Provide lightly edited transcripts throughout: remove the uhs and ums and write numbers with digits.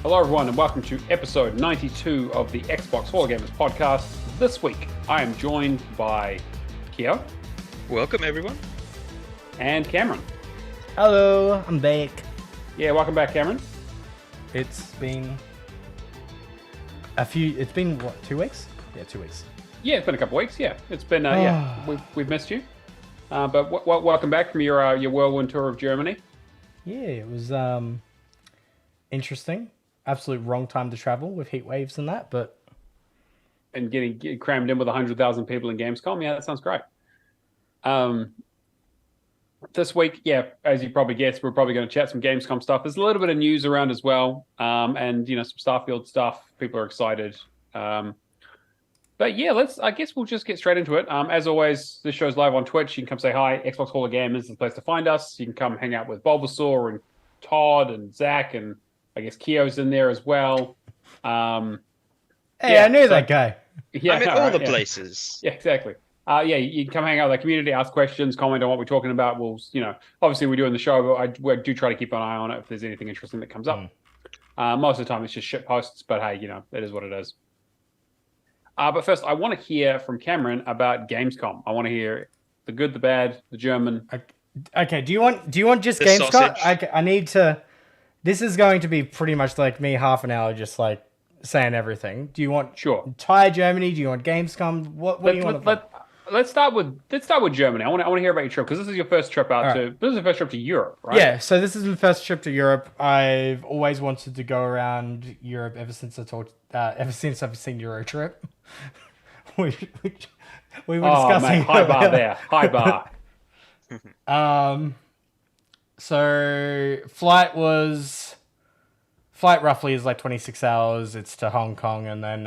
Hello, everyone, and welcome to episode 92 of the Xbox Hall Gamers podcast. This week, I am joined by Keo. Welcome, everyone. And Cameron. Hello, I'm back. Yeah, welcome back, Cameron. It's been what, 2 weeks? Yeah, 2 weeks. Yeah, it's been a couple weeks. Yeah, it's been. We've missed you. But welcome back from your whirlwind tour of Germany. Yeah, it was interesting. Absolute wrong time to travel with heat waves and that, but And getting crammed in with 100,000 people in Gamescom. Yeah, that sounds great. This week, yeah, as you probably guessed, we're probably going to chat some Gamescom stuff. There's a little bit of news around as well, and some Starfield stuff. People are excited. But yeah, I guess we'll just get straight into it. As always, this show's live on Twitch. You can come say hi. Xbox Hall of Gamers is the place to find us. You can come hang out with Bulbasaur and Todd and Zach, and I guess Keo's in there as well. hey, I knew that guy. Yeah, I'm in all the places. Yeah, exactly. You can come hang out with the community, ask questions, comment on what we're talking about. We'll, obviously we're doing the show, but I do try to keep an eye on it if there's anything interesting that comes up. Most of the time it's just shit posts, but hey, it is what it is. But first, I want to hear from Cameron about Gamescom. I want to hear the good, the bad, the German. Okay, do you want just The Gamescom? sausage. I need to. This is going to be pretty much like me, half an hour, just like saying everything. Do you want entire Germany? Do you want Gamescom? What do you want? Let's start with Germany. I want to hear about your trip because this is your first trip This is your first trip to Europe, right? Yeah, so this is my first trip to Europe. I've always wanted to go around Europe ever since I've seen Eurotrip. we were discussing. Mate, high bar there. High bar. So flight roughly is like 26 hours. It's to Hong Kong and then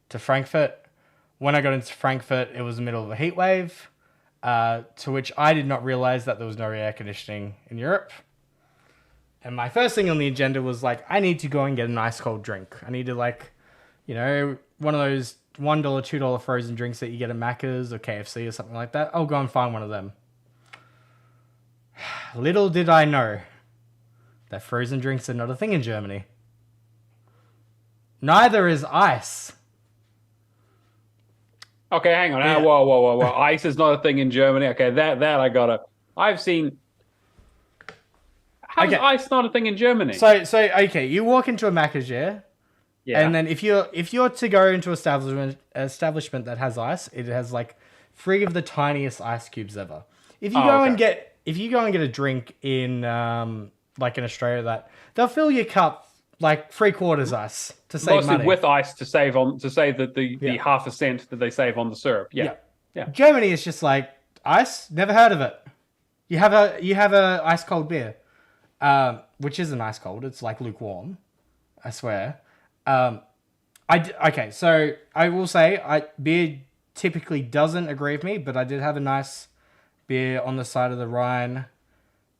to Frankfurt. When I got into Frankfurt, it was the middle of a heat wave, to which I did not realize that there was no air conditioning in Europe. And my first thing on the agenda was like, I need to go and get an ice cold drink. I need to one of those $1, $2 frozen drinks that you get at Macca's or KFC or something like that. I'll go and find one of them. Little did I know that frozen drinks are not a thing in Germany. Neither is ice. Okay, hang on. Yeah. Whoa. Ice is not a thing in Germany. Okay, that I gotta. I've seen. How is ice not a thing in Germany? So okay, you walk into a Macca's, yeah, and then if you're to go into establishment that has ice, it has like 3 of the tiniest ice cubes ever. If you go and get a drink in like in Australia, that they'll fill your cup like 3/4 ice to save mostly money. with ice to save the half a cent that they save on the syrup. Yeah. Germany is just like ice. Never heard of it. You have a ice cold beer, which isn't ice cold. It's like lukewarm. I swear. So I will say beer typically doesn't agree with me, but I did have a nice beer on the side of the Rhine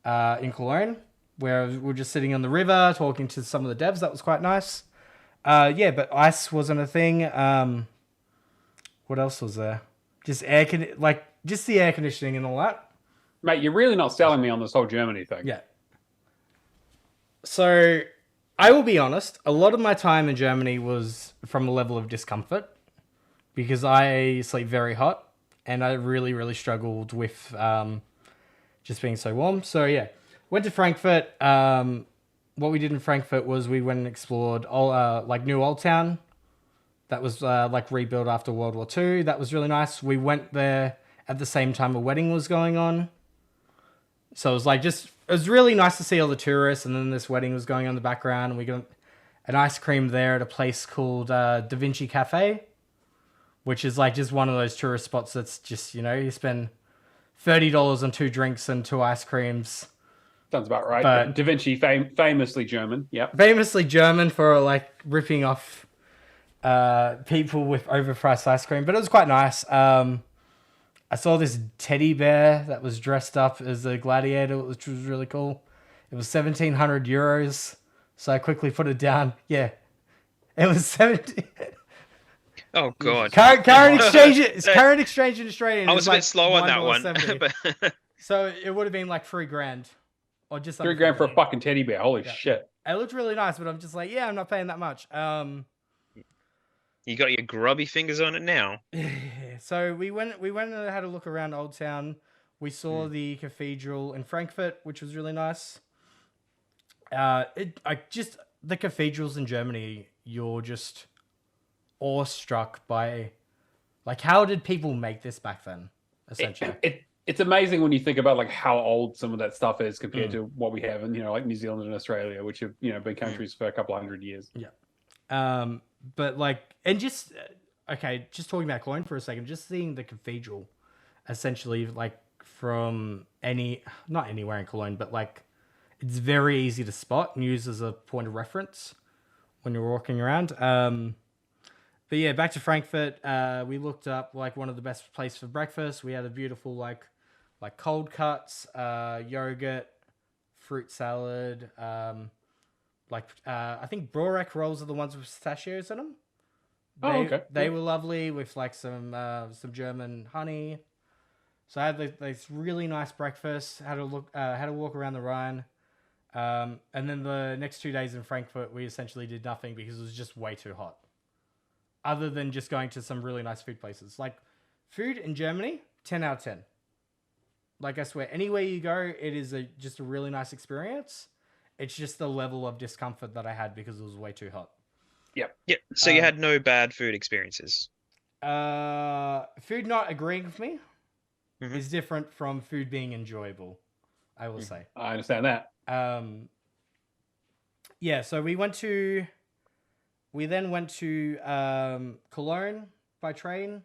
in Cologne, where we were just sitting on the river talking to some of the devs. That was quite nice. But ice wasn't a thing. What else was there? Just the air conditioning and all that. Mate, you're really not selling me on this whole Germany thing. Yeah. So I will be honest. A lot of my time in Germany was from a level of discomfort because I sleep very hot and I really, really struggled with just being so warm. So yeah. Went to Frankfurt. What we did in Frankfurt was we went and explored New Old Town. That was rebuilt after World War II. That was really nice. We went there at the same time a wedding was going on. So it was it was really nice to see all the tourists, and then this wedding was going on in the background. And we got an ice cream there at a place called Da Vinci Cafe, which is just one of those tourist spots that's just, you spend $30 on 2 drinks and 2 ice creams. Sounds about right. But Da Vinci, famously German. Yep. Famously German for ripping off people with overpriced ice cream, but it was quite nice. I saw this teddy bear that was dressed up as a gladiator, which was really cool. It was 1,700 euros, so I quickly put it down. Yeah, it was 70. Oh god. Current exchange in Australia. I was a bit slow on that one. So it would have been like $3,000, or just $3,000 for a fucking teddy bear. Holy shit. It looked really nice, but I'm just like, yeah, I'm not paying that much. You got your grubby fingers on it now. So we went and had a look around Old Town. We saw the cathedral in Frankfurt, which was really nice. The cathedrals in Germany, you're just awestruck by, like, how did people make this back then? Essentially, it's amazing when you think about like how old some of that stuff is compared to what we have in like New Zealand and Australia, which have been countries for a couple of 100 years. Yeah. But like, and just just talking about Cologne for a second, just seeing the cathedral, essentially, like from not anywhere in Cologne, but like it's very easy to spot and use as a point of reference when you're walking around. But yeah, back to Frankfurt. We looked up like one of the best places for breakfast. We had a beautiful like cold cuts, yogurt, fruit salad. I think Borek rolls are the ones with pistachios in them. They were lovely with like some German honey. So I had this really nice breakfast. Had a walk around the Rhine. And then the next 2 days in Frankfurt, we essentially did nothing because it was just way too hot. Other than just going to some really nice food places. Like, food in Germany, 10 out of 10. Like, I swear, anywhere you go, it is just a really nice experience. It's just the level of discomfort that I had because it was way too hot. Yep. So you had no bad food experiences? Food not agreeing with me is different from food being enjoyable, I will say. I understand that. Yeah, so we then went to Cologne by train,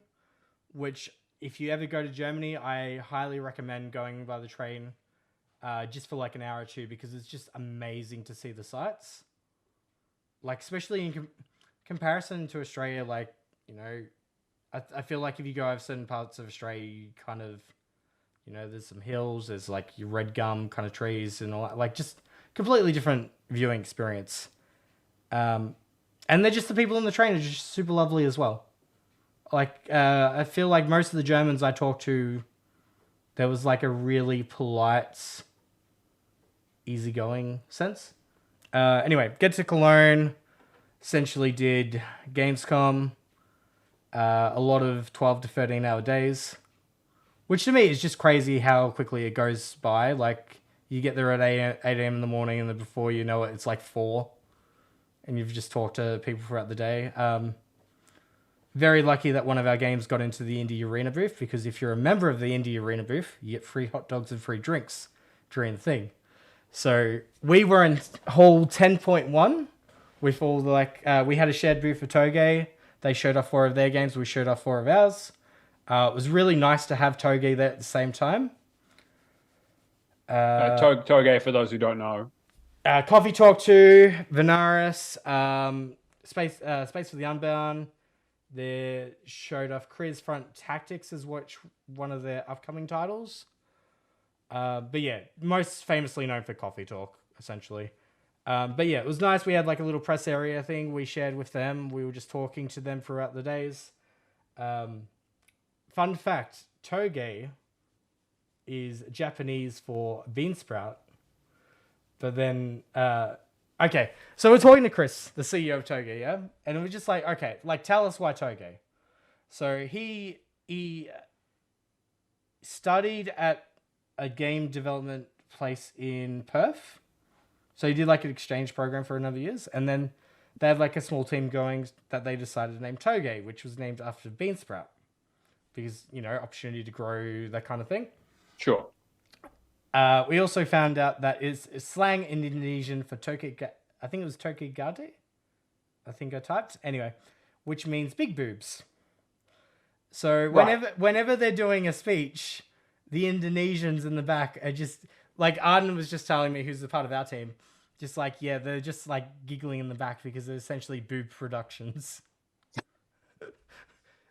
which if you ever go to Germany, I highly recommend going by the train just for like an hour or two because it's just amazing to see the sights. Like, especially in comparison to Australia, like, I feel like if you go over certain parts of Australia, you kind of, there's some hills, there's like your red gum kind of trees and all that, like just completely different viewing experience. And they're just the people in the train are just super lovely as well. Like, I feel like most of the Germans I talked to, there was like a really polite, easygoing sense. Anyway, get to Cologne, essentially did Gamescom, a lot of 12 to 13 hour days, which to me is just crazy how quickly it goes by. Like, you get there at 8 a.m. in the morning and then before you know it, it's like 4. And you've just talked to people throughout the day. Very lucky that one of our games got into the Indie Arena booth, because if you're a member of the Indie Arena booth, you get free hot dogs and free drinks during the thing. So we were in hall 10.1 with all the, we had a shared booth for Toge. They showed off 4 of their games. We showed off 4 of ours. It was really nice to have Toge there at the same time. Toge, for those who don't know. Coffee Talk 2, Venaris, Space for the Unbound. They showed off Kriz Front Tactics as one of their upcoming titles. But yeah, most famously known for Coffee Talk, essentially. But yeah, it was nice. We had like a little press area thing we shared with them. We were just talking to them throughout the days. Fun fact, Toge is Japanese for bean sprout. But then, okay, so we're talking to Chris, the CEO of Toge, yeah? And we're just like, okay, like, tell us why Toge. So he studied at a game development place in Perth. So he did like an exchange program for a number of years. And then they had like a small team going that they decided to name Toge, which was named after Beansprout. Because, opportunity to grow, that kind of thing. Sure. We also found out that it's slang in Indonesian for toke. I think it was toke gade. I think I typed. Anyway, which means big boobs. So whenever they're doing a speech, the Indonesians in the back are just like, Arden was just telling me, who's a part of our team, just like, yeah, they're just like giggling in the back because they're essentially boob productions.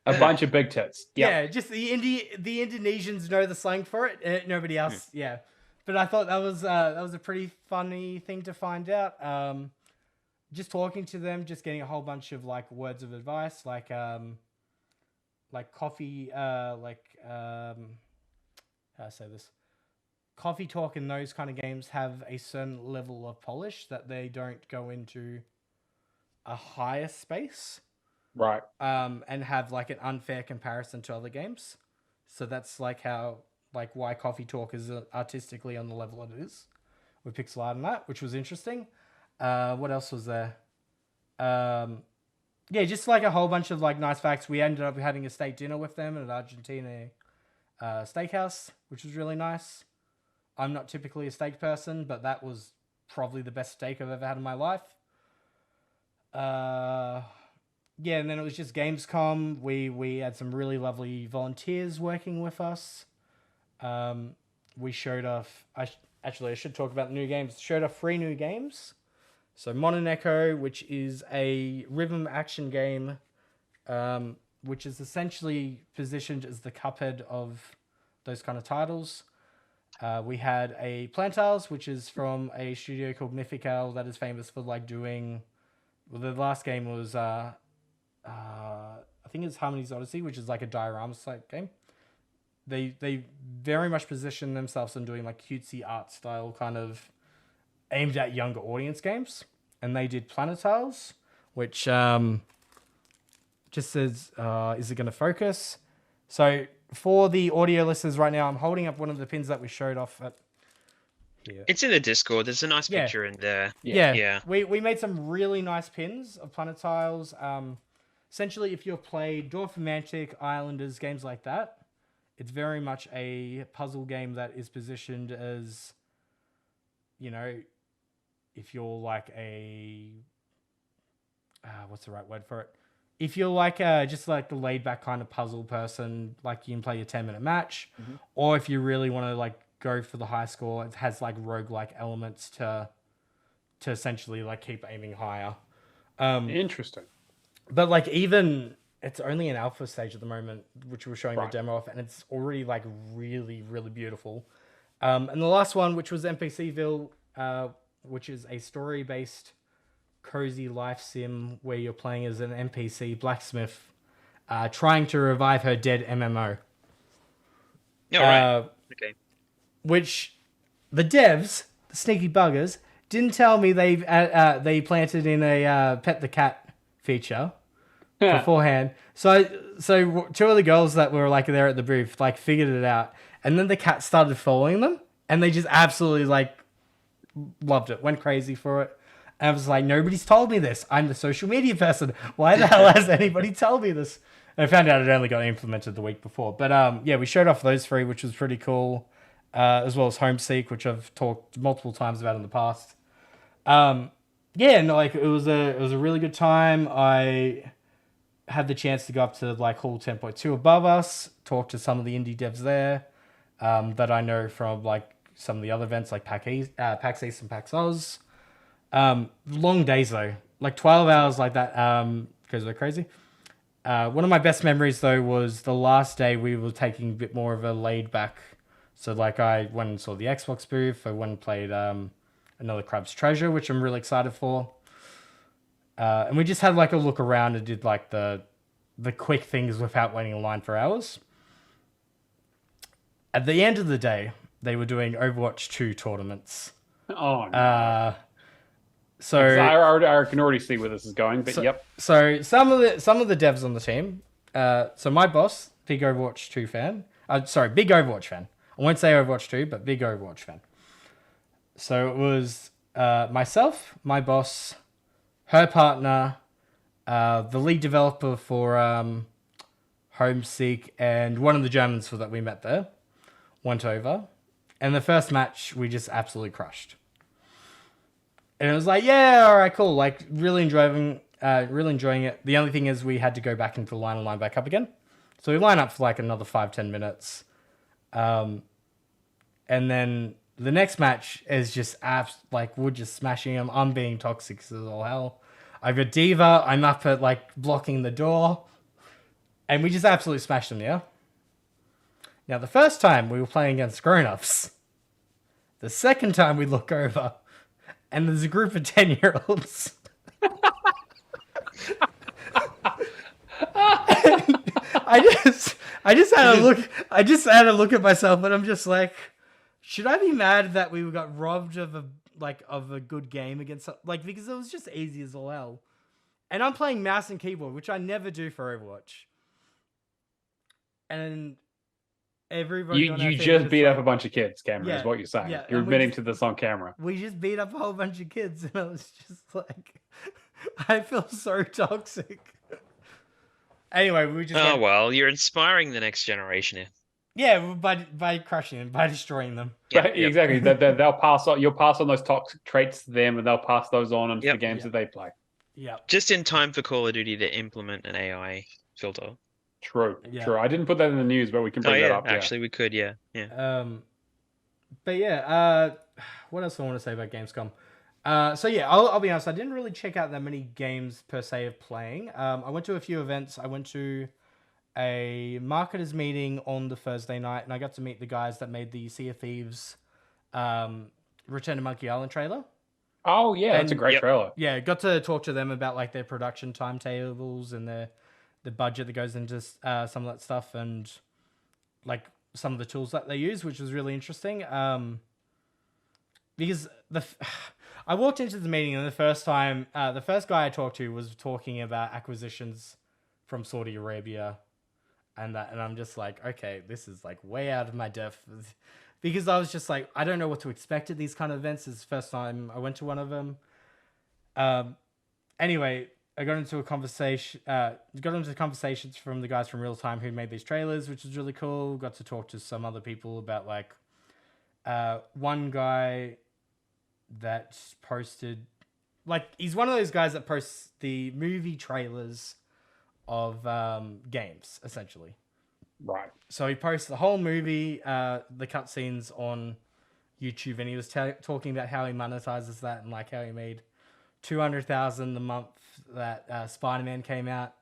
A bunch of big tits. Yep. Yeah, just the Indonesians know the slang for it. Nobody else. Yeah. But I thought that was a pretty funny thing to find out. Just talking to them, just getting a whole bunch of like words of advice, like coffee, how do I say this? Coffee Talk and those kind of games have a certain level of polish that they don't go into a higher space. Right. And have like an unfair comparison to other games. So that's like why Coffee Talk is artistically on the level it is with pixel art and that, which was interesting. What else was there? Yeah, just like a whole bunch of like nice facts. We ended up having a steak dinner with them at an Argentina steakhouse, which was really nice. I'm not typically a steak person, but that was probably the best steak I've ever had in my life. Yeah, and then it was just Gamescom. We had some really lovely volunteers working with us. We showed off... I should talk about the new games. Showed off 3 new games. So Modern Echo, which is a rhythm action game, which is essentially positioned as the Cuphead of those kind of titles. We had a Plantals, which is from a studio called Mythical that is famous for like doing... Well, the last game was... I think it's Harmony's Odyssey, which is like a diorama type game. They very much position themselves in doing like cutesy art style kind of aimed at younger audience games. And they did Planetiles, which just says, is it going to focus? So for the audio listeners right now, I'm holding up one of the pins that we showed off at here. It's in the Discord. There's a nice picture in there. Yeah. We made some really nice pins of Planetiles. Essentially, if you've played Dorfromantic, Islanders, games like that, it's very much a puzzle game that is positioned as, you know, if you're like a... what's the right word for it? If you're like just like the laid-back kind of puzzle person, like you can play your 10-minute match, or if you really want to like go for the high score, it has like roguelike elements to essentially like keep aiming higher. Interesting. But like even it's only an alpha stage at the moment, which we're showing the demo of, and it's already like really, really beautiful. And the last one, which was NPCville, which is a story-based cozy life sim where you're playing as an NPC blacksmith trying to revive her dead MMO. Oh, right. Okay. Which the devs, the sneaky buggers, didn't tell me they planted in a pet the cat feature beforehand. So 2 of the girls that were like there at the booth like figured it out, and then the cat started following them, and they just absolutely like loved it, went crazy for it. And I was like, nobody's told me this. I'm the social media person. Why the hell has anybody told me this? And I found out it only got implemented the week before. But yeah, we showed off those 3, which was pretty cool, as well as Homeseek, which I've talked multiple times about in the past. Yeah, no, like it was a really good time. I had the chance to go up to like Hall 10.2 above us, talk to some of the indie devs there that I know from like some of the other events like PAX East and PAX Oz. Long days though, like 12 hours like that goes a bit crazy. One of my best memories though was the last day we were taking a bit more of a laid back. So like I went and saw the Xbox booth. I went and played another Crab's Treasure, which I'm really excited for. And we just had like a look around and did like the quick things without waiting in line for hours. At the end of the day, they were doing Overwatch 2 tournaments. Oh, no. So I can already see where this is going, but yep. So some of the devs on the team. So my boss, big Overwatch 2 fan. Big Overwatch fan. I won't say Overwatch 2, but big Overwatch fan. So it was myself, my boss, her partner, the lead developer for Homeseek, and one of the Germans that we met there went over. And the first match, we just absolutely crushed. And it was like, yeah, all right, cool. Like, really enjoying it. The only thing is we had to go back into the line and line back up again. So we line up for like another 5-10 minutes. And then the next match is just like we're just smashing them. I'm being toxic as all hell. I've got Diva. I'm up at like blocking the door. And we just absolutely smashed them, yeah? Now, the first time we were playing against grown-ups. The second time we look over, and there's a group of 10-year-olds. I just had a look at myself, and I'm just like, Should I be mad that we got robbed of a good game against because it was just easy as all hell, and I'm playing mouse and keyboard, which I never do for Overwatch, and everybody on our You team just was beat like, up a bunch of kids, Cameron, Yeah, is what you're saying. yeah, You're and we admitting just- to this on camera. we just beat up a whole bunch of kids, and I was just like, I feel so toxic. Anyway, we just Oh well, you're inspiring the next generation here. yeah, by crushing them, by destroying them. Yep, But yep. exactly. They'll pass on. You'll pass on those toxic traits to them, and they'll pass those on into the Yep. games that they play. Yeah, Just in time for Call of Duty to implement an AI filter. True. Yeah. True. I didn't put that in the news, but we can Oh bring that yeah, up. actually we could, yeah. But yeah, what else do I want to say about Gamescom? So yeah, I'll be honest. I didn't really check out that many games per se of playing. I went to a few events. I went to a marketers meeting on the Thursday night, and I got to meet the guys that made the Sea of Thieves, Return to Monkey Island trailer. Oh yeah, that's a And- great Yep. trailer. Yeah, got to talk to them about like their production timetables and the budget that goes into some of that stuff, and like some of the tools that they use, which was really interesting. Because I walked into the meeting, and the first guy I talked to was talking about acquisitions from Saudi Arabia, and I'm just like, okay, this is like way out of my depth. Because I was just like, I don't know what to expect at these kind of events. It's the first time I went to one of them. Anyway, I got into conversations from the guys from Real Time who made these trailers, which was really cool. Got to talk to some other people about like one guy that posted, like, he's one of those guys that posts the movie trailers of games, essentially. Right. So he posts the whole movie, the cutscenes on YouTube, and he was talking about how he monetizes that and like how he made 200,000 the month that Spider-Man came out.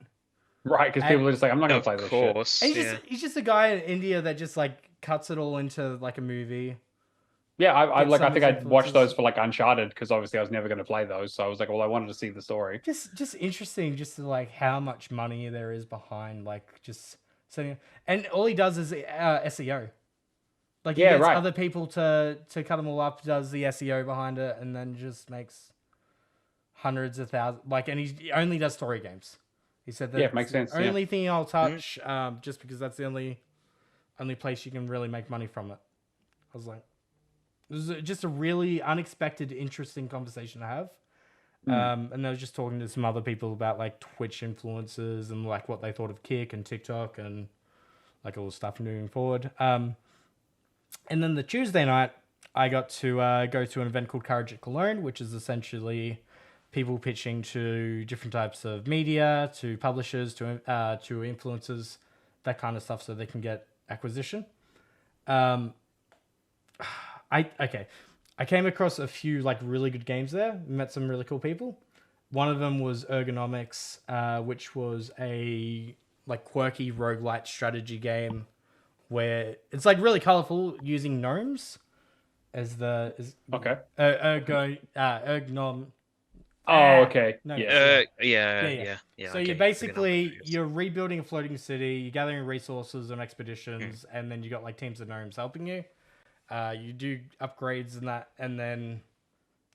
Right, because people are just like, I'm not going to play Of this shit. course. And Yeah. he's just a guy in India that just like cuts it all into like a movie. Yeah, I Get some think of I'd his watch those influences. for like Uncharted, because obviously I was never going to play those. So I was like, well, I wanted to see the story. Just interesting, just to like how much money there is behind like just setting. And all he does is SEO. Like he Yeah, gets right. other people to cut them all up, does the SEO behind it, and then just makes hundreds of thousands. Like, and he only does story games. He said that Yeah, it makes sense, yeah. only thing I'll touch, just because that's the only place you can really make money from it. I was like, it was just a really unexpected, interesting conversation to have. And I was just talking to some other people about like Twitch influencers and like what they thought of Kick and TikTok and like all the stuff moving forward. And then the Tuesday night, I got to go to an event called Courage at Cologne, which is essentially people pitching to different types of media, to publishers, to influencers, that kind of stuff, so they can get acquisition. I came across a few like really good games there. Met some really cool people. One of them was Ergonomics, which was a like quirky roguelite strategy game where it's like really colorful, using gnomes as Okay. ergonom. Oh, okay. No, Yeah. Yeah. So okay. you're basically Ergonomics. you're rebuilding a floating city, you're gathering resources on expeditions, and then you got like teams of gnomes helping you. You do upgrades and that, and then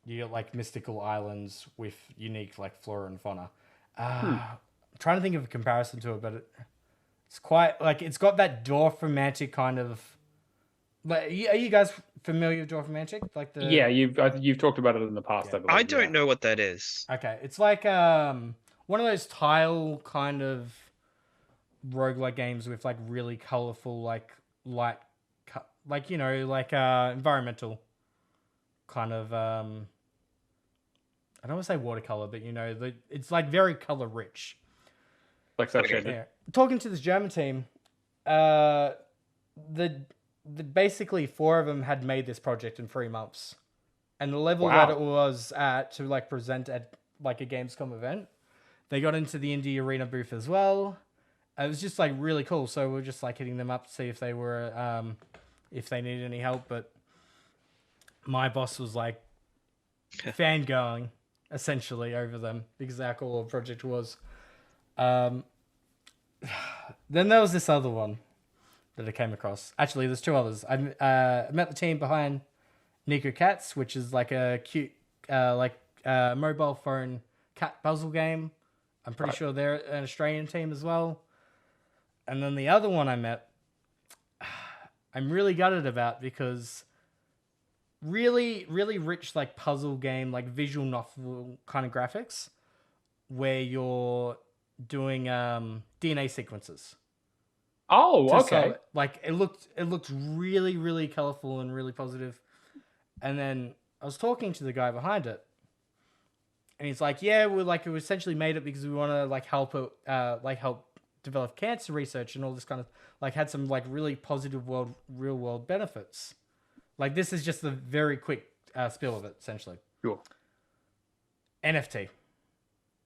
you get like mystical islands with unique like flora and fauna. I'm trying to think of a comparison to it, but it's quite like it's got that Dwarf-romantic kind of. Like, are you guys familiar with Dwarf-romantic? Like the Yeah, you've talked about it in the past. I believe. I don't know what that is. Okay, it's like one of those tile kind of roguelike games with like really colorful like light, like environmental kind of I don't want to say watercolor, but it's like very color rich. Like so Okay. shaded. Yeah. Talking to this German team, the basically four of them had made this project in 3 months, and the level Wow. that it was at to like present at like a Gamescom event, they got into the indie arena booth as well. It was just like really cool. So we're just like hitting them up to see if they were if they needed any help. But my boss was like fangirling essentially over them because how cool the project was. Then there was this other one that I came across. Actually, there's two others. I met the team behind Nico Cats, which is like a cute, mobile phone cat puzzle game. I'm pretty sure they're an Australian team as well. And then the other one I met, I'm really gutted about because really, really rich like puzzle game, like visual novel kind of graphics, where you're doing DNA sequences. Oh, okay. Like it looked really, really colorful and really positive. And then I was talking to the guy behind it, and he's like, "Yeah, we essentially made it because we want to help develop cancer research and all this kind of had some really positive real world benefits." Like this is just the very quick spill of it, essentially. Sure. NFT.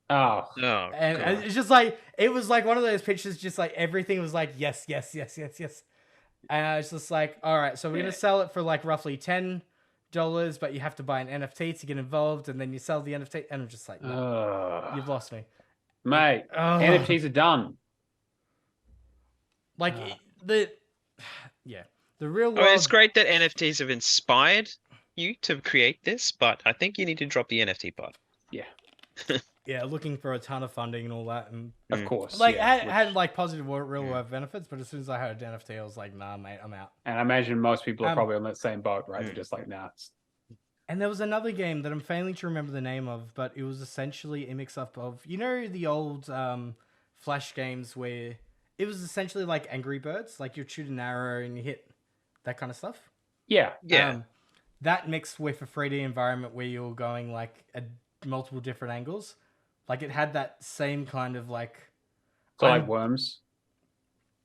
Oh. No. And it's just it was one of those pictures, just everything was yes. And it's just all right, so we're gonna sell it for roughly $10, but you have to buy an NFT to get involved, and then you sell the NFT, and I'm just no, you've lost me, mate. NFTs are done. The real world. I mean, it's great that NFTs have inspired you to create this, but I think you need to drop the NFT part. Yeah. Yeah, looking for a ton of funding and all that, and of course, had positive real world benefits, but as soon as I heard NFT, I was nah, mate, I'm out. And I imagine most people are probably on that same boat, right? They're just nah. And there was another game that I'm failing to remember the name of, but it was essentially a mix-up of the old Flash games where it was essentially like Angry Birds, you shoot an arrow and you hit that kind of stuff. Yeah. That mixed with a 3D environment where you're going at multiple different angles. It had that same kind of So like Worms?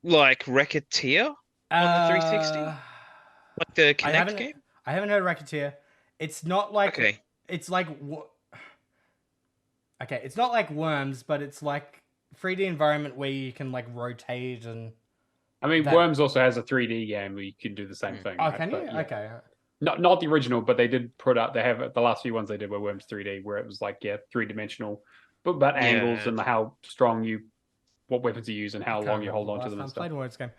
Like Racketeer on the 360? Like the Kinect game? I haven't heard Racketeer. It's not Okay. It's okay, it's not like Worms, but it's 3D environment where you can rotate and... I mean, Worms also has a 3D game where you can do the same thing. Oh, right? can you? But, yeah. Okay. Not the original, but they did put out. They have the last few ones they did were Worms 3D, where it was 3-dimensional, but angles and how strong what weapons you use and how long you hold on to them and stuff. I played a Worms game.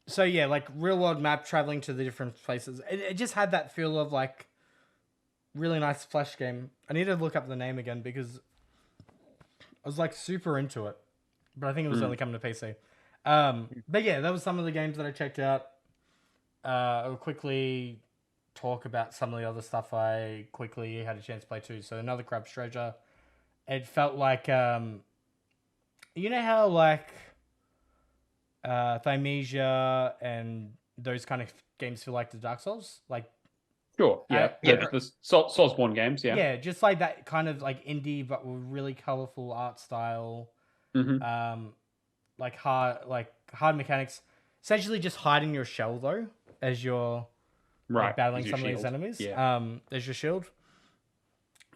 So yeah, real world map traveling to the different places. It just had that feel of really nice Flash game. I need to look up the name again because I was super into it, but I think it was only coming to PC. But yeah, that was some of the games that I checked out. I'll quickly talk about some of the other stuff I quickly had a chance to play too. So another Crab's Treasure. It felt how Thymesia and those kind of games feel the Dark Souls? Sure, yeah. The Soulsborne games, yeah. Yeah, just that kind of indie but with really colorful art style. Mm-hmm. Hard mechanics. Essentially just hiding your shell though as you're battling some of these enemies. Yeah. As your shield.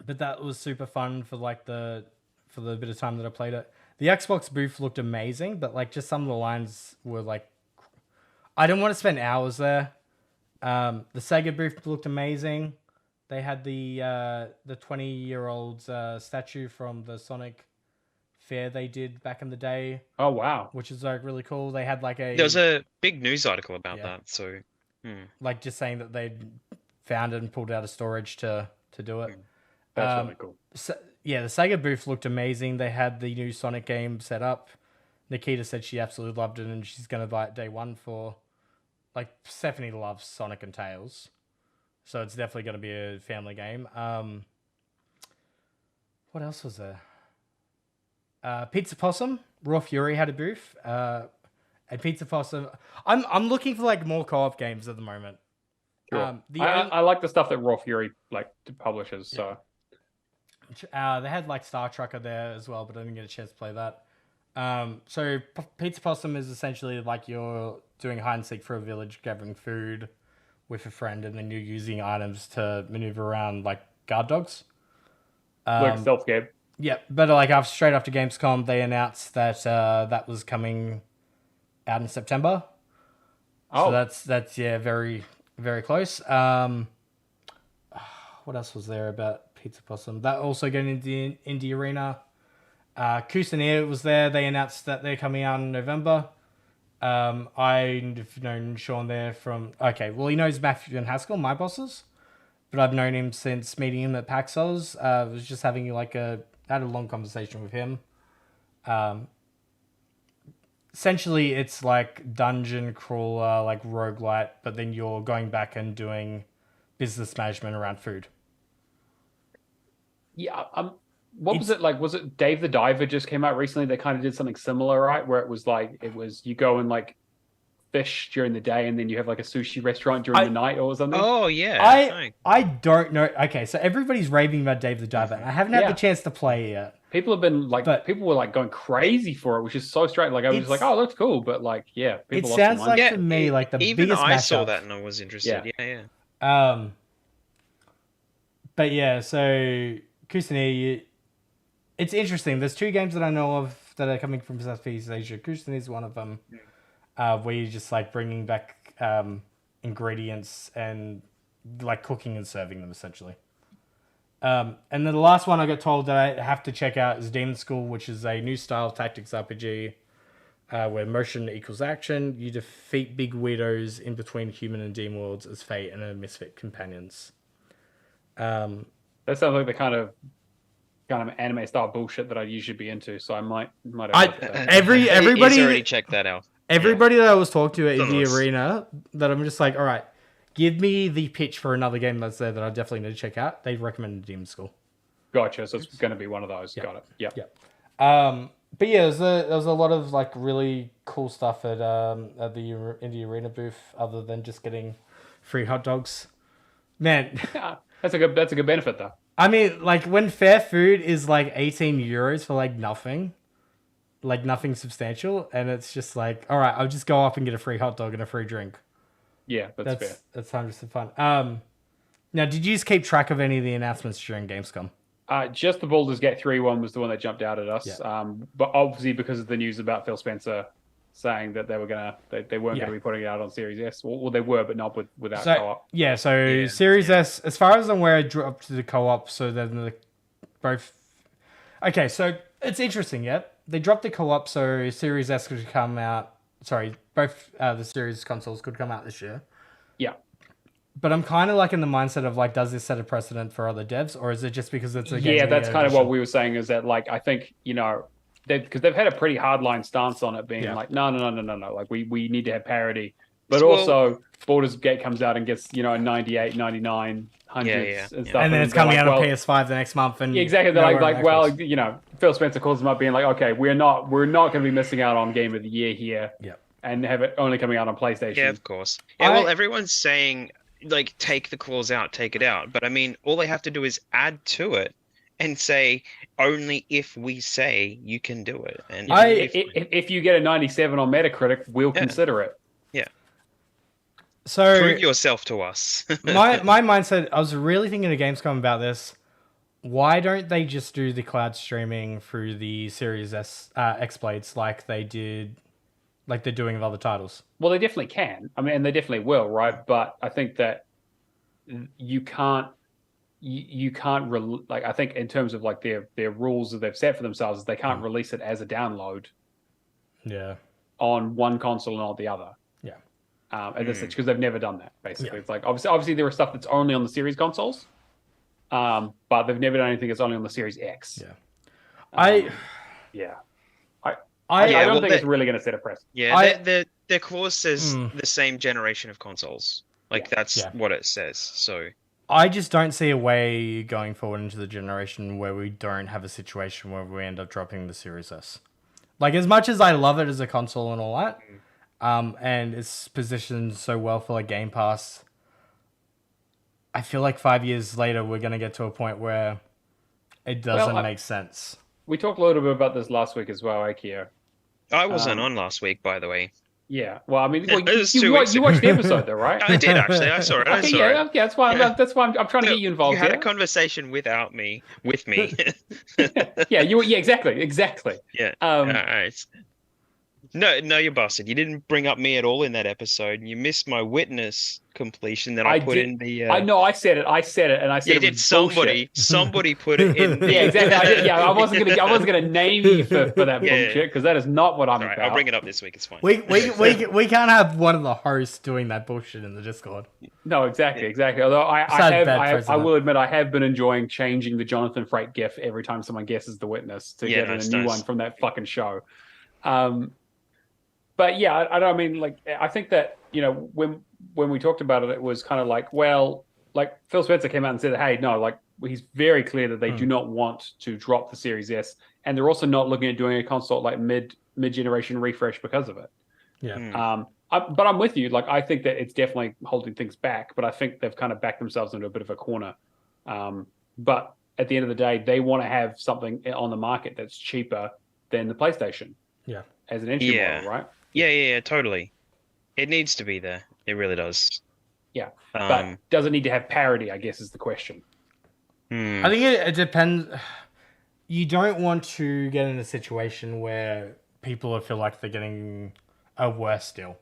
But that was super fun for the bit of time that I played it. The Xbox booth looked amazing, but just some of the lines were I didn't want to spend hours there. The Sega booth looked amazing. They had the 20-year-old statue from the Sonic fair they did back in the day. Oh wow, which is really cool. They had there was a big news article about that. So just saying that they'd found it and pulled out of storage to do it. That's really cool. So, yeah, the Sega booth looked amazing. They had the new Sonic game set up. Nikita said she absolutely loved it and she's going to buy it day one for... Stephanie loves Sonic and Tails. So it's definitely going to be a family game. What else was there? Pizza Possum. Raw Fury had a booth. And Pizza Possum... I'm looking for more co-op games at the moment. Sure. I like the stuff that Raw Fury publishes, so... They had Star Trucker there as well, but I didn't get a chance to play that. So Pizza Possum is essentially you're doing hide and seek for a village, gathering food with a friend, and then you're using items to maneuver around guard dogs. Stealth game. Yeah, but straight after Gamescom, they announced that that was coming out in September. Oh, so that's very very close. What else was there about Pizza Possum? That also got into the indie arena. Kusanir was there. They announced that they're coming out in November. I've known Sean there from... Okay, well, he knows Matthew and Haskell, my bosses. But I've known him since meeting him at PAX Oz. I was just having had a long conversation with him. Essentially, it's like dungeon crawler, like roguelite, but then you're going back and doing business management around food. Yeah. What was it like? Was it Dave the Diver just came out recently? They kind of did something similar, right? Where it was you go and like fish during the day, and then you have like a sushi restaurant during the night or something. Oh yeah. I don't know. Okay, so everybody's raving about Dave the Diver. I haven't had the chance to play it yet. People have been people were like going crazy for it, which is so strange. Like I was just like, oh, it looks cool, but like, yeah, people it sounds like to me like the even biggest I saw mashup. that and I was interested. Yeah. But yeah, so Kusini, it's interesting. There's two games that I know of that are coming from Southeast Asia. Kusini is one of them, where you're just like bringing back ingredients and like cooking and serving them essentially. And then the last one I got told that I have to check out is Demon School, which is a new style tactics RPG where motion equals action. You defeat big weirdos in between human and demon worlds as fate and a misfit companions. That sounds like the kind of anime style bullshit that I'd usually be into. So I might. Everybody He's already checked that out. Everybody that I was talking to at the arena, that I'm just like, all right, give me the pitch for another game that's there that I definitely need to check out. They recommended Demon School. Gotcha. So it's going to be one of those. Yeah. Got it. Yeah. But yeah, there was a lot of like really cool stuff at the Indie Arena booth, other than just getting free hot dogs. Man, that's a good benefit though. I mean, like when fair food is like 18 euros for like nothing substantial, and it's just like, all right, I'll just go up and get a free hot dog and a free drink. Yeah, that's fair. That's 100% fun. Now, did you just keep track of any of the announcements during Gamescom? Just the Baldur's Gate 3 one was the one that jumped out at us. Yeah. But obviously because of the news about Phil Spencer saying that they weren't going to be putting it out on Series S. Well, they were, but not without co-op. Yeah, Series S, as far as I'm aware, dropped the co-op, so then both... Okay, so it's interesting, yeah? They dropped the co-op, so Series S could come out... Sorry, both the Series consoles could come out this year. Yeah. But I'm kind of like in the mindset of like, does this set a precedent for other devs, or is it just because it's a game? Yeah, that's kind of what we were saying, is that like, I think, because they've had a pretty hardline stance on it, being like, no, like we need to have parity. But also, Baldur's Gate comes out and gets, 98, 99, hundreds and stuff. And then it's coming out on PS5 the next month. And exactly. They're like, Phil Spencer calls them up being like, okay, we're not going to be missing out on Game of the Year here. Yeah. And have it only coming out on PlayStation. Yeah, of course. Yeah, well, everyone's saying, like, take the clause out, take it out. But I mean, all they have to do is add to it and say, only if we say you can do it. And if you get a 97 on Metacritic, we'll consider it. Yeah. So prove yourself to us. my mindset, I was really thinking of Gamescom about this. Why don't they just do the cloud streaming through the Series X blades like they did, like they're doing with other titles? Well, they definitely can. I mean, and they definitely will, right? But I think that you can't. I think in terms of like their rules that they've set for themselves, they can't release it as a download. Yeah. On one console and not the other. Yeah. And that's because they've never done that. Basically, it's like obviously there are stuff that's only on the Series consoles, but they've never done anything that's only on the Series X. Yeah. I don't think it's really going to set a precedent. Yeah, their clause says the same generation of consoles. Like that's what it says. So I just don't see a way going forward into the generation where we don't have a situation where we end up dropping the Series S. Like, as much as I love it as a console and all that, and it's positioned so well for like Game Pass, I feel like 5 years later we're going to get to a point where it doesn't make sense. We talked a little bit about this last week as well, Ikea. I wasn't on last week, by the way. Yeah, well, I mean, you watched the episode, though, right? I did actually. I saw it. Okay, that's why. That's why I'm trying to get you involved. You had a conversation without me, with me. Yeah, exactly. Yeah. All right. No, you bastard. You didn't bring up me at all in that episode. You missed my witness completion that I I put did. in the. I know. I said it, and I said Yeah, it did was bullshit. somebody put it in the. Yeah, exactly. I wasn't gonna name you for that Yeah. bullshit because that is not what I'm All right, about. I'll bring it up this week. It's fine. We can't have one of the hosts doing that bullshit in the Discord. No, exactly. Although I will admit I have been enjoying changing the Jonathan Frakes gif every time someone guesses the witness to get a new one from that fucking show. But yeah, I don't mean like I think that when we talked about it, it was kind of like, well, like Phil Spencer came out and said, hey, no, like he's very clear that they do not want to drop the Series S, and they're also not looking at doing a console like mid-generation refresh because of it. Yeah. But I'm with you. Like I think that it's definitely holding things back, but I think they've kind of backed themselves into a bit of a corner. But at the end of the day, they want to have something on the market that's cheaper than the PlayStation. Yeah. As an entry model, right? Yeah, totally. It needs to be there. It really does. Yeah. But does it need to have parity, I guess, is the question. I think it depends. You don't want to get in a situation where people feel like they're getting a worse deal.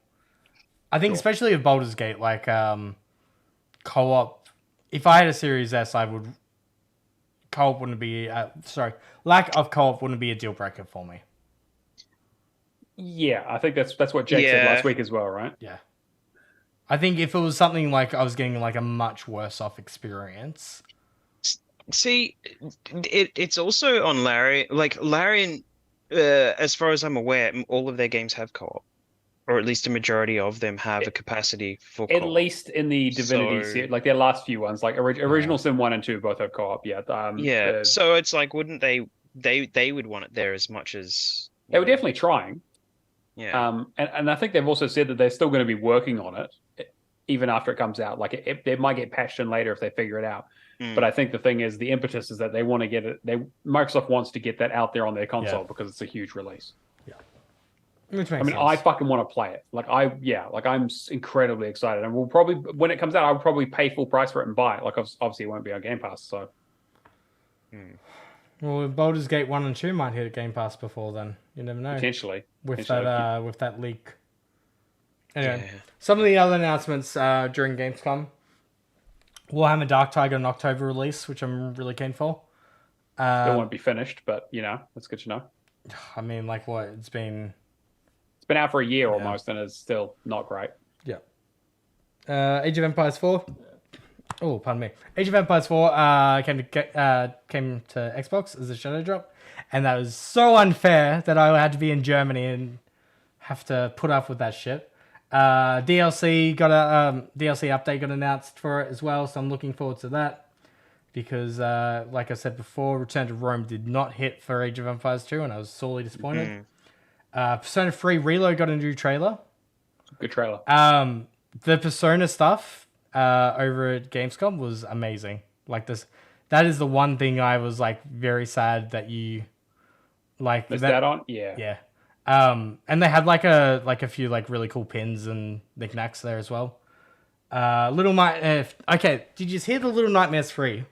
I think especially with Baldur's Gate, like co-op, if I had a Series S, lack of co-op wouldn't be a deal breaker for me. Yeah, I think that's what Jake said last week as well, right? Yeah. I think if it was something like I was getting like a much worse off experience. See, it's also on Larry. Like Larry, as far as I'm aware, all of their games have co-op, or at least a majority of them have a capacity for co-op. At least in the Divinity series, like their last few ones, like Original Sin 1 and 2 both have co-op. Yeah. So it's like, wouldn't they would want it there as much as they were definitely trying. Yeah. And I think they've also said that they're still going to be working on it, even after it comes out. Like it might get patched in later if they figure it out. But I think the thing is, the impetus is that they want to get it. Microsoft wants to get that out there on their console because it's a huge release. Yeah. Which makes sense. I fucking want to play it. I'm incredibly excited, and we'll probably, when it comes out, I'll probably pay full price for it and buy it. Like obviously it won't be on Game Pass, so. Well, Baldur's Gate 1 and 2 might hit Game Pass before then. You never know. Potentially. With that leak. Anyway, some of the other announcements during Gamescom. Warhammer Dark Tiger an October release, which I'm really keen for. Still won't be finished, but that's good to know. I mean, like what? It's been out for a year almost, and it's still not great. Yeah. Age of Empires 4. Oh, pardon me. Age of Empires 4 came to Xbox as a shadow drop, and that was so unfair that I had to be in Germany and have to put up with that shit. DLC update got announced for it as well, so I'm looking forward to that because, like I said before, Return to Rome did not hit for Age of Empires 2, and I was sorely disappointed. Persona 3 Reload got a new trailer. Good trailer. The Persona stuff over at Gamescom was amazing. Like that is the one thing I was like very sad that you like. Is that on? Yeah. Yeah. And they had like a few like really cool pins and knickknacks there as well. Okay, did you hear the Little Nightmares 3?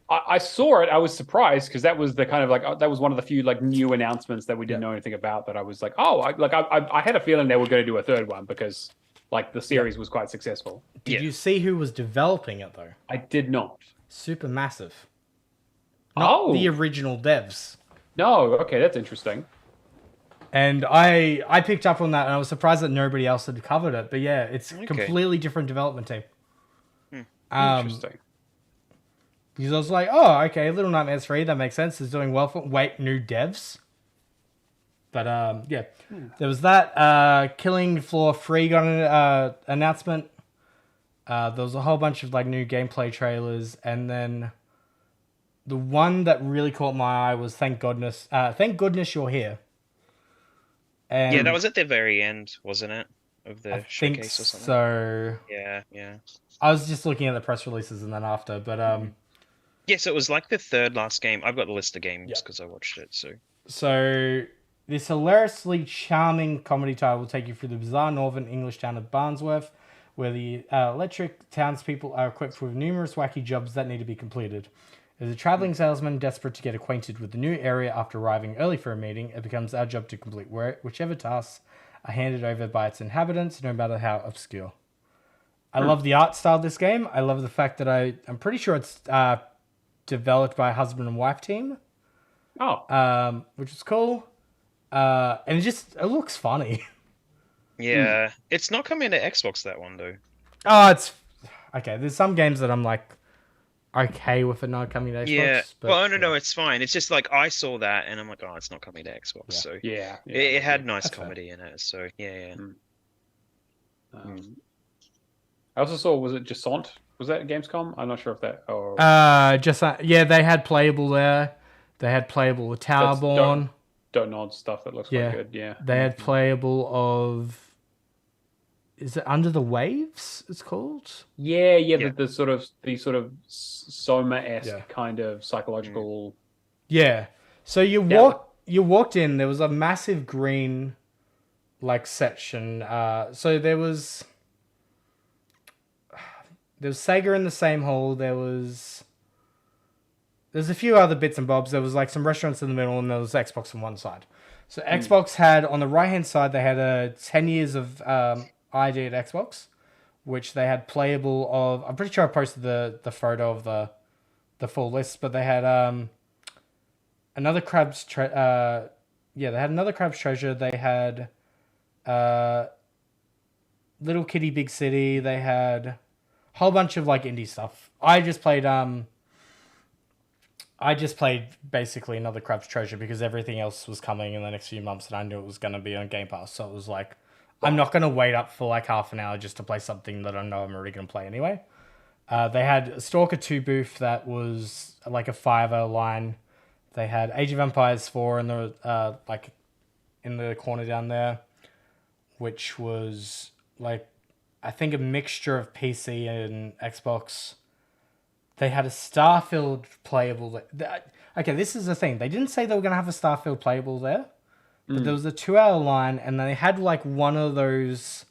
I saw it. I was surprised because that was the kind of like that was one of the few like new announcements that we didn't know anything about. That I was like, I had a feeling they were going to do a third one because like the series was quite successful. Did you see who was developing it though? I did not. Supermassive. Not the original devs. No. Okay, that's interesting. And I picked up on that, and I was surprised that nobody else had covered it. But yeah, it's a completely different development team. Interesting. Because I was like, oh, okay, Little Nightmares 3, that makes sense. It's doing well for... Wait, new devs? But, yeah. There was that. Killing Floor 3 got an announcement. There was a whole bunch of, like, new gameplay trailers. And then the one that really caught my eye was Thank Goodness You're Here. And yeah, that was at the very end, wasn't it? Of the showcase or something? So... Yeah. I was just looking at the press releases and then after, but... Yes, it was like the third last game. I've got the list of games because I watched it, so... So, this hilariously charming comedy title will take you through the bizarre northern English town of Barnsworth, where the electric townspeople are equipped with numerous wacky jobs that need to be completed. As a traveling salesman desperate to get acquainted with the new area after arriving early for a meeting, it becomes our job to complete whichever tasks are handed over by its inhabitants, no matter how obscure. I love the art style of this game. I love the fact that I'm pretty sure it's developed by a husband and wife team. Which is cool. And it looks funny. Yeah, it's not coming to Xbox, that one though. Oh, it's okay. There's some games that I'm like okay with it not coming to Xbox. Yeah, but, well, no, it's fine. It's just like I saw that and I'm like, oh, it's not coming to Xbox. Yeah. So Yeah, it had nice That's comedy in it. So yeah. I also saw, was it Jasont? Was that Gamescom? I'm not sure if that. Or they had playable there. They had playable with Towerborn. Don't nod stuff that looks quite good. Yeah, they had playable of. Is it Under the Waves? It's called. Yeah. The sort of Soma-esque kind of psychological. Yeah. So you walked in. There was a massive green, section. So there was Sega in the same hall. There's a few other bits and bobs. There was some restaurants in the middle, and there was Xbox on one side. So Xbox had, on the right hand side, they had 10 years of ID at Xbox, which they had playable of. I'm pretty sure I posted the photo of the full list, but they had another Crab's they had another Crab's Treasure. They had Little Kitty Big City. They had a whole bunch of indie stuff. I just played basically another Crab's Treasure because everything else was coming in the next few months and I knew it was going to be on Game Pass. So it was I'm not going to wait up for half an hour just to play something that I know I'm already going to play anyway. They had a Stalker 2 booth that was a $5 line. They had Age of Empires 4 in the in the corner down there, which was I think a mixture of PC and Xbox. They had a Starfield playable. Okay, this is the thing. They didn't say they were going to have a Starfield playable there. But there was a 2-hour line, and they had one of those.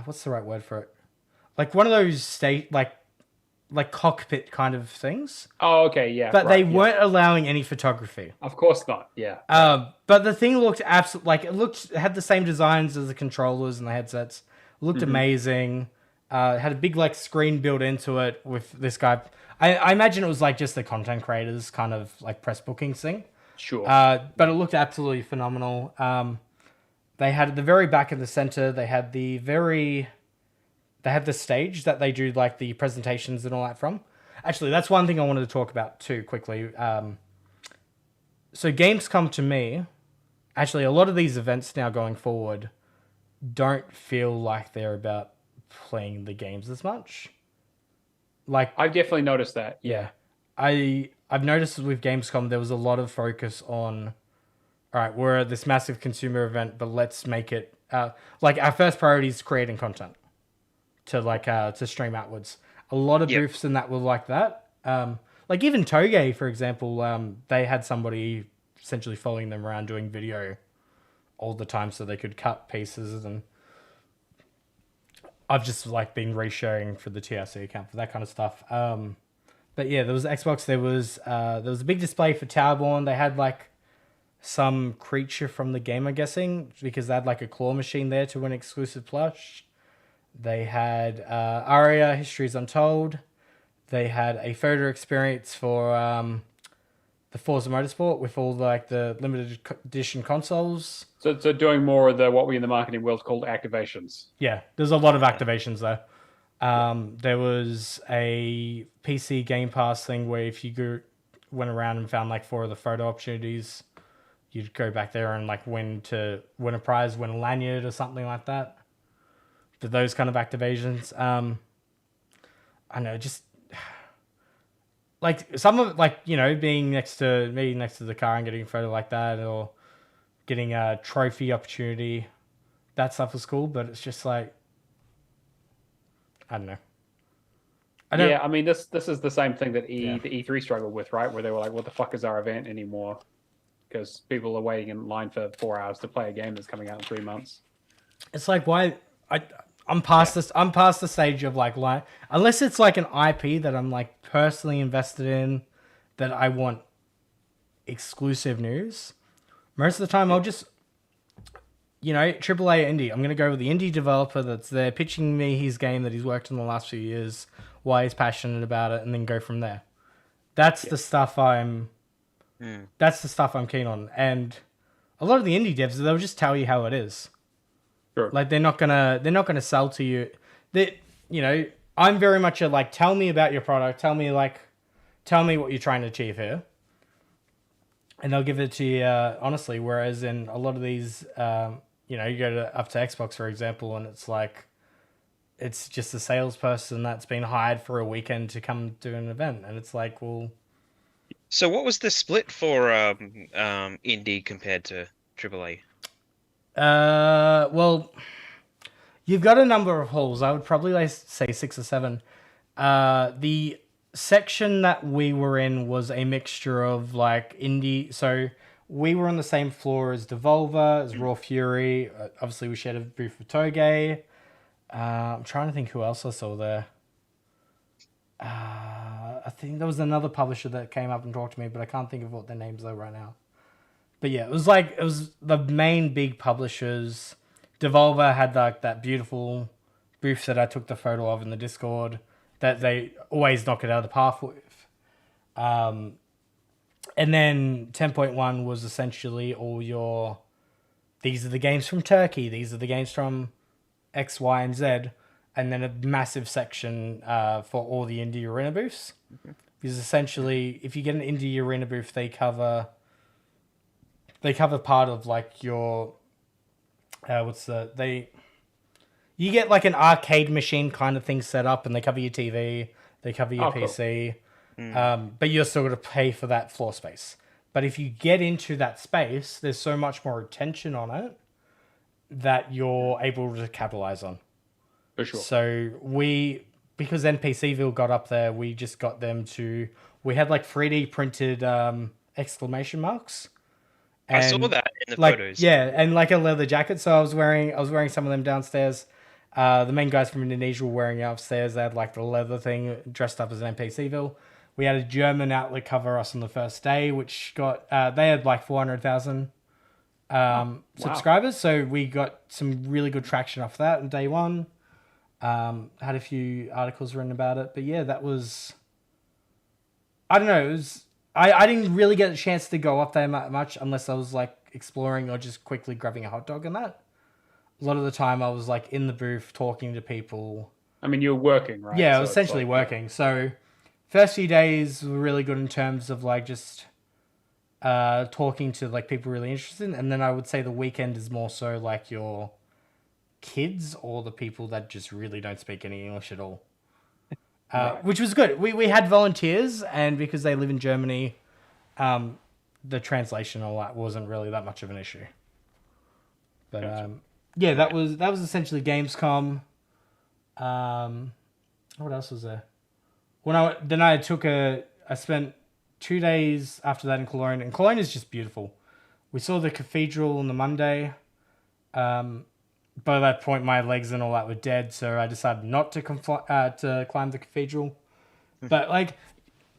What's the right word for it? One of those cockpit kind of things. Oh, okay, yeah. But they weren't allowing any photography. Of course not. Yeah. But the thing looked absolutely it had the same designs as the controllers and the headsets. It looked amazing. It had a big screen built into it with this guy. I imagine it was just the content creators kind of press bookings thing. Sure. But it looked absolutely phenomenal. They had at the very back of the center, they had the stage that they do the presentations and all that from. Actually, that's one thing I wanted to talk about too quickly. So Gamescom to me, actually a lot of these events now going forward don't feel like they're about playing the games as much. I've definitely noticed that. Yeah. I've noticed with Gamescom there was a lot of focus on, all right, we're at this massive consumer event, but let's make it our first priority is creating content to stream outwards. A lot of booths in that were like that. Even Toge, for example, they had somebody essentially following them around doing video all the time so they could cut pieces, and I've just been resharing for the TRC account for that kind of stuff. But yeah, there was Xbox. There was a big display for Towerborn. They had some creature from the game, I'm guessing, because they had a claw machine there to win exclusive plush. They had Aria Histories Untold. They had a photo experience for the Forza Motorsport with all the limited edition consoles. So doing more of the what we in the marketing world called activations. Yeah, there's a lot of activations there. There was a PC Game Pass thing where if you went around and found 4 of the photo opportunities, you'd go back there and win a prize, win a lanyard or something like that. But those kind of activations, I know, just some of being next to the car and getting a photo like that, or getting a trophy opportunity, that stuff was cool. But it's just I don't know. Yeah, I mean, this is the same thing that the E3 struggled with, right? Where they were what the fuck is our event anymore? Because people are waiting in line for 4 hours to play a game that's coming out in 3 months. It's why I'm past this. I'm past the stage of unless it's an IP that I'm personally invested in, that I want exclusive news. Most of the time, AAA indie. I'm gonna go with the indie developer that's there pitching me his game that he's worked on the last few years, why he's passionate about it, and then go from there. That's the stuff I'm. That's the stuff I'm keen on, and a lot of the indie devs, they'll just tell you how it is. Sure. Like they're not gonna sell to you. I'm very much a tell me about your product, tell me what you're trying to achieve here, and they'll give it to you honestly. Whereas in a lot of these, you go up to Xbox for example, and it's just a salesperson that's been hired for a weekend to come do an event, and it's like, well. So what was the split for indie compared to AAA? Well, you've got a number of halls. I would probably say 6 or 7. The section that we were in was a mixture of indie. So we were on the same floor as Devolver, as Raw Fury. Obviously, we shared a booth with Toge. I'm trying to think who else I saw there. I think there was another publisher that came up and talked to me, but I can't think of what their names are right now. But yeah, it was the main big publishers. Devolver had that beautiful booth that I took the photo of in the Discord that they always knock it out of the park with. And then 10.1 was essentially all these are the games from Turkey, these are the games from X, Y, and Z. And then a massive section for all the indie arena booths. Because essentially, if you get an indie arena booth, they cover part of your you get an arcade machine kind of thing set up, and they cover your TV, they cover your PC, cool. But you're still going to pay for that floor space. But if you get into that space, there's so much more attention on it that you're able to capitalize on. For sure. So because NPCville got up there, we just got them to. We had 3D printed exclamation marks. And, I saw that in the photos. Yeah, and a leather jacket. So I was wearing some of them downstairs. The main guys from Indonesia were wearing it upstairs. They had the leather thing dressed up as an NPCville. We had a German outlet cover us on the first day, which got they had 400,000 subscribers. So we got some really good traction off that on day one. Had a few articles written about it, but yeah, that was. I don't know. It was. I didn't really get a chance to go up there much unless I was exploring or just quickly grabbing a hot dog and that. A lot of the time I was in the booth talking to people. I mean, you were working, right? Yeah, I was essentially working. So first few days were really good in terms of just talking to people really interested, and then I would say the weekend is more so your kids or the people that just really don't speak any English at all. Right. Which was good. We had volunteers, and because they live in Germany, the translation all that wasn't really that much of an issue. But yeah, that was essentially Gamescom. What else was there? I spent 2 days after that in Cologne, and Cologne is just beautiful. We saw the cathedral on the Monday. By that point, my legs and all that were dead, so I decided not to climb the cathedral. But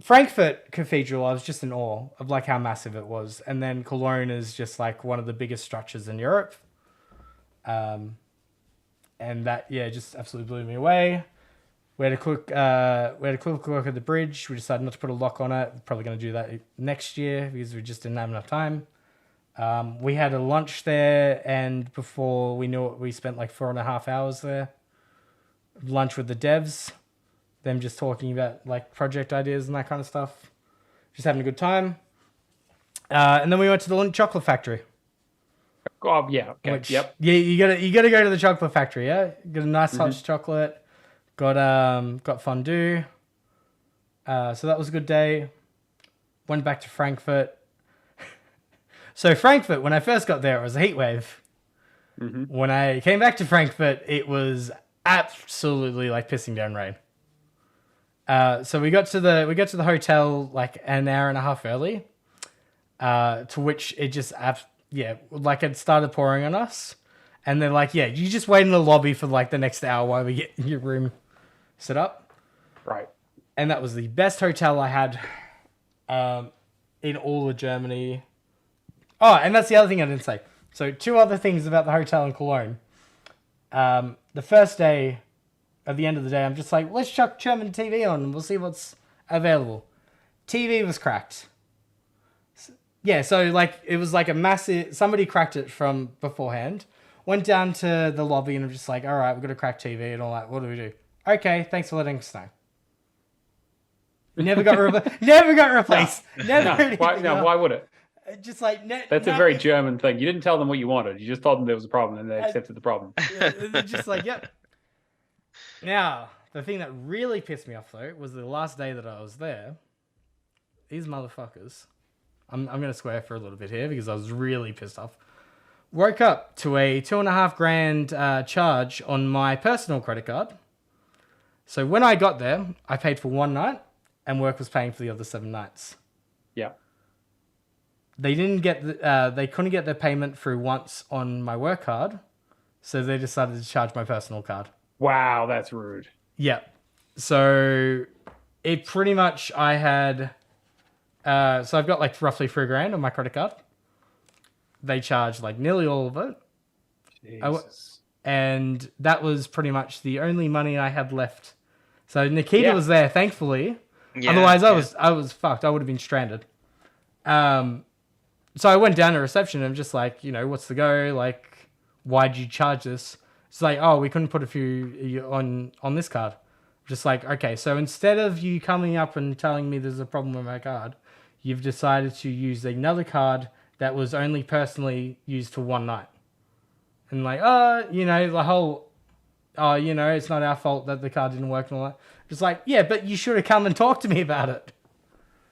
Frankfurt Cathedral, I was just in awe of how massive it was, and then Cologne is just one of the biggest structures in Europe. And that just absolutely blew me away. We had a quick look at the bridge. We decided not to put a lock on it. We're probably going to do that next year because we just didn't have enough time. We had a lunch there, and before we knew it, we spent 4.5 hours there. Lunch with the devs, them just talking about project ideas and that kind of stuff. Just having a good time. And then we went to the chocolate factory. Oh yeah, okay. Yep. Yeah, you gotta go to the chocolate factory. Yeah, got a nice hot chocolate. Got fondue. So that was a good day. Went back to Frankfurt. So Frankfurt, when I first got there, it was a heat wave. Mm-hmm. When I came back to Frankfurt, it was absolutely pissing down rain. So we got to the hotel an hour and a half early. To which it just it started pouring on us, and they're you just wait in the lobby for the next hour while we get your room set up. Right. And that was the best hotel I had in all of Germany. Oh, and that's the other thing I didn't say. So 2 other things about the hotel in Cologne. The first day, at the end of the day, I'm just like, let's chuck German TV on and we'll see what's available. TV was cracked. Yeah, so like it was like a massive... Somebody cracked it from beforehand. Went down to the lobby and I'm just like, all right, we've got a cracked TV and all that. What do we do? Okay, thanks for letting us know. Never got replaced. Why would it? Just like... That's a very German thing. You didn't tell them what you wanted. You just told them there was a problem and they accepted the problem. They're just like, yep. Now, the thing that really pissed me off, though, was the last day that I was there. These motherfuckers... I'm going to swear for a little bit here because I was really pissed off. Woke up to a $2,500 charge on my personal credit card. So when I got there, I paid for 1 night and work was paying for the other 7 nights. Yeah. They didn't get they couldn't get their payment through once on my work card. So they decided to charge my personal card. Wow, that's rude. Yeah. So it pretty much, I had... so I've got like roughly $3,000 on my credit card. They charged like nearly all of it. And that was pretty much the only money I had left. So Nikita was there, thankfully. Yeah, otherwise, I was fucked. I would have been stranded. So I went down to reception and I'm just like, what's the go? Like, why'd you charge this? It's like, oh, we couldn't put a few on this card. Just like, okay, so instead of you coming up and telling me there's a problem with my card, you've decided to use another card that was only personally used for 1 night. And like, the whole, it's not our fault that the card didn't work and all that. Just like, yeah, but you should have come and talked to me about it.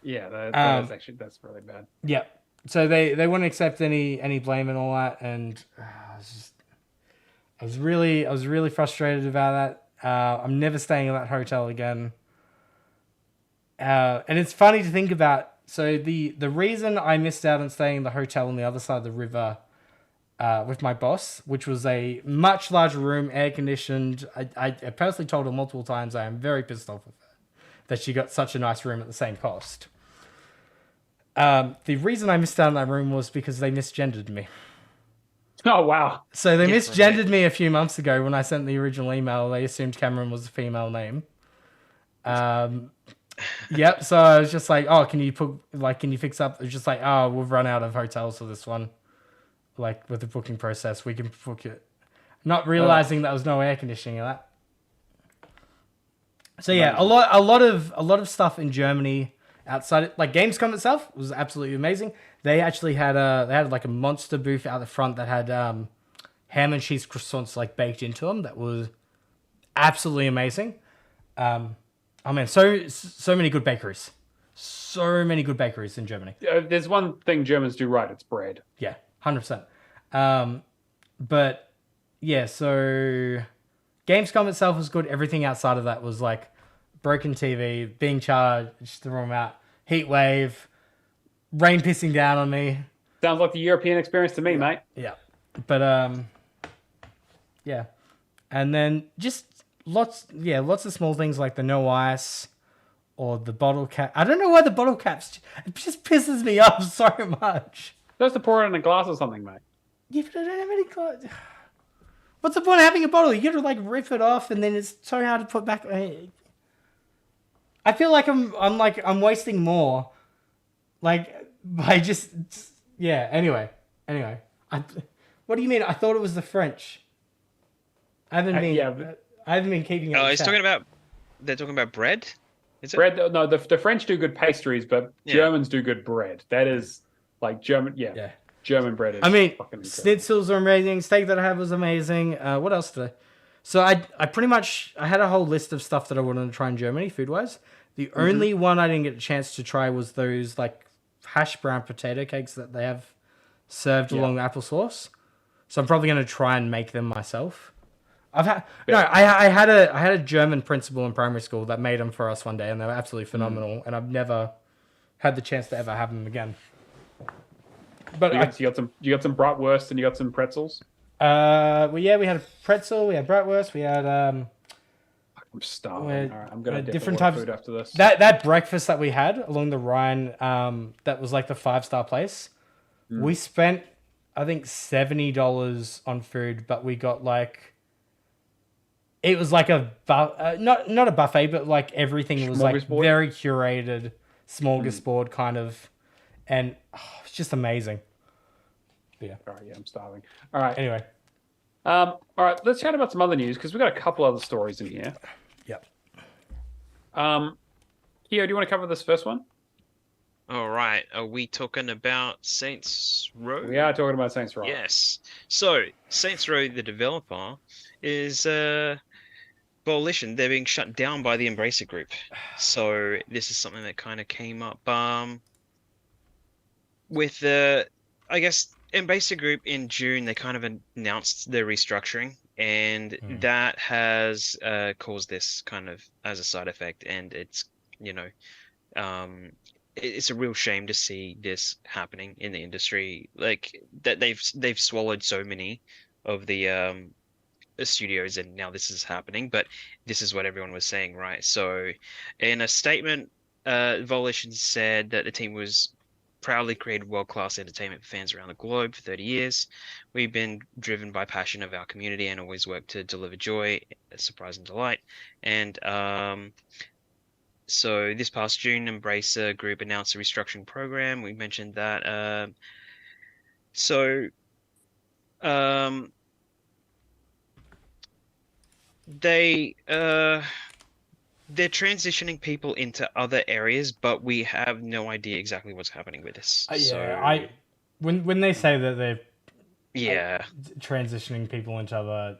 Yeah, that's really bad. Yeah. So they wouldn't accept any blame and all that. And I was really frustrated about that. I'm never staying in that hotel again. And it's funny to think about. So the reason I missed out on staying in the hotel on the other side of the river with my boss, which was a much larger room, air conditioned. I personally told her multiple times I am very pissed off with her that she got such a nice room at the same cost. The reason I missed out on that room was because they misgendered me. Oh, wow. So they misgendered me a few months ago when I sent the original email. They assumed Cameron was a female name. Yep. So I was just like, oh, can you fix up? It's just like, oh, we've run out of hotels for this one. Like with the booking process, we can book it. Not realizing that there was no air conditioning in that. So yeah, a lot of stuff in Germany outside, like Gamescom itself was absolutely amazing. They actually had like a monster booth out the front that had ham and cheese croissants like baked into them. That was absolutely amazing. Oh man, so many good bakeries. So many good bakeries in Germany. There's one thing Germans do right, it's bread. Yeah, 100%. But yeah, so Gamescom itself was good. Everything outside of that was like broken TV, being charged, just threw them out. Heat wave, rain pissing down on me. Sounds like the European experience to me, mate. Yeah. But yeah. And then just lots of small things like the no ice or the bottle cap. I don't know why the bottle caps, it just pisses me off so much. Just to pour it in a glass or something, mate. Yeah, but I don't have any glass. What's the point of having a bottle? You gotta like rip it off and then it's so hard to put back. I feel like I'm wasting more. Like by just yeah, anyway. What do you mean? I thought it was the French. I haven't been keeping up. Oh, they're talking about bread? Is it? Bread? No, the French do good pastries, but Germans do good bread. That is like German, yeah. German bread is fucking schnitzels are amazing. Steak that I had was amazing. What else did I? So I pretty much, I had a whole list of stuff that I wanted to try in Germany, food-wise. The only one I didn't get a chance to try was those like hash brown potato cakes that they have served along the applesauce. So I'm probably going to try and make them myself. I had a German principal in primary school that made them for us one day, and they were absolutely phenomenal. And I've never had the chance to ever have them again. But you got some bratwurst and you got some pretzels. We had a pretzel, we had bratwurst, we had I'm starving. All right, I'm gonna different types of food after this. That breakfast that we had along the Rhine, that was like the 5-star place. We spent I think $70 on food, but we got like it was like a not a buffet, but like everything was like Smorgasbord? very curated smorgasbord kind of, and it's just amazing. Yeah. All right, yeah, I'm starving. All right. Anyway. All right, let's chat about some other news because we've got a couple other stories in here. Yep. Keo, do you want to cover this first one? All right. Are we talking about Saints Row? We are talking about Saints Row. Yes. So Saints Row, the developer, is Volition. They're being shut down by the Embracer Group. So this is something that kind of came up with the, I guess, Embracer Group in June. They kind of announced their restructuring, and that has caused this kind of as a side effect. And it's, it's a real shame to see this happening in the industry. Like that they've swallowed so many of the studios, and now this is happening. But this is what everyone was saying, right? So in a statement, Volition said that the team was proudly created world-class entertainment for fans around the globe for 30 years. We've been driven by passion of our community and always work to deliver joy, surprise, and delight. And so this past June, Embracer Group announced a restructuring program. We mentioned that. They're transitioning people into other areas, but we have no idea exactly what's happening with this. When they say that they're transitioning people into other,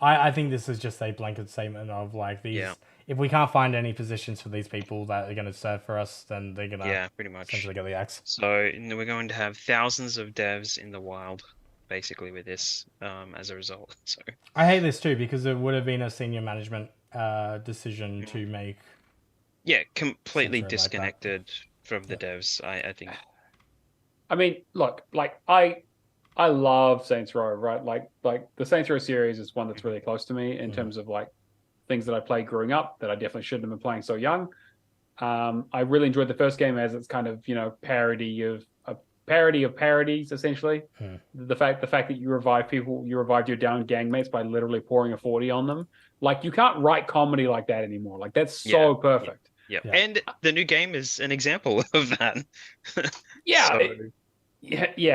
I think this is just a blanket statement of like these. Yeah. If we can't find any positions for these people that are going to serve for us, then they're going to pretty much essentially get the axe. So we're going to have thousands of devs in the wild, basically, with this as a result. So I hate this too because it would have been a senior management decision to make. Yeah, completely disconnected from the devs. I think. I mean, look, like I love Saints Row, right? Like the Saints Row series is one that's really close to me in terms of like things that I played growing up that I definitely shouldn't have been playing so young. I really enjoyed the first game as it's kind of parody of parodies essentially. The fact that you revived your down gang mates by literally pouring a 40 on them. Like you can't write comedy like that anymore. Like that's so perfect. Yeah. And the new game is an example of that.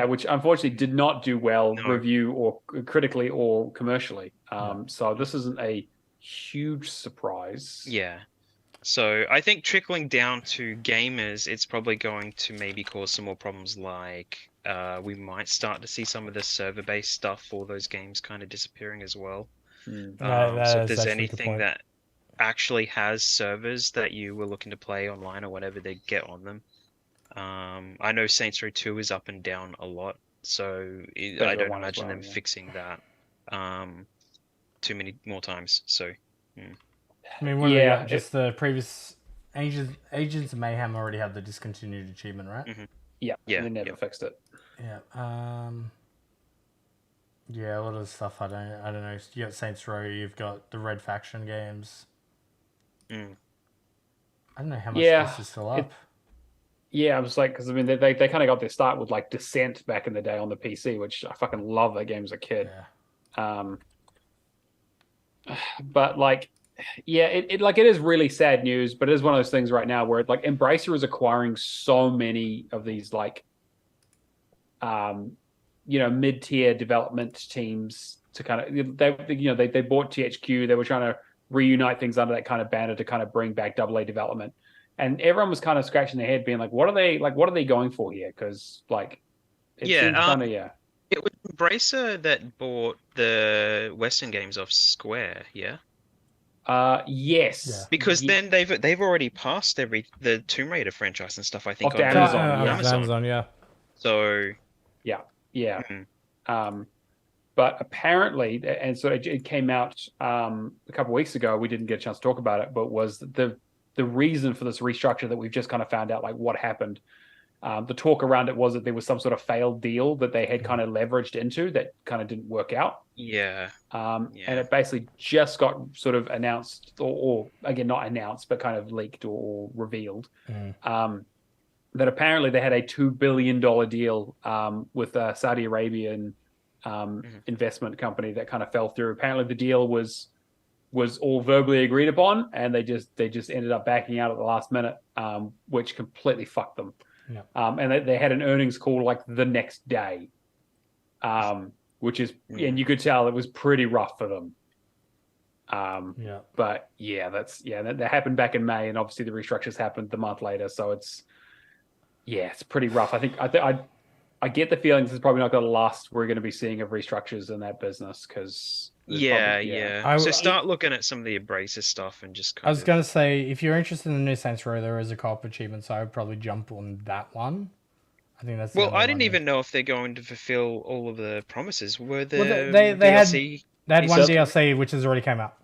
Which unfortunately did not do well review or critically or commercially. So this isn't a huge surprise. Yeah. So I think trickling down to gamers, it's probably going to maybe cause some more problems. Like we might start to see some of the server-based stuff for those games kind of disappearing as well. So if there's anything that actually has servers that you were looking to play online or whatever, they get on them. I know Saints Row 2 is up and down a lot, so I don't imagine them fixing that too many more times. So. I mean, the previous Agents of Mayhem already had the discontinued achievement, right? Mm-hmm. Yeah, they never fixed it. Yeah, a lot of the stuff I don't know. You got Saints Row, you've got the Red Faction games. I don't know how much this is still up. I was like, because I mean, they kind of got their start with like Descent back in the day on the PC, which I fucking love that game as a kid. Yeah. But like, it is really sad news, but it is one of those things right now where like Embracer is acquiring so many of these like, mid-tier development teams to kind of they bought THQ. They were trying to reunite things under that kind of banner to kind of bring back AA development, and everyone was kind of scratching their head, being like, what are they going for here? Because like, it seems kind of It was Embracer that bought the Western games off Square, yeah. Yes. Yeah. Because then they've already passed the Tomb Raider franchise and stuff. I think on Amazon. Amazon, yeah. So. Yeah. Mm-hmm. But apparently, and so it came out a couple of weeks ago. We didn't get a chance to talk about it, but was the reason for this restructure that we've just kind of found out, like what happened. The talk around it was that there was some sort of failed deal that they had kind of leveraged into that kind of didn't work out. Yeah. And it basically just got sort of announced, or again, not announced, but kind of leaked or revealed. that apparently they had a $2 billion deal with a Saudi Arabian investment company that kind of fell through. Apparently the deal was all verbally agreed upon, and they just ended up backing out at the last minute, which completely fucked them. Yeah. And they had an earnings call like the next day, which is, and you could tell it was pretty rough for them. But yeah, that happened back in May, and obviously the restructures happened the month later. So it's pretty rough. I get the feeling this is probably not going to last. We're going to be seeing of restructures in that business because So start looking at some of the Embracer stuff and just. I was going to say, if you're interested in the new Saints Row, there is a co-op achievement, so I would probably jump on that one. I think that's. Well, I didn't even know if they're going to fulfill all of the promises. Were there they DLC? They had one DLC which has already come out.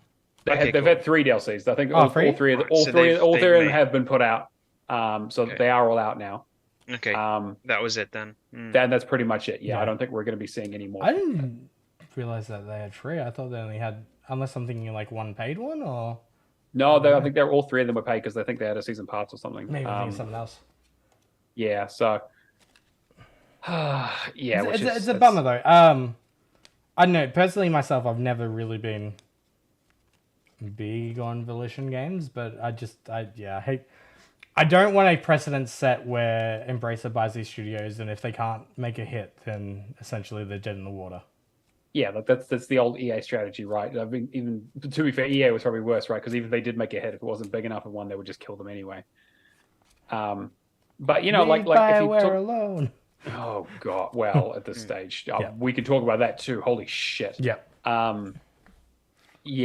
They've had 3 DLCs. I think all three of them have been put out. They are all out now. Okay. That was it then. That's pretty much it. Yeah, I don't think we're going to be seeing any more. I didn't realize that they had 3. I thought they only had, unless I'm thinking like one paid one, or. No, I think all 3 of them were paid because I think they had a season pass or something. Maybe I think something else. Yeah. So. It's a bummer though. I don't know. Personally, myself, I've never really been big on Volition games, but I hate. I don't want a precedent set where Embracer buys these studios, and if they can't make a hit, then essentially they're dead in the water. Yeah, that's the old EA strategy, right? I mean, even to be fair, EA was probably worse, right? Because even if they did make a hit, if it wasn't big enough of one, they would just kill them anyway. But if you BioWare alone. Oh god! Well, at this stage, we can talk about that too. Holy shit! Yeah.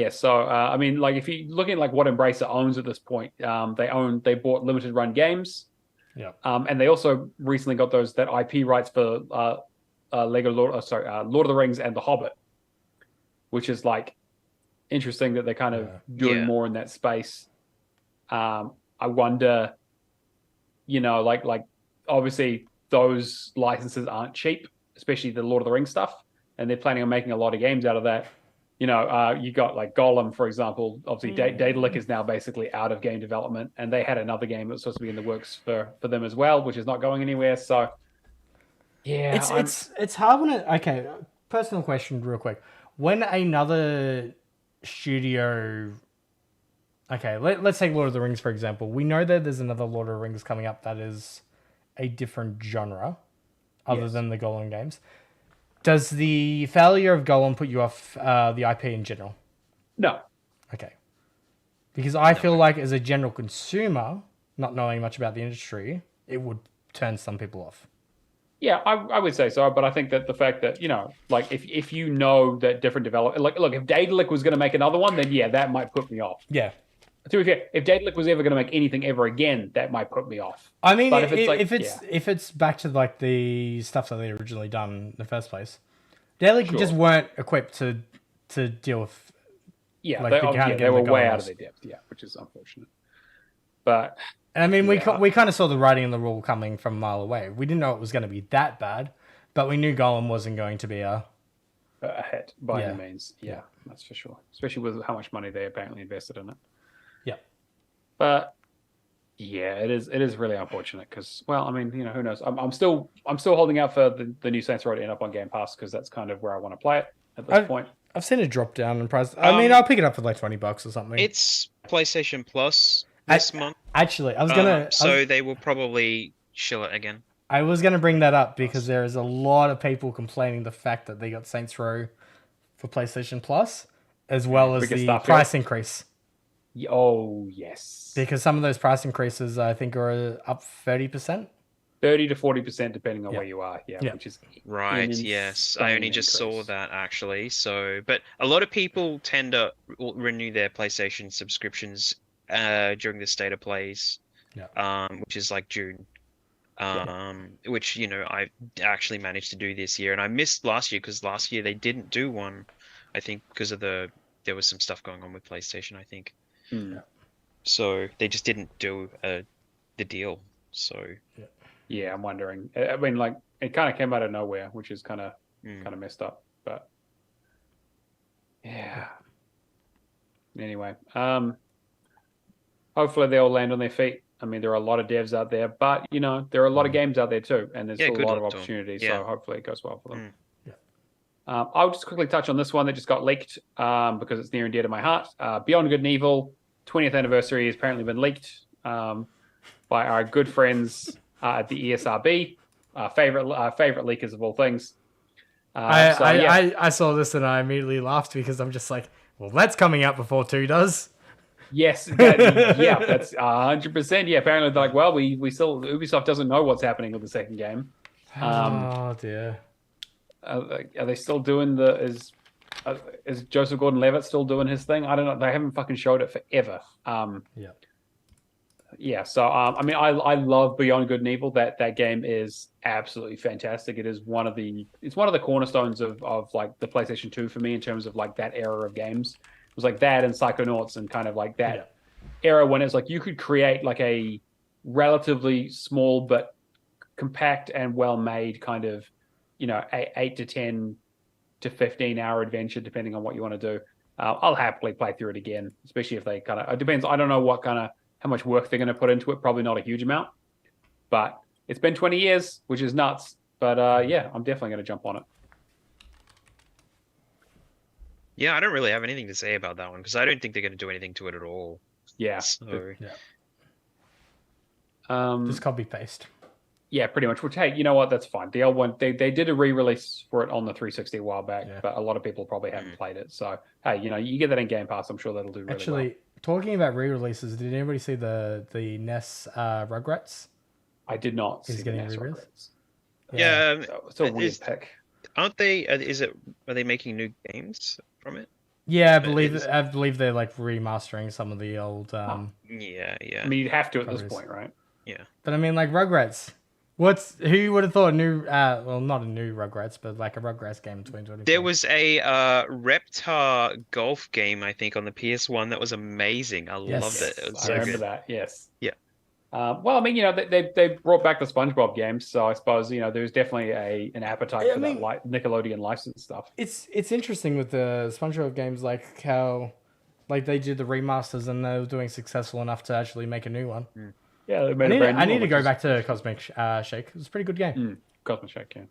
So I mean, like if you look at like what Embracer owns at this point, they bought limited run games. Yeah. And they also recently got that IP rights for Lord of the Rings and The Hobbit, which is like interesting that they're kind of doing more in that space. I wonder, like obviously those licenses aren't cheap, especially the Lord of the Rings stuff, and they're planning on making a lot of games out of that. You got like Gollum, for example. Obviously, Daedalic is now basically out of game development, and they had another game that was supposed to be in the works for them as well, which is not going anywhere. So, yeah, it's hard when it. Okay, personal question, real quick. When another studio, okay, let's take Lord of the Rings for example. We know that there's another Lord of the Rings coming up that is a different genre, other than the Gollum games. Does the failure of Gollum put you off the IP in general? No. Okay. Because I feel like as a general consumer, not knowing much about the industry, it would turn some people off. Yeah, I would say so, but I think that the fact that, like if you know that different developers, like look, if Daedalic was going to make another one, then yeah, that might put me off. Yeah. To be fair, if Daedalic was ever going to make anything ever again, that might put me off. I mean, but if it's back to like the stuff that they originally done in the first place, Daedalic just weren't equipped to deal with. Yeah, they were way out of their depth. Yeah, which is unfortunate. But I mean, we kind of saw the writing on the wall coming from a mile away. We didn't know it was going to be that bad, but we knew Gollum wasn't going to be a hit by any means. Yeah, that's for sure. Especially with how much money they apparently invested in it. Yeah. But yeah, it is really unfortunate because, well, I mean, who knows? I'm still holding out for the new Saints Row to end up on Game Pass because that's kind of where I want to play it at this point. I've seen it drop down in price. I mean, I'll pick it up for like $20 or something. It's PlayStation Plus this month. Actually, I was gonna. They will probably shill it again. I was gonna bring that up because there is a lot of people complaining the fact that they got Saints Row for PlayStation Plus, as well as the price increase. Oh yes, because some of those price increases I think are up 30%, 30 to 40% depending on where you are. Yeah, which is right. Yes, I only just saw that actually. So, but a lot of people tend to renew their PlayStation subscriptions during the state of plays, which is like June. Which I actually managed to do this year, and I missed last year because last year they didn't do one. I think because of there was some stuff going on with PlayStation. I think. So they just didn't do the deal. So yeah, I'm wondering. I mean, like it kind of came out of nowhere, which is kind of messed up. But yeah. Anyway, hopefully they all land on their feet. I mean, there are a lot of devs out there, but there are a lot of games out there too, and there's still a good lot of luck to 'em. opportunities. Yeah. So hopefully it goes well for them. Yeah. I'll just quickly touch on this one that just got leaked because it's near and dear to my heart. Beyond Good and Evil 20th anniversary has apparently been leaked by our good friends at the ESRB, favorite leakers of all things. I saw this and I immediately laughed because I'm just like, well, that's coming out before 2 does. Yes, that's 100%. Yeah, apparently they're like, well, we still Ubisoft doesn't know what's happening with the second game. Oh dear. Are they still doing is Joseph Gordon-Levitt still doing his thing? I don't know. They haven't fucking showed it forever. Yeah. So I mean, I love Beyond Good and Evil. That game is absolutely fantastic. It's one of the cornerstones of like the PlayStation 2 for me in terms of like that era of games. It was like that and Psychonauts and kind of like that era when it's like you could create like a relatively small but compact and well made kind of 8 to 10 to 15 hour adventure depending on what you want to do. I'll happily play through it again, especially if they kind of, it depends. I don't know how much work they're going to put into it. Probably not a huge amount, but it's been 20 years, which is nuts. But yeah, I'm definitely going to jump on it. Yeah, I don't really have anything to say about that one because I don't think they're going to do anything to it at all. Yeah. So, Just copy paste. Yeah, pretty much. Which, hey, you know what? That's fine. The old one, they did a re-release for it on the 360 a while back, but a lot of people probably haven't played it. So, hey, you get that in Game Pass. I'm sure that'll do really well. Actually, talking about re-releases, did anybody see the NES Rugrats? I did not see Is the getting NES re-released? Rugrats. Yeah, it's a weird pick. Aren't they? Are they making new games from it? Yeah, I believe they're like remastering some of the old. Yeah. I mean, you'd have to at this point, right? Yeah. But I mean, like Rugrats. Who would have thought a new? Well, not a new Rugrats, but like a Rugrats game in 2020. There was a Reptar golf game, I think, on the PS1 that was amazing. I loved it. It was so remember good. that. Yes. Yeah. Well, I mean, they brought back the SpongeBob games, so I suppose there's definitely an appetite for that Nickelodeon license stuff. It's interesting with the SpongeBob games, like how, like they did the remasters and they were doing successful enough to actually make a new one. Yeah, they made I need to go back to Cosmic Shake. It was a pretty good game. Cosmic Shake, yeah.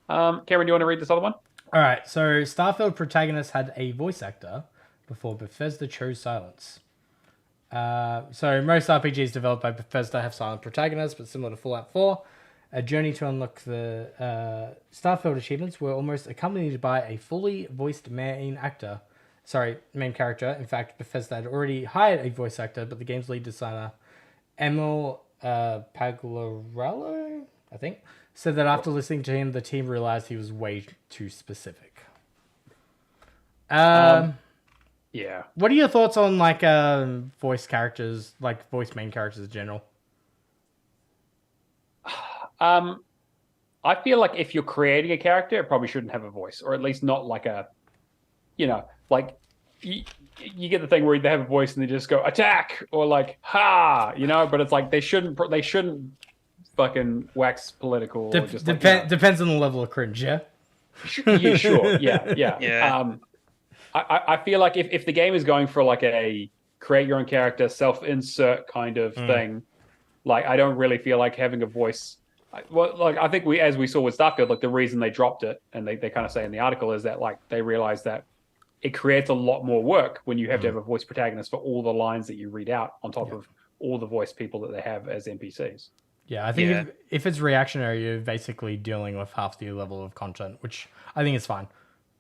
Cameron, do you want to read this other one? All right. So Starfield protagonist had a voice actor before Bethesda chose silence. So most RPGs developed by Bethesda have silent protagonists, but similar to Fallout 4, a journey to unlock the Starfield achievements were almost accompanied by a fully voiced main character. In fact, Bethesda had already hired a voice actor, but the game's lead designer, Emil Pagliarello, I think, said that after listening to him, the team realized he was way too specific. Yeah. What are your thoughts on like voice characters, like voice main characters in general? I feel like if you're creating a character, it probably shouldn't have a voice, or at least not like a, like you get the thing where they have a voice and they just go attack or like ha, but it's like they shouldn't fucking wax political. Or just depends on the level of cringe, yeah. Yeah, sure, yeah. I feel like if the game is going for like a create your own character, self-insert kind of thing, like I don't really feel like having a voice. Well, like I think as we saw with Starfield, like the reason they dropped it, and they kind of say in the article, is that like they realized that it creates a lot more work when you have to have a voice protagonist for all the lines that you read out on top of all the voice people that they have as NPCs. Yeah, I think if it's reactionary, you're basically dealing with half the level of content, which I think is fine.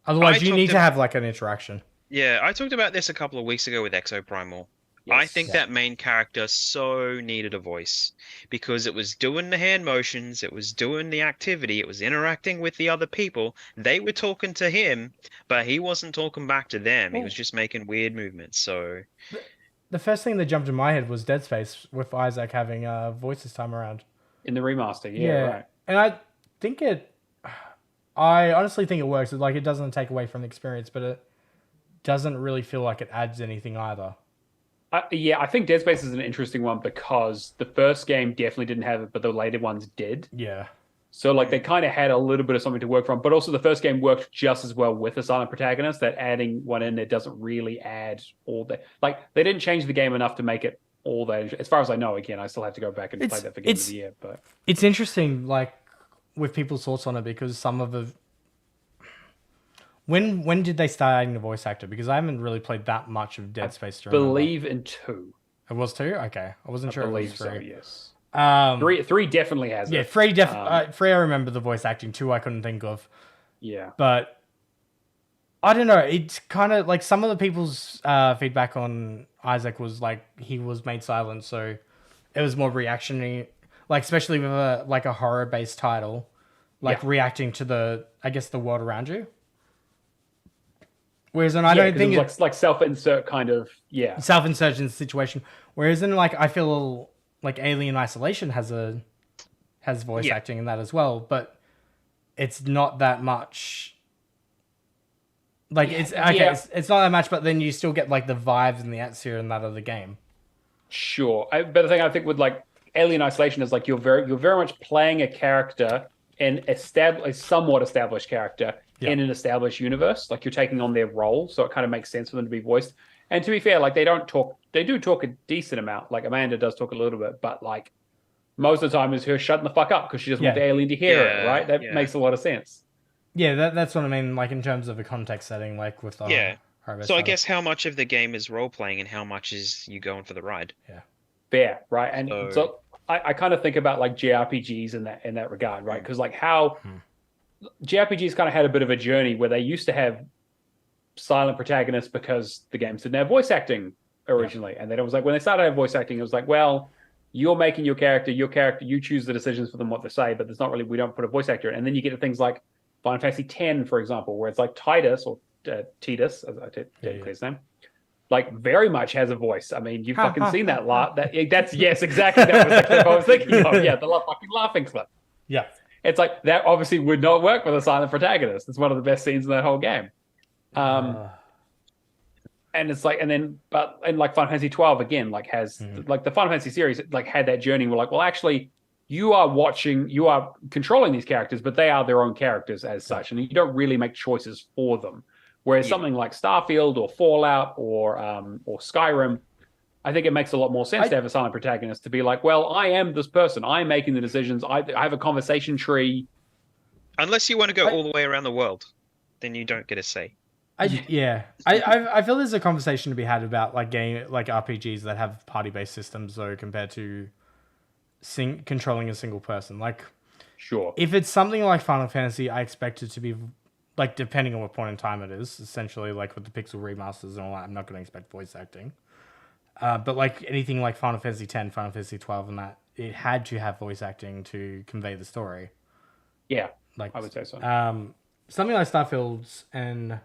Otherwise, you need to have like an interaction. Yeah, I talked about this a couple of weeks ago with Exoprimal. Yes, I think that main character so needed a voice because it was doing the hand motions, it was doing the activity, it was interacting with the other people. They were talking to him, but he wasn't talking back to them. He was just making weird movements. So the first thing that jumped in my head was Dead Space with Isaac having a voice this time around. In the remaster, right. And I honestly think it works. Like, it doesn't take away from the experience, but it doesn't really feel like it adds anything either. I think Dead Space is an interesting one because the first game definitely didn't have it, but the later ones did. Yeah. So, like, they kind of had a little bit of something to work from, but also the first game worked just as well with a silent protagonist that adding one in there doesn't really add all that. Like, they didn't change the game enough to make it all that. As far as I know, again, I still have to go back and play that for Game of the Year. But it's interesting, like with people's thoughts on it, because some of the when did they start adding the voice actor? Because I haven't really played that much of Dead Space. To believe in 2. It was 2. Okay, I wasn't sure. I believe it was 3. so. Yes. 3 definitely has it. Yeah, 3 3 I remember the voice acting. 2 I couldn't think of. Yeah, but I don't know. It's kind of like some of the people's feedback on Isaac was like he was made silent, so it was more reactionary. Like especially with a horror based title, like reacting to the world around you. Whereas I don't think it's like self-insert kind of self-insert situation. Whereas in like I feel like Alien Isolation has voice acting in that as well, but it's not that much. Like it's not that much, but then you still get like the vibes and the atmosphere and that of the game. Sure, but the thing I think with like Alien Isolation is like you're very much playing a character and a somewhat established character in an established universe. Like you're taking on their role, so it kind of makes sense for them to be voiced. And to be fair, like they do talk a decent amount. Like Amanda does talk a little bit, but like most of the time is her shutting the fuck up because she doesn't want the alien to hear it, right? That makes a lot of sense. Yeah, that's what I mean. Like in terms of a context setting, like with the So I guess how much of the game is role playing and how much is you going for the ride? Yeah, fair, right? And so I kind of think about like JRPGs in that regard, right? Because like how JRPGs kind of had a bit of a journey where they used to have silent protagonists because the games didn't have voice acting originally, and then it was like when they started having voice acting, it was like, well, you're making your character, you choose the decisions for them what to say, but there's not really, we don't put a voice actor in. And then you get to things like Final Fantasy X, for example, where it's like Titus or Titus, as I technically his name, like very much has a voice. I mean, you've fucking seen that laugh. That's yes, exactly. That was the clip I was thinking of. Yeah, the fucking laughing clip. Yeah, it's like that. Obviously, would not work with a silent protagonist. It's one of the best scenes in that whole game. And it's like, and like Final Fantasy 12 again, like has like the Final Fantasy series, like had that journey. We're like, well, actually, you are controlling these characters, but they are their own characters as such, and you don't really make choices for them. Whereas something like Starfield or Fallout or Skyrim, I think it makes a lot more sense to have a silent protagonist to be like, well, I am this person. I'm making the decisions. I have a conversation tree. Unless you want to go all the way around the world, then you don't get a say. I feel there's a conversation to be had about like RPGs that have party-based systems though compared to controlling a single person. Like, sure, if it's something like Final Fantasy, I expect it to be like, depending on what point in time it is, essentially like with the pixel remasters and all that, I'm not going to expect voice acting. But like anything like Final Fantasy X, Final Fantasy 12 and that, it had to have voice acting to convey the story. Yeah, like I would say so. Something like Starfield's and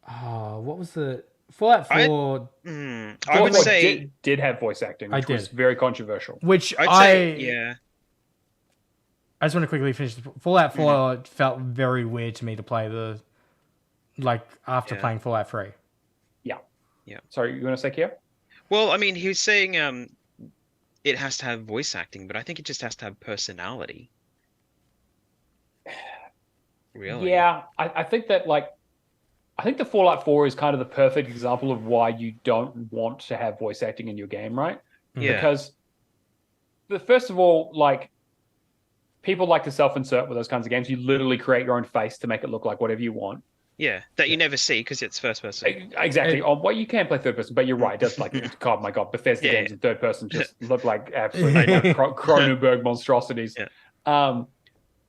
what was the Fallout 4? I would say did have voice acting, which was very controversial. Which I just want to quickly finish. Fallout 4 felt very weird to me to play after playing Fallout 3. Yeah. Sorry, you want to say Kia? Well, I mean, he was saying it has to have voice acting, but I think it just has to have personality. Really? Yeah, I think that I think the Fallout 4 is kind of the perfect example of why you don't want to have voice acting in your game, right? Yeah. Because first of all, like, people like to self-insert with those kinds of games. You literally create your own face to make it look like whatever you want. Yeah, that you never see because it's first person. Exactly. You can play third person, but you're right. It does like, God, my God, Bethesda games in third person just look like absolute Cronenberg monstrosities. Yeah.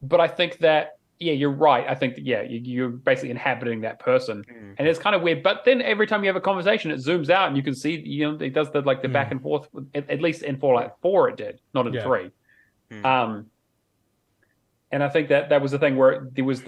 But I think that, you're right. I think that, you're basically inhabiting that person. And it's kind of weird. But then every time you have a conversation, it zooms out and you can see, it does the back and forth. At least in Fallout 4 it did, not in 3. And I think that was the thing where there was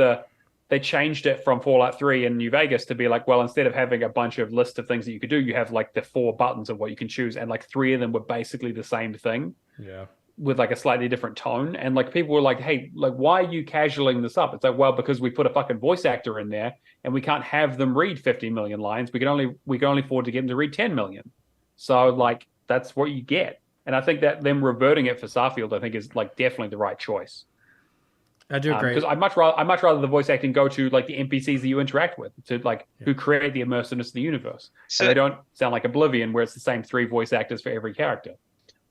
they changed it from Fallout 3 in New Vegas to be like, well, instead of having a bunch of list of things that you could do, you have like the 4 buttons of what you can choose. And like 3 of them were basically the same thing. Yeah. With like a slightly different tone. And like people were like, hey, like, why are you casualing this up? It's like, well, because we put a fucking voice actor in there and we can't have them read 50 million lines. We can only afford to get them to read 10 million. So like, that's what you get. And I think that them reverting it for Starfield, I think is like definitely the right choice. I do agree. Because I'd much rather the voice acting go to like the NPCs that you interact with, to like who create the immersiveness of the universe. So they don't sound like Oblivion, where it's the same 3 voice actors for every character.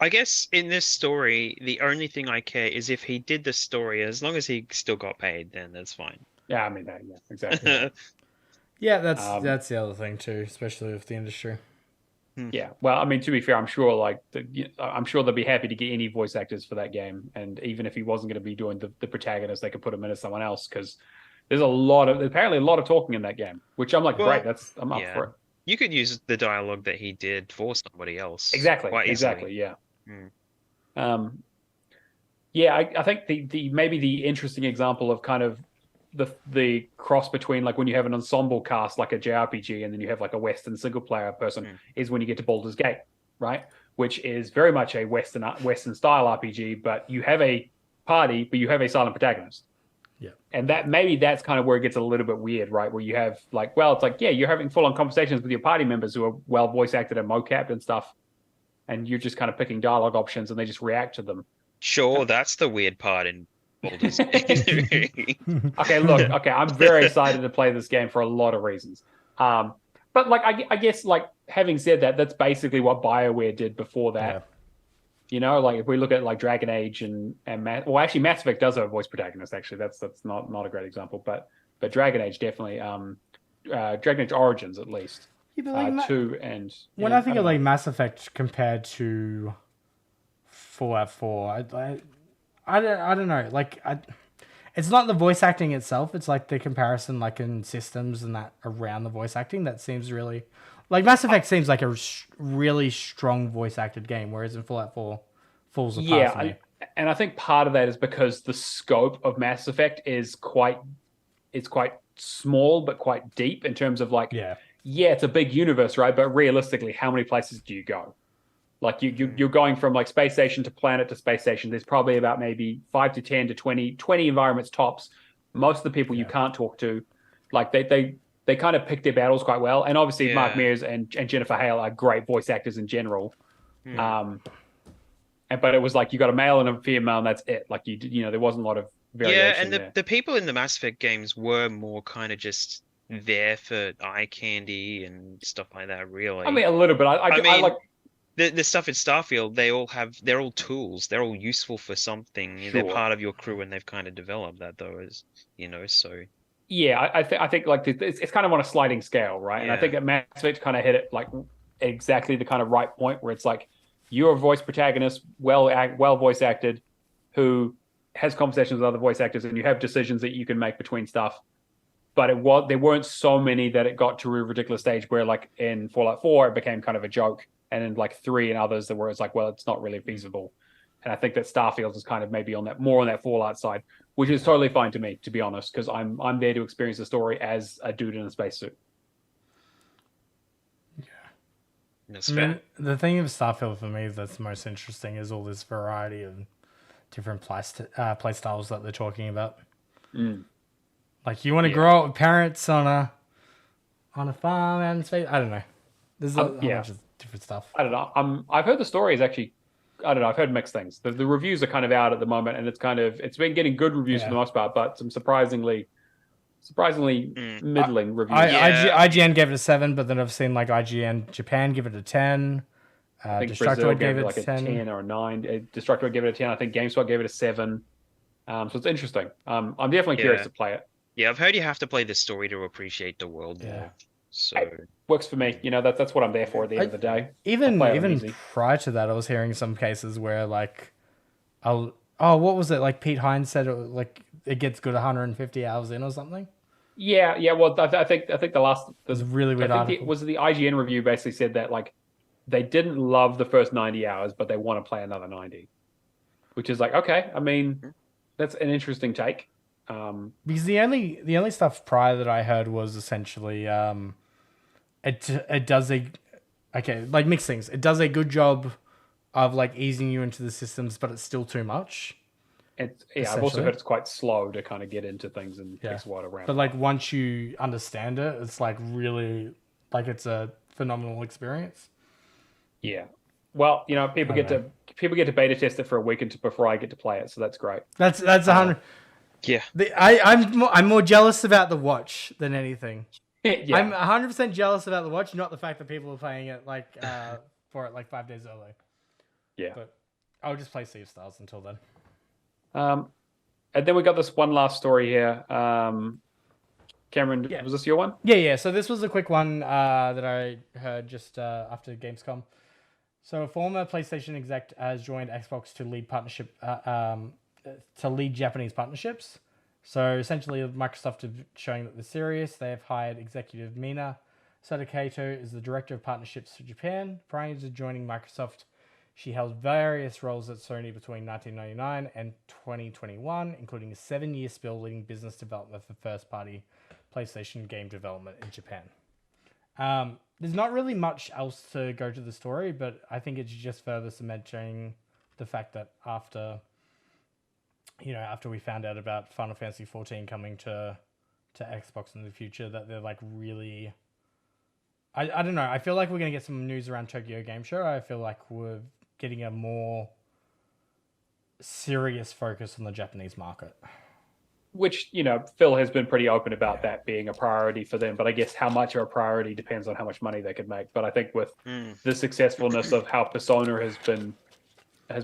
I guess in this story, the only thing I care is if he did the story, as long as he still got paid, then that's fine. Yeah, I mean, yeah, exactly. Yeah, that's the other thing too, especially with the industry. Yeah, well, I mean, to be fair, I'm sure I'm sure they'll be happy to get any voice actors for that game, and even if he wasn't going to be doing the protagonist, they could put him in as someone else, because there's apparently a lot of talking in that game, which I'm like, great, I'm up for it. You could use the dialogue that he did for somebody else. Exactly, yeah. Yeah, I think the maybe the interesting example of kind of the cross between like when you have an ensemble cast like a JRPG and then you have like a Western single player person is when you get to Baldur's Gate, right? Which is very much a Western style RPG, but you have a party, but you have a silent protagonist. Yeah. And that's kind of where it gets a little bit weird, right? Where you have like, well, it's like, yeah, you're having full on conversations with your party members who are well voice acted and mocapped and stuff, and you're just kind of picking dialogue options and they just react to them. Sure, that's the weird part in Baldur's Gate. Okay, I'm very excited to play this game for a lot of reasons. But like, I guess like having said that, that's basically what BioWare did before that. Yeah. You know, like if we look at like Dragon Age and actually Mass Effect does have a voice protagonist. Actually, that's not a great example, but Dragon Age definitely, Dragon Age Origins at least. Yeah, but like 2 and when I think of like Mass Effect compared to Fallout 4, I don't know. Like it's not the voice acting itself. It's like the comparison, like in systems and that around the voice acting that seems really. Like, Mass Effect seems like a really strong voice-acted game, whereas in Fallout 4 falls apart for me. And I think part of that is because the scope of Mass Effect is quite small, but quite deep in terms of, like, it's a big universe, right? But realistically, how many places do you go? Like, you're going from, like, space station to planet to space station. There's probably about maybe 5 to 10 to 20 environments tops. Most of the people you can't talk to. Like, they kind of pick their battles quite well. And obviously Mark Mears and Jennifer Hale are great voice actors in general. But it was like you got a male and a female and that's it. Like, you know, there wasn't a lot of variation. Yeah, and the people in the Mass Effect games were more kind of just there for eye candy and stuff like that, really. I mean, a little bit. I like... The stuff in Starfield, they're all tools. They're all useful for something. Sure. They're part of your crew and they've kind of developed that, though, as you know, so... Yeah, I think like it's kind of on a sliding scale, right? And I think that Mass Effect kind of hit it like exactly the kind of right point where it's like you're a voice protagonist, well voice acted, who has conversations with other voice actors, and you have decisions that you can make between stuff. But there weren't so many that it got to a ridiculous stage where, like in Fallout 4, it became kind of a joke, and in like 3 and others that were it's like, well, it's not really feasible. And I think that Starfield is kind of maybe more on that Fallout side, which is totally fine to me, to be honest, because I'm there to experience the story as a dude in a spacesuit. Yeah, that's fair. The thing of Starfield for me that's most interesting is all this variety of different play styles that they're talking about. Like you want to grow up with parents on a farm out in space. I don't know. There's a bunch of different stuff. I don't know. I've heard the story is actually. I don't know. I've heard mixed things. The reviews are kind of out at the moment, and it's been getting good reviews for the most part, but some surprisingly middling reviews. IGN gave it a 7, but then I've seen like IGN Japan give it a 10. I think Destructoid gave it like a 10 or a 9. Destructoid gave it a 10. I think GameSpot gave it a 7. So it's interesting. I'm definitely curious to play it. Yeah, I've heard you have to play the story to appreciate the world more. So it works for me. You know, that's what I'm there for at the end of the day. Even prior to that, I was hearing some cases where like, what was it? Like Pete Hines said, it gets good 150 hours in or something. Yeah. Well, I think the last was really weird. The IGN review basically said that like they didn't love the first 90 hours, but they want to play another 90, which is like okay. I mean, that's an interesting take. Because the only stuff prior that I heard was essentially it does like mixed things. It does a good job of like easing you into the systems, but it's still too much. I've also heard it's quite slow to kind of get into things and takes a while around. But like once you understand it, it's like really like it's a phenomenal experience. Yeah. Well, you know, people get to beta test it for a week before I get to play it, so that's great. That's 100. Yeah. I'm more jealous about the watch than anything. Yeah. I'm 100% jealous about the watch, not the fact that people are playing it for it like 5 days early. Yeah. But I'll just play Sea of Stars until then. And then we got this one last story here. Cameron, was this your one? Yeah. So this was a quick one that I heard just after Gamescom. So a former PlayStation exec has joined Xbox to lead Japanese partnerships. So essentially, Microsoft is showing that they're serious. They have hired executive Mina Sadakato as the director of partnerships for Japan. Prior to joining Microsoft, she held various roles at Sony between 1999 and 2021, including a 7-year spill leading business development for first-party PlayStation game development in Japan. There's not really much else to go to the story, but I think it's just further cementing the fact that after we found out about Final Fantasy 14 coming to Xbox in the future, that they're like really... I don't know. I feel like we're going to get some news around Tokyo Game Show. I feel like we're getting a more serious focus on the Japanese market. Which, Phil has been pretty open about that being a priority for them. But I guess how much of a priority depends on how much money they could make. But I think with the successfulness of how Persona has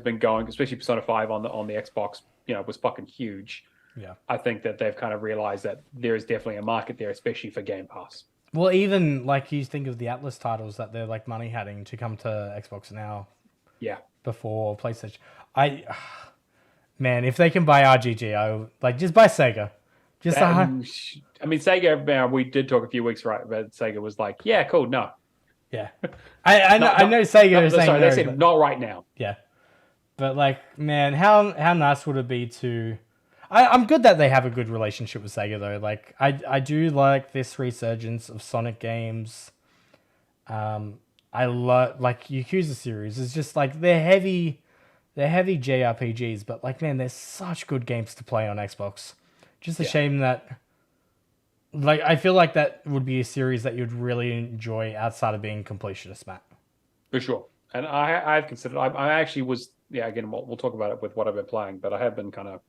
been going, especially Persona 5 on the Xbox, was fucking huge. Yeah. I think that they've kind of realized that there is definitely a market there, especially for Game Pass. Well, even like you think of the Atlas titles that they're like money hatting to come to Xbox now. Yeah. Before PlayStation. Man, if they can buy RGG, just buy Sega. Sega, we did talk a few weeks right, but Sega was like, yeah, cool, no. Yeah. I know Sega is saying they said not right now. Yeah. But man, how nice would it be to... I'm good that they have a good relationship with Sega though. I do like this resurgence of Sonic games. I love Yakuza series. It's just they're heavy JRPGs, but man, there's such good games to play on Xbox. Just a shame that I feel like that would be a series that you'd really enjoy outside of being completionist, Matt. For sure. And I've considered I actually was again we'll talk about it with what I've been playing, but I have been kind of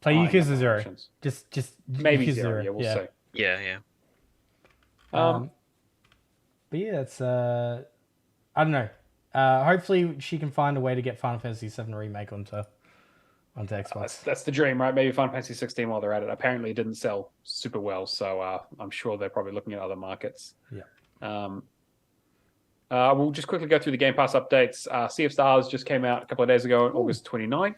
play Yakuza 0. Just maybe Yakuza 0, yeah, we'll see. Yeah. But yeah, it's I don't know. Hopefully she can find a way to get Final Fantasy VII Remake onto Xbox. That's the dream, right? Maybe Final Fantasy 16 while they're at it. Apparently it didn't sell super well, so I'm sure they're probably looking at other markets. Yeah. We'll just quickly go through the Game Pass updates. Sea of Stars just came out a couple of days ago on August 29th.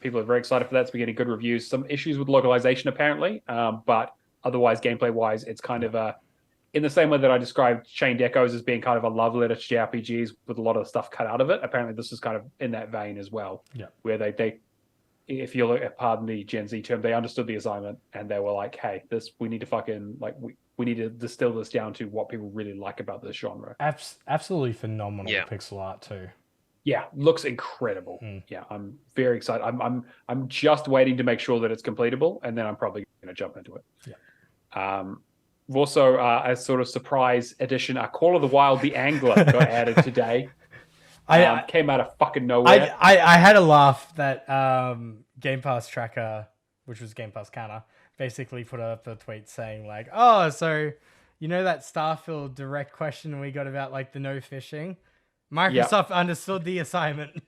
People are very excited for that. It's been getting good reviews. Some issues with localization apparently, but otherwise gameplay-wise, it's kind of in the same way that I described Chained Echoes as being kind of a love letter to JRPGs with a lot of stuff cut out of it. Apparently, this is kind of in that vein as well. Yeah. Where they if you look at, pardon the Gen Z term, they understood the assignment and they were like, hey, we need to fucking we need to distill this down to what people really like about this genre. Absolutely phenomenal pixel art too. Yeah, looks incredible. Yeah, I'm very excited. I'm just waiting to make sure that it's completable, and then I'm probably going to jump into it. Yeah. We've also, a sort of surprise edition, Call of the Wild: The Angler got added today. Came out of fucking nowhere. I had a laugh that Game Pass Tracker, which was Game Pass Counter, basically put up a tweet saying oh, so that Starfield direct question we got about the no fishing? Microsoft understood the assignment.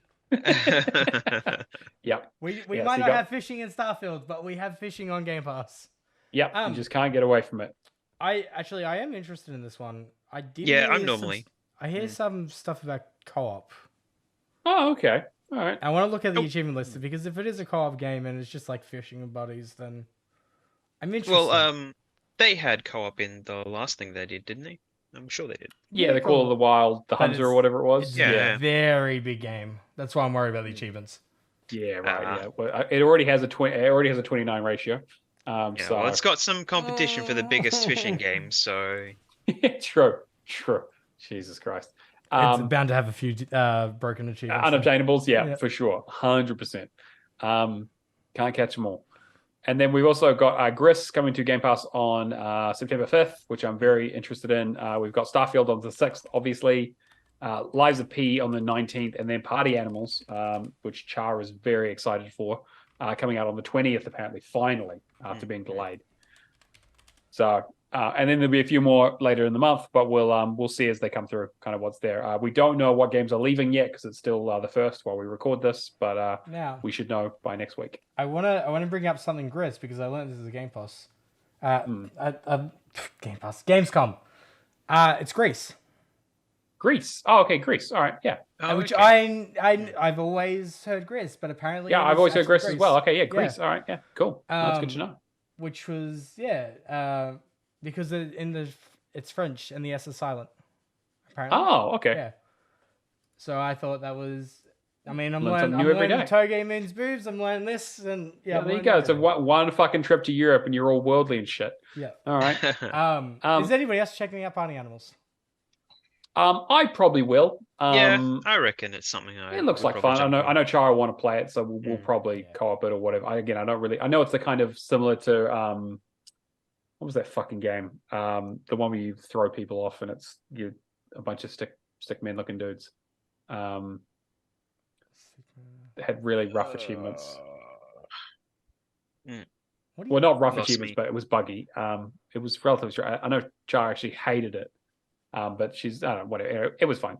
Yep. We might not have fishing in Starfield, but we have fishing on Game Pass. Yep. You just can't get away from it. I am interested in this one. I'm normally. I hear some stuff about co-op. Oh, okay. All right. I want to look at the achievement list because if it is a co-op game and it's just fishing with buddies, then I'm interested. Well, they had co-op in the last thing they did, didn't they? I'm sure they did. Yeah, the Call of the Wild, the Hunter or whatever it was. It's a very big game. That's why I'm worried about the achievements. Yeah, right. Yeah, well, it already has a 29 ratio. So it's got some competition for the biggest fishing game. So true. Jesus Christ. It's bound to have a few broken achievements. Unobtainables, for sure. 100%. Can't catch them all. And then we've also got Gris coming to Game Pass on September 5th, which I'm very interested in. We've got Starfield on the 6th, obviously. Lives of P on the 19th, and then Party Animals, which Char is very excited for. coming out on the 20th, apparently, finally, after being delayed. So, and then there'll be a few more later in the month, but we'll see as they come through, kind of what's there. We don't know what games are leaving yet because it's still the first while we record this, but Now, we should know by next week. I wanna bring up something, Gris, because I learned this is a Game Pass. Game Pass, Gamescom. It's Greece. Greece. Oh, okay, Greece. All right, yeah. Which okay. I've always heard Greece, but apparently Yeah, it I've is always heard actually Greece as well. Okay, yeah, Greece. Yeah. All right, yeah, cool. That's good to know. Which was because it's French and the S is silent. Apparently. Oh, okay. Yeah. So I thought that was. I mean, I'm Learn something learning. new I'm every learning day. Toge means boobs. I'm learning this, and Yeah, there you go. It's one fucking trip to Europe, and you're all worldly and shit. Yeah. All right. Is anybody else checking out Party Animals? I probably will. Yeah, I reckon it's something It looks like fun. I know Char want to play it, so we'll probably co-op it or whatever. I don't really. I know it's the kind of similar to what was that fucking game? The one where you throw people off and it's a bunch of stick men looking dudes. Had really rough achievements. Well, not rough achievements, but it was buggy. It was relatively short. I know Char actually hated it. But she's, I don't know, whatever. It was fine.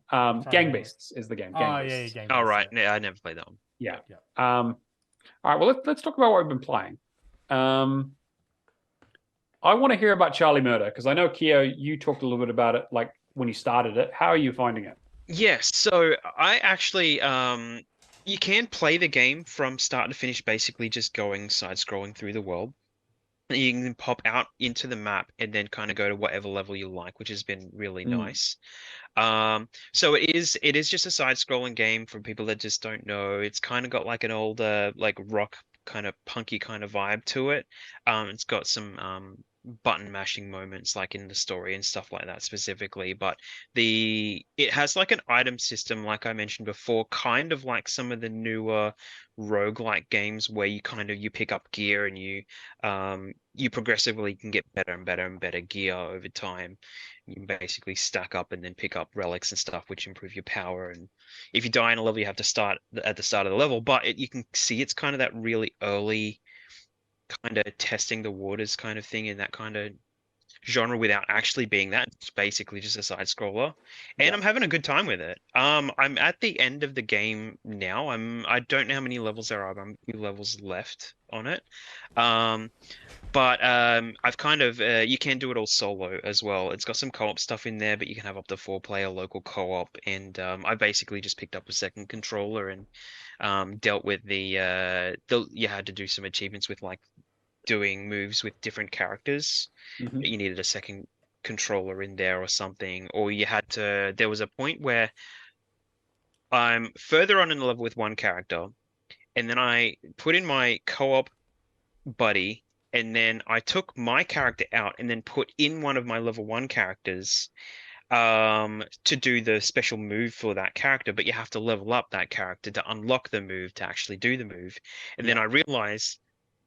Gang Beasts is the game. Gang Beasts. Gang Oh, Beasts, right. Yeah, I never played that one. Yeah. All right. Well, let's talk about what we've been playing. I want to hear about Charlie Murder because I know, Keo, you talked a little bit about it, like when you started it. How are you finding it? Yes. So I actually, you can play the game from start to finish, basically just going side-scrolling through the world. You can pop out into the map and then kind of go to whatever level you like, which has been really nice. So it is just a side-scrolling game for people that just don't know. It's kind of got like an older, like rock kind of punky kind of vibe to it. It's got some button mashing moments like in the story and stuff like that specifically, but it has like an item system, like I mentioned before, kind of like some of the newer roguelike games where you pick up gear and you progressively can get better and better and better gear over time. You can basically stack up and then pick up relics and stuff, which improve your power. And if you die in a level, you have to start at the start of the level. But you can see it's kind of that really early kind of testing the waters kind of thing in that kind of genre without actually being that. It's basically just a side scroller, and I'm having a good time with it. I'm at the end of the game now. I don't know how many levels there are. I'm a few levels left on it. But I've kind of you can do it all solo as well. It's got some co-op stuff in there, but you can have up to 4-player local co-op. And I basically just picked up a second controller and dealt with you had to do some achievements with like doing moves with different characters. You needed a second controller in there or something, or there was a point where I'm further on in the level with one character, and then I put in my co-op buddy, and then I took my character out and then put in one of my level 1 characters to do the special move for that character, but you have to level up that character to unlock the move to actually do the move. And then I realized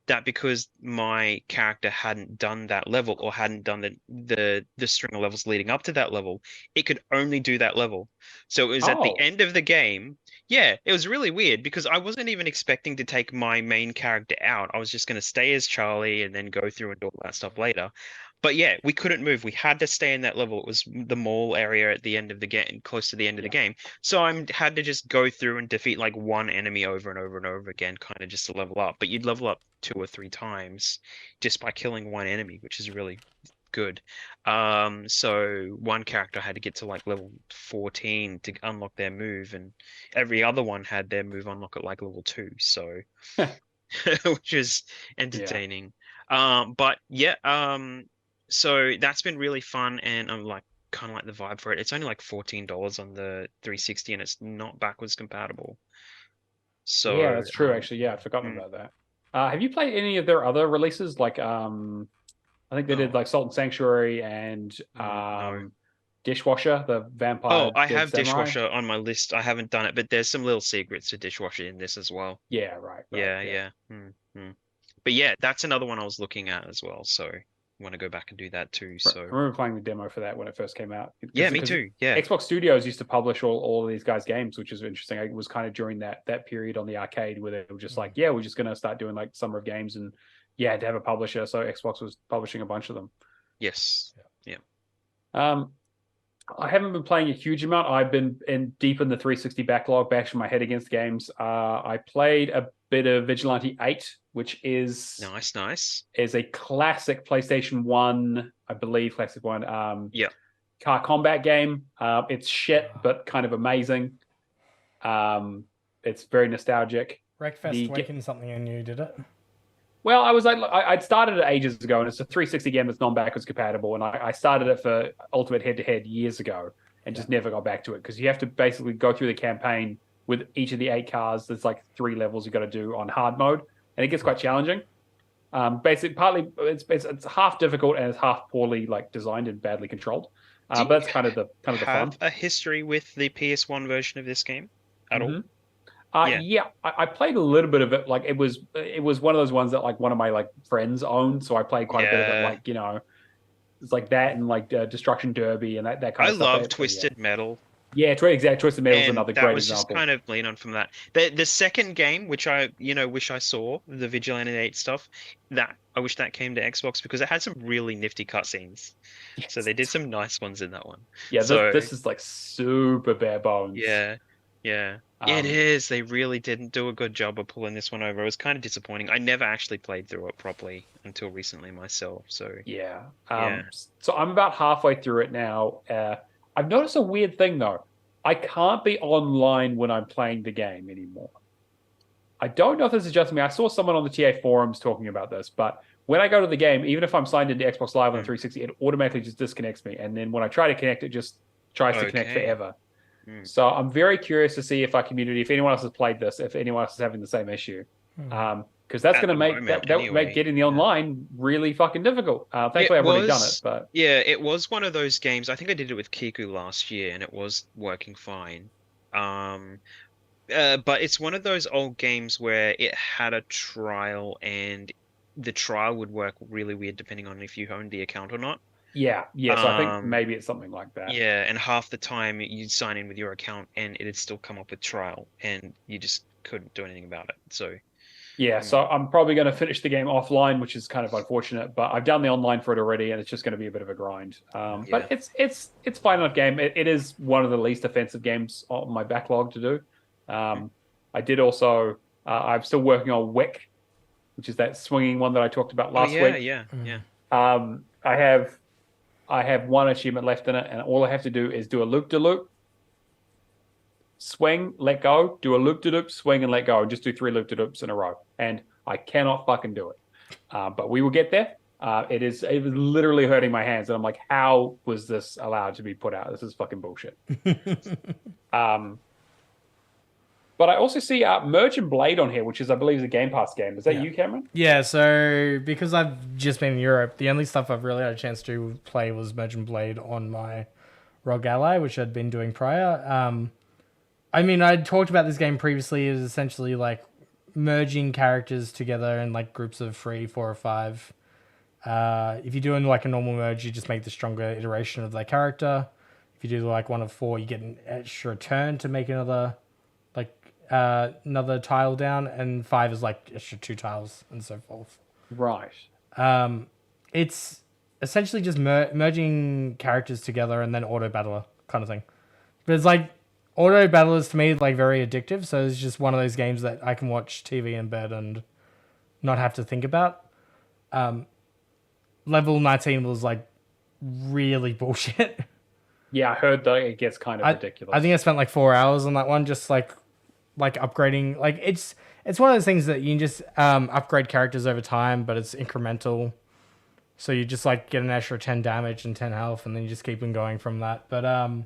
that because my character hadn't done that level or hadn't done the string of levels leading up to that level, it could only do that level. So it was at the end of the game. Yeah, it was really weird because I wasn't even expecting to take my main character out. I was just going to stay as Charlie and then go through and do all that stuff later. But yeah, we couldn't move. We had to stay in that level. It was the mall area at the end of the game, close to the end of the game. So I had to just go through and defeat like one enemy over and over and over again, kind of just to level up. But you'd level up 2 or 3 times just by killing one enemy, which is really good. So one character had to get to like level 14 to unlock their move, and every other one had their move unlock at like level 2. So which is entertaining. But yeah, so that's been really fun, and I'm like kind of like the vibe for it. It's only like $14 on the 360, and it's not backwards compatible. So yeah, that's true. Actually, yeah, I'd forgotten about that. Have you played any of their other releases? Like, I think they did like Salt and Sanctuary and Dishwasher, the vampire. Oh, I have Samurai. Dishwasher on my list. I haven't done it, but there's some little secrets to Dishwasher in this as well. Yeah, right. Yeah. But yeah, that's another one I was looking at as well. So want to go back and do that too. I So remember playing the demo for that when it first came out. yeah, me too. Yeah, Xbox Studios used to publish all of these guys' games, which is interesting. It was kind of during that period on the arcade where they were just like, yeah, we're just going to start doing like summer of games, and yeah, to have a publisher. So Xbox was publishing a bunch of them. yes, yeah. I haven't been playing a huge amount. I've been deep in the 360 backlog, bashing my head against games. I played a bit of Vigilante 8, which is Nice. is a classic PlayStation 1, I believe, classic one. Yeah. Car combat game. It's shit, but kind of amazing. It's very nostalgic. Wreckfest awakened something in you, did it? Well, I was like, I'd started it ages ago, and it's a 360 game that's non-backwards compatible, and I started it for Ultimate Head-to-Head years ago, and just never got back to it, because you have to basically go through the campaign with each of the 8 cars. There's like 3 levels you got to do on hard mode, and it gets quite challenging. Basically, partly it's half difficult and it's half poorly like designed and badly controlled. But that's kind of the fun. Have a history with the PS1 version of this game at all? Yeah, I played a little bit of it. Like it was one of those ones that like one of my like friends owned, so I played quite a bit of it. Like it's like that and like Destruction Derby and that kind of stuff. I love Twisted Metal. Yeah, Twisted Metal is another great example. That was just kind of lean on from that. The second game, which I wish I saw, the Vigilante 8 stuff, that I wish that came to Xbox because it had some really nifty cutscenes. Yes. So they did some nice ones in that one. Yeah, this is like super bare bones. Yeah. It is. They really didn't do a good job of pulling this one over. It was kind of disappointing. I never actually played through it properly until recently myself. So yeah. So I'm about halfway through it now. I've noticed a weird thing though. I can't be online when I'm playing the game anymore. I don't know if this is just me. I saw someone on the TA forums talking about this, but when I go to the game, even if I'm signed into Xbox Live on 360, it automatically just disconnects me. And then when I try to connect, it just tries to connect forever. So I'm very curious to see if our community, if anyone else has played this, if anyone else is having the same issue. Because that's going to make make getting the online really fucking difficult. Thankfully, I've already done it. But yeah, it was one of those games. I think I did it with Kiku last year, and it was working fine. But it's one of those old games where it had a trial, and the trial would work really weird depending on if you owned the account or not. Yeah. So I think maybe it's something like that. Yeah, and half the time you'd sign in with your account, and it'd still come up with trial, and you just couldn't do anything about it. So. Yeah, so I'm probably going to finish the game offline, which is kind of unfortunate, but I've done the online for it already, and it's just going to be a bit of a grind. But it's fine enough game. It is one of the least offensive games on my backlog to do. I did also. I'm still working on Wick, which is that swinging one that I talked about last week. Yeah. I have one achievement left in it, and all I have to do is do a loop-de-loop, swing, let go, do a loop-de-loop, swing, and let go, and just do 3 loop-de-loops in a row. And I cannot fucking do it. But we will get there. It was literally hurting my hands, and I'm like, how was this allowed to be put out? This is fucking bullshit. But I also see Merge and Blade on here, which is, I believe, a Game Pass game. Is that you, Cameron? Yeah, so because I've just been in Europe, the only stuff I've really had a chance to play was Merge and Blade on my Rogue Ally, which I'd been doing prior. I mean, I talked about this game previously. It is essentially like merging characters together in like groups of 3, 4, or 5. If you're doing like a normal merge, you just make the stronger iteration of that character. If you do like one of 4, you get an extra turn to make another tile down, and 5 is like extra 2 tiles and so forth. Right. It's essentially just merging characters together and then auto battler kind of thing. But it's like auto battlers to me like very addictive. So it's just one of those games that I can watch TV in bed and not have to think about. Level 19 was like really bullshit. Yeah, I heard that it gets kind of ridiculous. I think I spent like 4 hours on that one, just like upgrading. Like it's one of those things that you can just upgrade characters over time, but it's incremental. So you just like get an extra 10 damage and 10 health, and then you just keep on going from that. But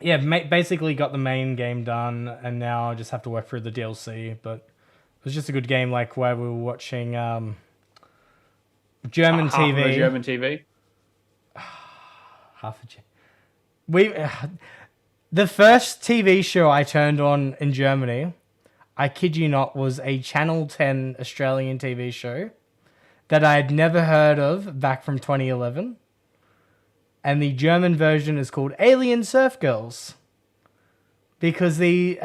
basically got the main game done, and now I just have to work through the DLC. But it was just a good game, like where we were watching German TV. German TV. The first TV show I turned on in Germany, I kid you not, was a Channel 10 Australian TV show that I had never heard of back from 2011. And the German version is called Alien Surf Girls. Because the,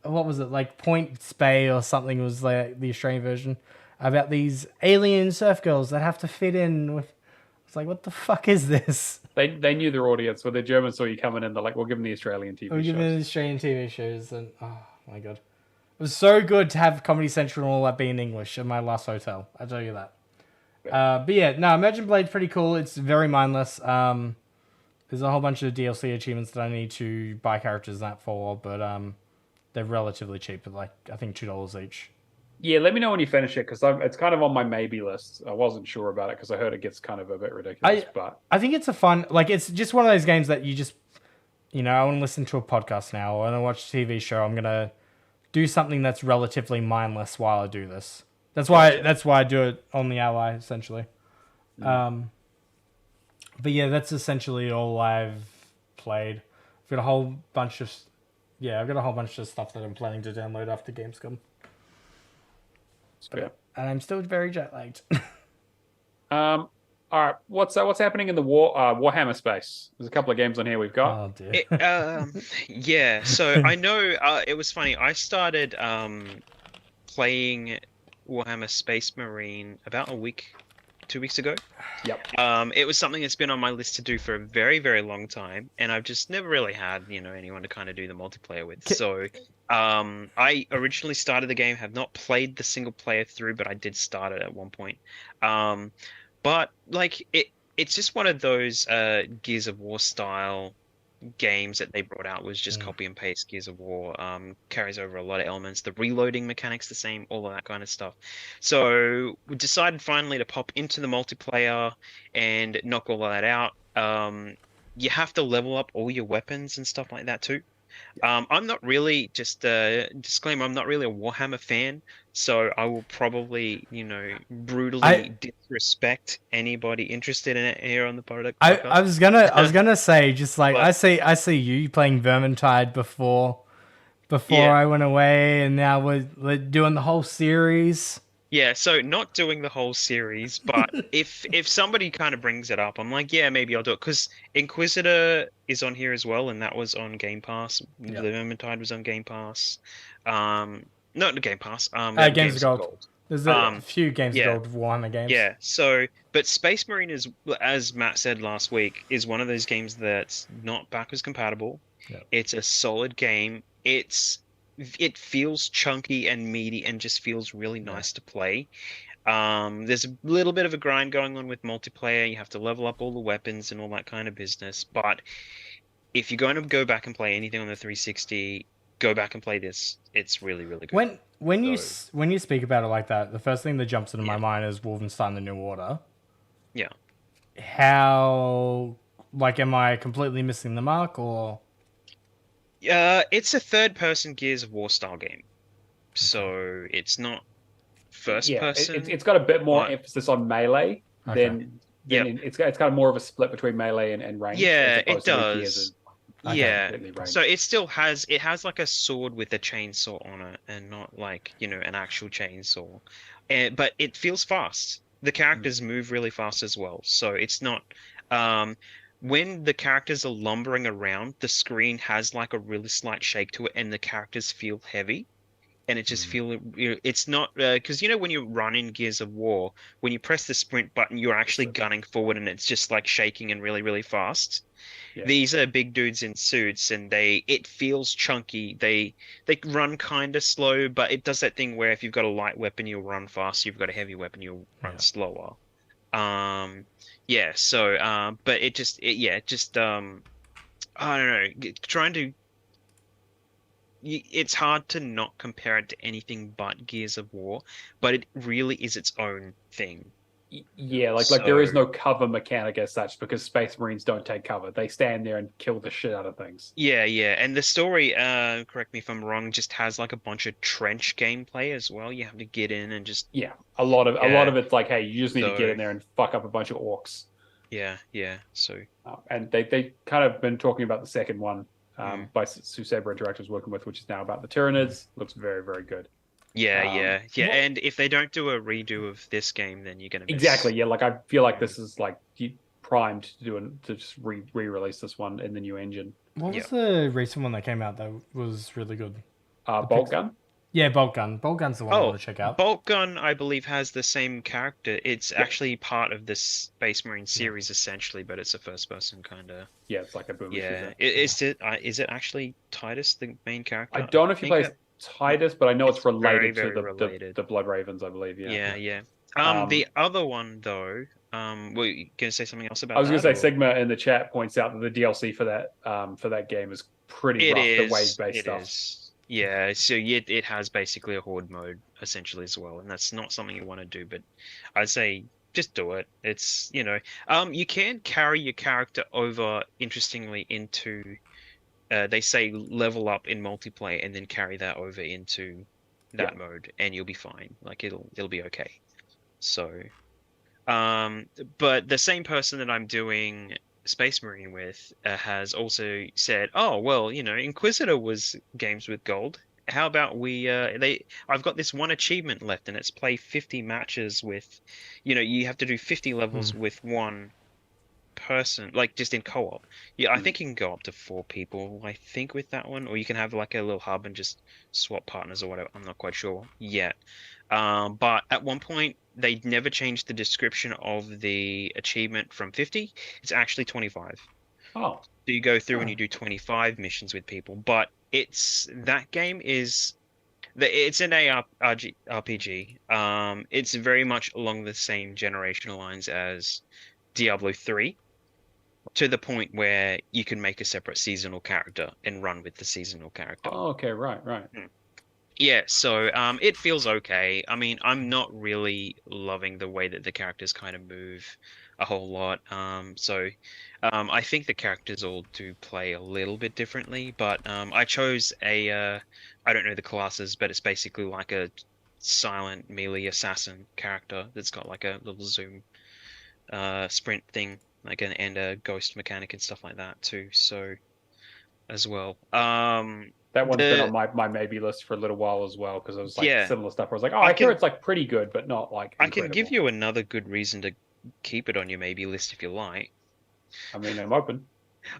what was it, like Point Spay or something was like the Australian version about these alien surf girls that have to fit in with. It's like, what the fuck is this? They knew their audience. When the Germans saw you coming in, they're like, we'll give them the Australian TV We'll shows. give them the Australian TV shows. And oh my God. It was so good to have Comedy Central and all that be in English at my last hotel. I'll tell you that. But yeah, no, Imagine Blade's pretty cool. It's very mindless. There's a whole bunch of DLC achievements that I need to buy characters in that for, but they're relatively cheap, at like I think $2 each. Yeah, let me know when you finish it because it's kind of on my maybe list. I wasn't sure about it because I heard it gets kind of a bit ridiculous. But I think it's a fun, like it's just one of those games that you just, I want to listen to a podcast now, or I want to watch a TV show. I'm gonna do something that's relatively mindless while I do this. That's why I do it on the Ally essentially. But yeah, that's essentially all I've played. I've got a whole bunch of stuff that I'm planning to download after Gamescom. Yeah. And I'm still very jet lagged. All right, what's happening in the Warhammer space? There's a couple of games on here we've got. Oh dear. Yeah. So I know it was funny. I started playing Warhammer Space Marine about 2 weeks ago. Yep. It was something that's been on my list to do for a very, very long time, and I've just never really had, anyone to kind of do the multiplayer with. So, I originally started the game, have not played the single player through, but I did start it at one point. But like it's just one of those Gears of War style games that they brought out was just copy and paste Gears of War. Carries over a lot of elements, the reloading mechanics the same, all of that kind of stuff. So we decided finally to pop into the multiplayer and knock all of that out. You have to level up all your weapons and stuff like that too. I'm not really, just disclaimer, I'm not really a Warhammer fan, so I will probably, brutally disrespect anybody interested in it here on the product. I was gonna say, just like I see you playing Vermintide before I went away, and now we're doing the whole series. Yeah, so not doing the whole series, but if somebody kind of brings it up, I'm like, yeah, maybe I'll do it. Because Inquisitor is on here as well, and that was on Game Pass. Yep. The Vermintide was on Game Pass. Not the Game Pass. Games of Gold. There's a few Games of Gold Warhammer games. Yeah, so, but Space Marine is, as Matt said last week, is one of those games that's not backwards compatible. Yep. It's a solid game. It feels chunky and meaty and just feels really nice to play. There's a little bit of a grind going on with multiplayer. You have to level up all the weapons and all that kind of business. But if you're going to go back and play anything on the 360, go back and play this. It's really, really good. When you speak about it like that, the first thing that jumps into my mind is Wolfenstein: The New Order. Yeah. How, am I completely missing the mark, or? It's a third-person Gears of War style game, so it's not first-person. It's got a bit more emphasis on melee than it's kind of more of a split between melee and range. Yeah, it does. Yeah, so it still has like a sword with a chainsaw on it, and not like an actual chainsaw. But it feels fast. The characters move really fast as well, so it's not. When the characters are lumbering around, the screen has like a really slight shake to it, and the characters feel heavy, and it just it's not because when you run in Gears of War, when you press the sprint button, you're actually gunning forward, and it's just like shaking and really, really fast. Yeah. These are big dudes in suits, and it feels chunky. They run kind of slow, but it does that thing where if you've got a light weapon, you'll run fast. If you've got a heavy weapon, you'll run slower. But it just I don't know, trying to, it's hard to not compare it to anything but Gears of War, but it really is its own thing. Yeah, like there is no cover mechanic as such, because Space Marines don't take cover. They stand there and kill the shit out of things. Yeah, and the story, correct me if I'm wrong, just has like a bunch of trench gameplay as well. You have to get in and just a lot of it's like, hey, you just need to get in there and fuck up a bunch of orcs. Yeah. So and they kind of been talking about the second one by Susebra Interactive's working with, which is now about the Tyranids. Looks very, very good. Yeah. Well- And if they don't do a redo of this game, then you're gonna miss. Exactly. Yeah. Like I feel like this is like primed to to just re-release this one in the new engine. What Yeah. was the recent one that came out that was really good? Bolt gun. Yeah, Bolt Gun. Bolt Gun's the one I want to check out. Bolt Gun, I believe, has the same character. It's actually part of the Space Marine series, essentially, but it's a first-person kind of. Yeah, it's like a boomer Yeah. shooter. Is it actually Titus, the main character? I don't know if you think play Titus, but I know it's related very to related. the Blood Ravens, I believe. Yeah. Yeah. The other one though, were you gonna say something else about I was going that? to say Sigma in the chat points out that the DLC for that game is pretty rough. The wave-based stuff. Is. Yeah, so it has basically a horde mode essentially as well, and that's not something you want to do, but I'd say just do it. It's, you can carry your character over, interestingly, into they say level up in multiplayer and then carry that over into that mode and you'll be fine. Like it'll be okay. So but the same person that I'm doing Space Marine with has also said, "Oh, well, Inquisitor was games with gold. How about I've got this one achievement left and it's play 50 matches with, you have to do 50 levels with one person, like just in co-op. Yeah, I think you can go up to 4 people, I think, with that one, or you can have like a little hub and just swap partners or whatever. I'm not quite sure yet. But at one point they never changed the description of the achievement from 50. It's actually 25. Oh. So you go through and you do 25 missions with people, but that game is it's an RPG. It's very much along the same generational lines as Diablo 3, to the point where you can make a separate seasonal character and run with the seasonal character. Oh, okay, right. Yeah, so it feels okay. I mean, I'm not really loving the way that the characters kind of move a whole lot. So I think the characters all do play a little bit differently, but I chose I don't know the classes, but it's basically like a silent melee assassin character that's got like a little zoom sprint thing, like and a ghost mechanic and stuff like that too. So as well. That one's been on my maybe list for a little while as well, because it was like similar stuff where I was like, I hear it's like pretty good, but not like incredible. I can give you another good reason to keep it on your maybe list if you like. I mean, I'm open.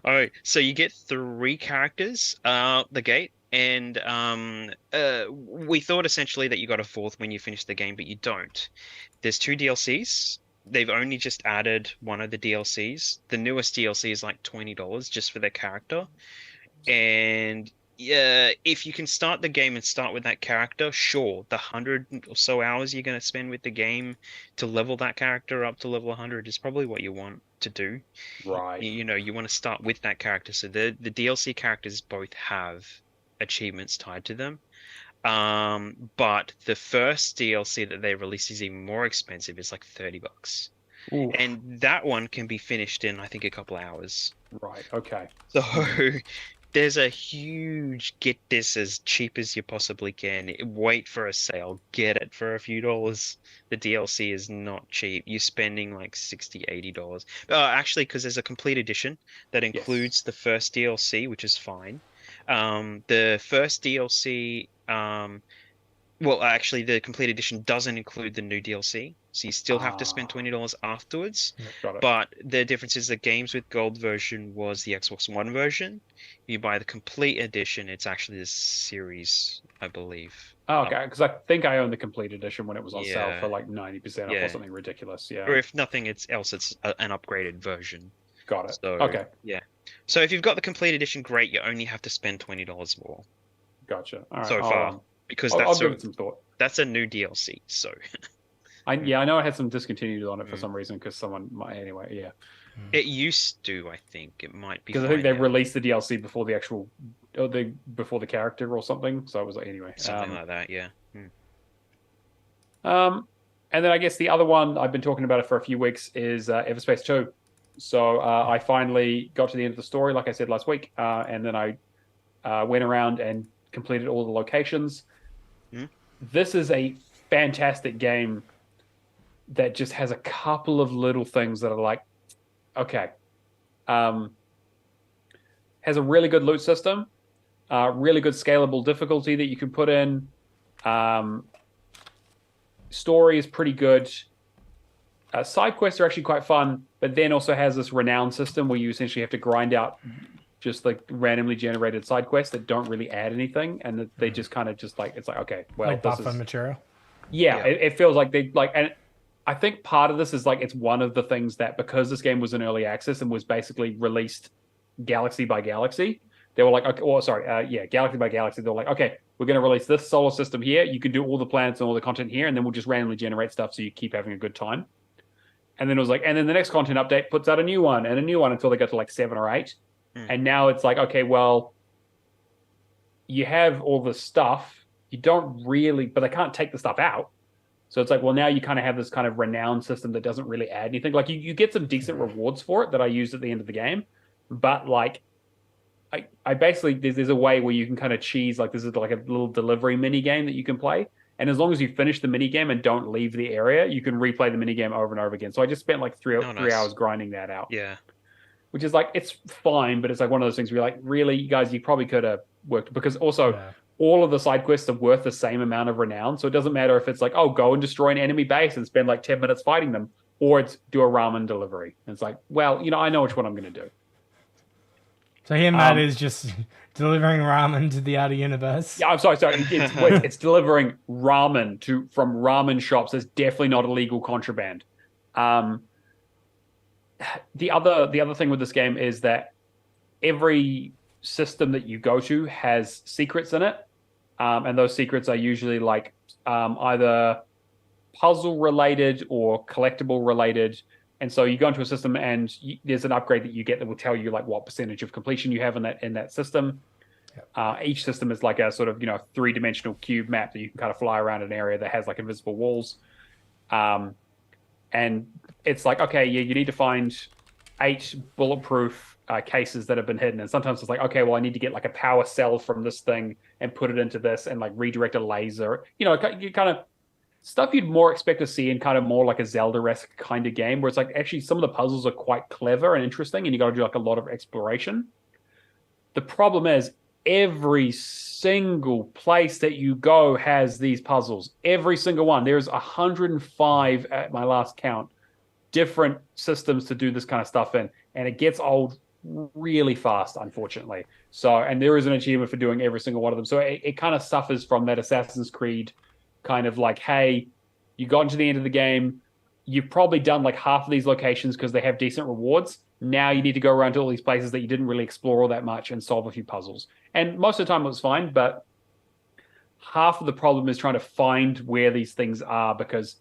All right, so you get 3 characters out the gate, and we thought essentially that you got a 4th when you finish the game, but you don't. There's 2 DLCs. They've only just added one of the DLCs. The newest DLC is like $20 just for their character. And if you can start the game and start with that character, sure, the 100 or so hours you're going to spend with the game to level that character up to level 100 is probably what you want to do. Right. You want to start with that character. So the DLC characters both have achievements tied to them. But the first DLC that they release is even more expensive. It's like $30. Ooh. And that one can be finished in, I think, a couple hours. Right. Okay. So there's a huge get this as cheap as you possibly can. Wait for a sale. Get it for a few dollars. The DLC is not cheap. You're spending like $60, $80. Actually, because there's a complete edition that includes the first DLC, which is fine. The first DLC, well, actually, the complete edition doesn't include the new DLC, so you still have to spend $20 afterwards. Got it. But the difference is the Games with Gold version was the Xbox One version. You buy the complete edition, it's actually the series, I believe. Oh, okay, because I think I owned the complete edition when it was on sale Yeah. for like 90% off or something ridiculous. Yeah. Or if nothing else, it's an upgraded version. Got it. So, Okay. Yeah. So if you've got the complete edition, great. You only have to spend $20 more Gotcha. All right. so far, because I'll give it some thought. that's a new DLC. So I know I had some discontinued on it for some reason because someone might anyway. Yeah. it used to, I think. It might be Because I think they fine now. released the DLC before the actual, before the character or something. So it was like anyway. Something like that, yeah. And then I guess the other one I've been talking about it for a few weeks is Everspace 2. So I finally got to the end of the story, like I said last week, and then I went around and completed all the locations. This is a fantastic game that just has a couple of little things that are like, okay. Has a really good loot system, really good scalable difficulty that you can put in. Story is pretty good. Side quests are actually quite fun, but then also has this renown system where you essentially have to grind out just like randomly generated side quests that don't really add anything, and that they just kind of just like, it's like, okay, well, Like this buffer material. yeah, Yeah. it feels like they like, and I think part of this is like it's one of the things that because this game was in early access and was basically released galaxy by galaxy, they were like, okay, oh sorry, yeah, galaxy by galaxy, they were like, okay, we're going to release this solar system here. You can do all the planets and all the content here, and then we'll just randomly generate stuff so you keep having a good time. And then it was like, and then the next content update puts out a new one and a new one until they got to like 7 or 8. And now it's like, okay, well, you have all this stuff. You don't really, but they can't take the stuff out. So it's like, well, now you kind of have this kind of renown system that doesn't really add anything. Like you get some decent rewards for it that I used at the end of the game. But like, I basically, there's a way where you can kind of cheese, like this is like a little delivery mini game that you can play. And as long as you finish the mini game and don't leave the area, you can replay the mini game over and over again. So I just spent like three hours grinding that out. Yeah. Which is like, it's fine, but it's like one of those things where you're like, really, you guys, you probably could have worked, because also all of the side quests are worth the same amount of renown. So it doesn't matter if it's like, oh, go and destroy an enemy base and spend like 10 minutes fighting them, or it's do a ramen delivery. And it's like, well, I know which one I'm going to do. So here, Matt is just delivering ramen to the outer universe. Yeah, I'm sorry. It's delivering ramen from ramen shops. That's definitely not illegal contraband. The other thing with this game is that every system that you go to has secrets in it, and those secrets are usually like either puzzle related or collectible related. And so you go into a system and there's an upgrade that you get that will tell you like what percentage of completion you have in that system. Yep. Each system is like a sort of 3-dimensional cube map that you can kind of fly around an area that has like invisible walls. And it's like, okay, you need to find 8 bulletproof cases that have been hidden. And sometimes it's like, okay, well, I need to get like a power cell from this thing and put it into this and like redirect a laser. You kind of stuff you'd more expect to see in kind of more like a Zelda-esque kind of game, where it's like actually some of the puzzles are quite clever and interesting, and you got to do like a lot of exploration. The problem is every single place that you go has these puzzles. Every single one. There's 105 at my last count different systems to do this kind of stuff in, and it gets old really fast, unfortunately. So, and there is an achievement for doing every single one of them. So it kind of suffers from that Assassin's Creed kind of like, hey, you got into the end of the game, you've probably done like half of these locations because they have decent rewards. Now you need to go around to all these places that you didn't really explore all that much and solve a few puzzles. And most of the time it was fine, but half of the problem is trying to find where these things are, because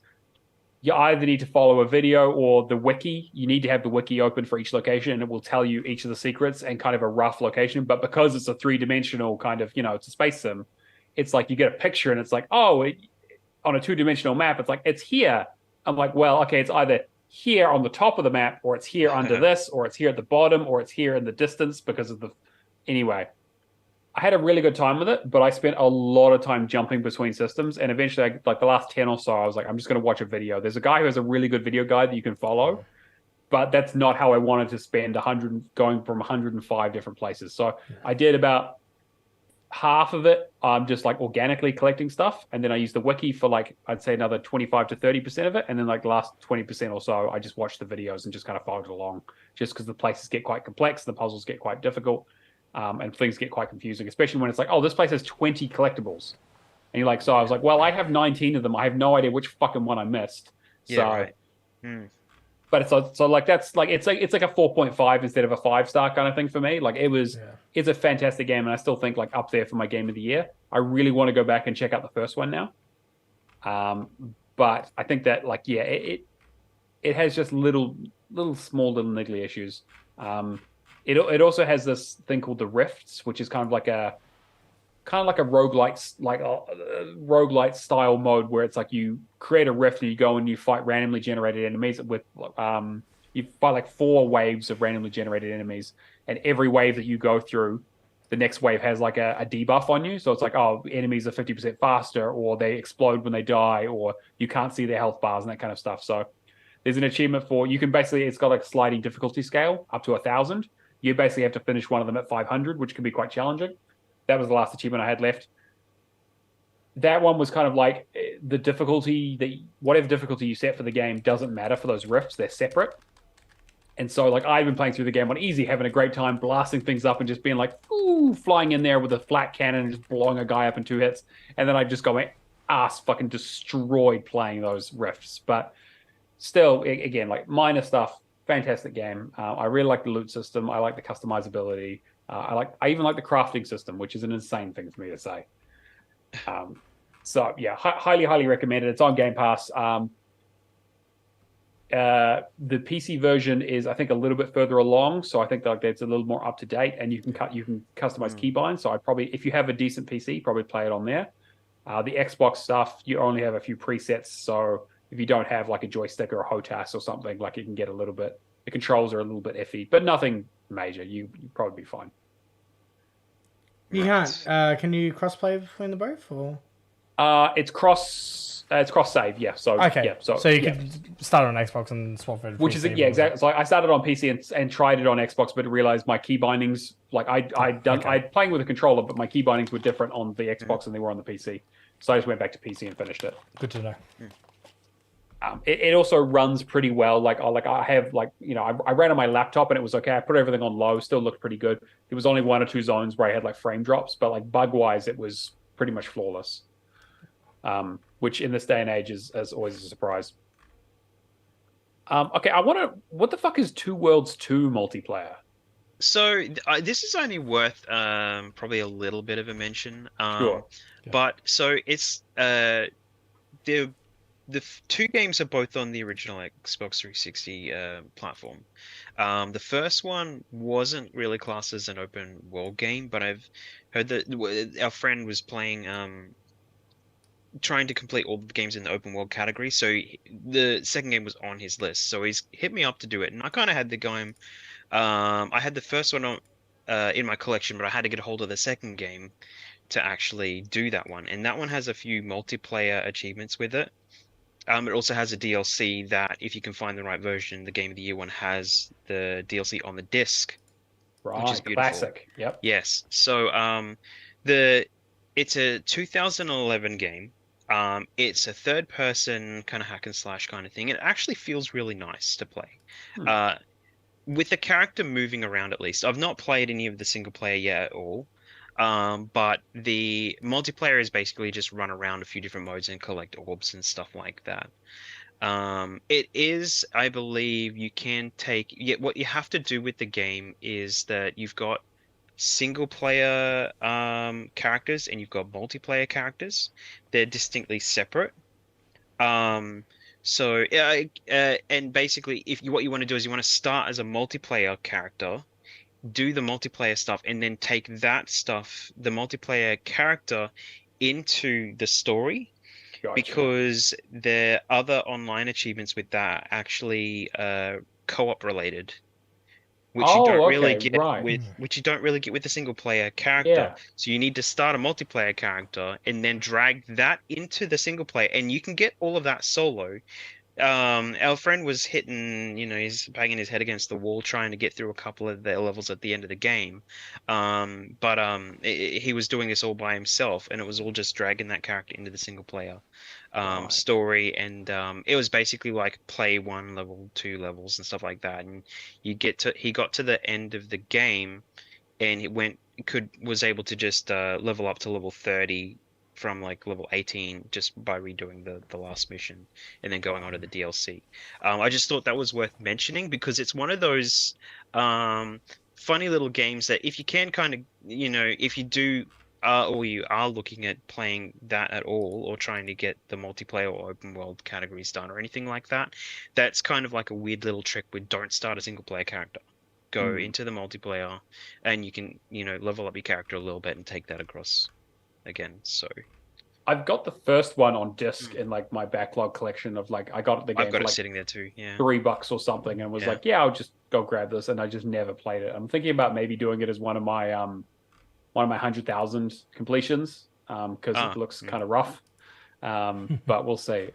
you either need to follow a video or the wiki. You need to have the wiki open for each location, and it will tell you each of the secrets and kind of a rough location. But because it's a 3-dimensional kind of, it's a space sim, it's like you get a picture and it's like, oh, on a 2-dimensional map, it's like, it's here. I'm like, well, okay, it's either here on the top of the map, or it's here under this, or it's here at the bottom, or it's here in the distance because of the... Anyway, I had a really good time with it, but I spent a lot of time jumping between systems, and eventually, like the last 10 or so, I was like, I'm just going to watch a video. There's a guy who has a really good video guide that you can follow, but that's not how I wanted to spend 100, going from 105 different places. So I did about half of it just like organically collecting stuff, and then I used the wiki for like, I'd say another 25 to 30% of it, and then like the last 20% or so I just watched the videos and just kind of followed along, just because the places get quite complex, the puzzles get quite difficult, and things get quite confusing, especially when it's like, oh, this place has 20 collectibles, and you're like, so I was like, well, I have 19 of them, I have no idea which fucking one I missed. But it's so like, that's like, it's like a 4.5 instead of a 5-star kind of thing for me. Like it's a fantastic game, and I still think like up there for my game of the year. I really want to go back and check out the first one now. But I think that like, yeah, it has just little small niggly issues. It also has this thing called the Rifts, which is kind of like a roguelite style mode, where it's like you create a rift and you go and you fight randomly generated enemies with you fight like 4 waves of randomly generated enemies, and every wave that you go through, the next wave has like a debuff on you. So it's like, oh, enemies are 50% faster, or they explode when they die, or you can't see their health bars and that kind of stuff. So there's an achievement for, you can basically, it's got like a sliding difficulty scale up to 1,000. You basically have to finish one of them at 500, which can be quite challenging. That was the last achievement I had left. that one was kind of like the difficulty that whatever difficulty you set for the game doesn't matter for those rifts; they're separate. And so, like, I've been playing through the game on easy, having a great time, blasting things up, and just being like, ooh, flying in there with a flat cannon and just blowing a guy up in 2 hits. And then I just got my ass fucking destroyed playing those rifts. But still, again, like, minor stuff, fantastic game. I really like the loot system. I like the customizability. I even like the crafting system, which is an insane thing for me to say. So yeah, highly recommend it. It's on Game Pass. The PC version is, I think, a little bit further along, so I think like that's a little more up to date, and you can customize keybinds. So I probably, if you have a decent PC, probably play it on there. The Xbox stuff, you only have a few presets, so if you don't have like a joystick or a HOTAS or something, like, it can get a little bit. The controls are a little bit iffy, but nothing major. You'd probably be fine. You can't. Can you crossplay between the both? Or it's cross save, yeah. So okay, yeah, so you could start on Xbox and swap it. Which is exactly. So I started on PC and tried it on Xbox, but realized my key bindings, like I'd playing with a controller, but my key bindings were different on the Xbox than they were on the PC. So I just went back to PC and finished it. Good to know. It also runs pretty well. I have I ran on my laptop and it was okay. I put everything on low, still looked pretty good. There was only 1 or 2 zones where I had like frame drops, but like bug wise, it was pretty much flawless. Which in this day and age is always a surprise. Okay, what the fuck is Two Worlds 2 multiplayer? So this is only worth probably a little bit of a mention. Sure. Yeah. But so it's the 2 games are both on the original Xbox 360 platform. The first one wasn't really classed as an open world game, but I've heard that our friend was playing, trying to complete all the games in the open world category. So the second game was on his list. So he's hit me up to do it, and I kind of had the game. I had the first one on, in my collection, but I had to get a hold of the second game to actually do that one. And that one has a few multiplayer achievements with it. It also has a DLC that, if you can find the right version, the Game of the Year one has the DLC on the disc, Right, which is beautiful. classic. Yep. Yes. So it's a 2011 game. It's a third-person kind of hack and slash kind of thing. It actually feels really nice to play. With the character moving around, at least. I've not played any of the single player yet at all. But the multiplayer is basically just run around a few different modes and collect orbs and stuff like that. It is, I believe, you can take. What you have to do with the game is that you've got single player characters and you've got multiplayer characters. They're distinctly separate. And basically, what you want to do is you want to start as a multiplayer character, do the multiplayer stuff, and then take that stuff, the multiplayer character, into the story. Gotcha. Because the other online achievements with that actually co-op related, which you don't really get with the single player character. Yeah. So you need to start a multiplayer character and then drag that into the single player, and you can get all of that solo. Our friend was hitting, he's banging his head against the wall trying to get through a couple of the levels at the end of the game. He was doing this all by himself, and it was all just dragging that character into the single player story. And it was basically like play 1 level, 2 levels and stuff like that. And he got to the end of the game, and he was able to just level up to level 30 from like level 18 just by redoing the last mission and then going on to the DLC. I just thought that was worth mentioning because it's one of those funny little games that if you can kind of, if you do or you are looking at playing that at all or trying to get the multiplayer or open world categories done or anything like that, that's kind of like a weird little trick with don't start a single player character. Go into the multiplayer and you can, level up your character a little bit and take that across again. So I've got the first one on disc in like my backlog collection of like I got the game. I've got for it like $3 there too. Yeah, $3 or something, and was like, yeah, I'll just go grab this, and I just never played it. I'm thinking about maybe doing it as one of my 100,000 completions because it looks kind of rough. But we'll see.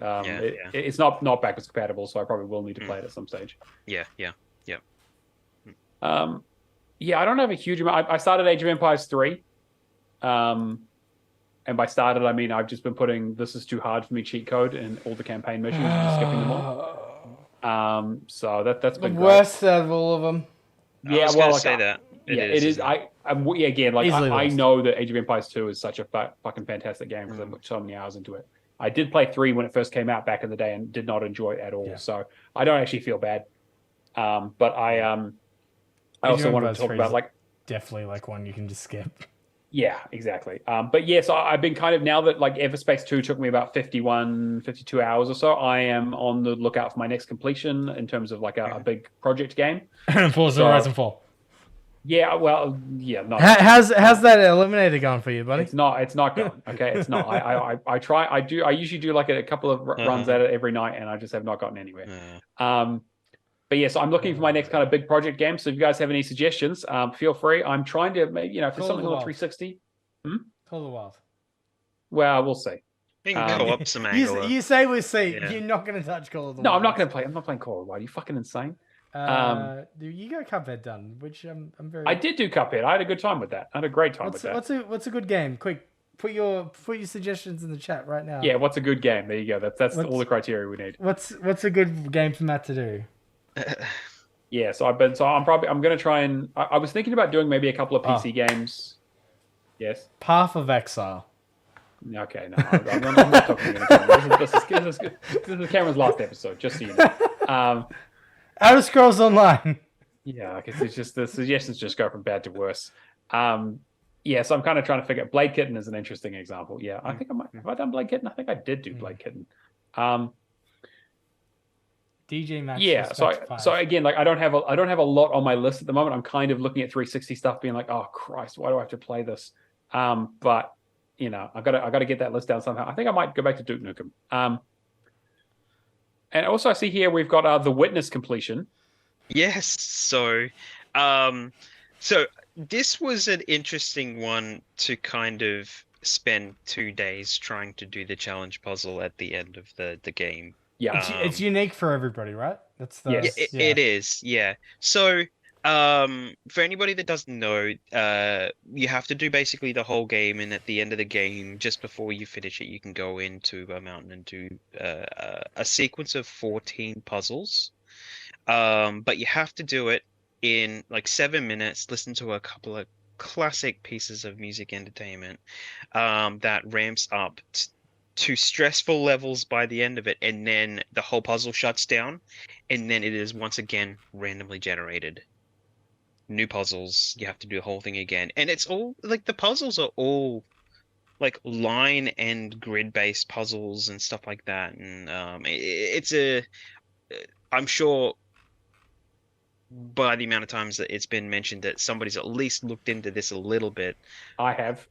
It's not backwards compatible, so I probably will need to play it at some stage. Yeah. I don't have a huge amount. I started Age of Empires 3. And by started, I mean I've just been putting "this is too hard for me" cheat code in all the campaign missions, and just skipping them all. So that's The been worst out of all of them. I Yeah, was well, gonna like, say that. it is. isn't it? Yeah, again, like Easily I worst. know that Age of Empires 2 is such a fucking fantastic game because I put so many hours into it. I did play 3 when it first came out back in the day and did not enjoy it at all. Yeah. So I don't actually feel bad. But I also wanted to talk about like definitely like one you can just skip. yeah, exactly. But yeah, so I've been kind of, now that like Everspace 2 took me about 52 hours or so, I am on the lookout for my next completion in terms of like a big project game. Forza Horizon 4. Yeah, well, yeah, no. How's that Eliminator going for you, buddy? It's not going. Okay, it's not. I try. I usually do like a couple of runs at it every night, and I just have not gotten anywhere. But yeah, so I'm looking for my next kind of big project game. So if you guys have any suggestions, feel free. I'm trying to maybe, if there's something on the 360. Call of the Wild. Well, we'll see. You can go up some angle. You say we'll see. Yeah. You're not going to touch Call of the No, Wild. I'm not going to play. I'm not playing Call of the Wild. Are you fucking insane? You got Cuphead done, which I'm very. I did do Cuphead. I had a good time with that. I had a great time with that. What's a good game? Quick, put your suggestions in the chat right now. Yeah, what's a good game? There you go. That's all the criteria we need. What's a good game for Matt to do? Yeah, so I'm going to try and I was thinking about doing maybe a couple of PC games. Yes. Path of Exile. Okay, no, I'm not talking about it. This is Cameron's last episode, just so you know. Outer Scrolls Online. Yeah, I guess it's just the suggestions just go from bad to worse. Yeah, so I'm kind of trying to figure. Blade Kitten is an interesting example. Yeah, I think I might. Have I done Blade Kitten? I think I did do Blade Kitten. DJ Max. Yeah, so again, like I don't have a lot on my list at the moment. I'm kind of looking at 360 stuff, being like, oh Christ, why do I have to play this? But I got to get that list down somehow. I think I might go back to Duke Nukem. And also I see here we've got the Witness completion. Yes, so this was an interesting one to kind of spend 2 days trying to do the challenge puzzle at the end of the game. Yeah, it's unique for everybody, right? That's the yes. It is, yeah. So for anybody that doesn't know, you have to do basically the whole game, and at the end of the game, just before you finish it, you can go into a mountain and do a sequence of 14 puzzles. But you have to do it in like 7 minutes, listen to a couple of classic pieces of music entertainment that ramps up to stressful levels by the end of it, and then the whole puzzle shuts down, and then it is once again randomly generated. New puzzles, you have to do the whole thing again, and it's all like the puzzles are all like line and grid based puzzles and stuff like that, and I'm sure by the amount of times that it's been mentioned that somebody's at least looked into this a little bit. I have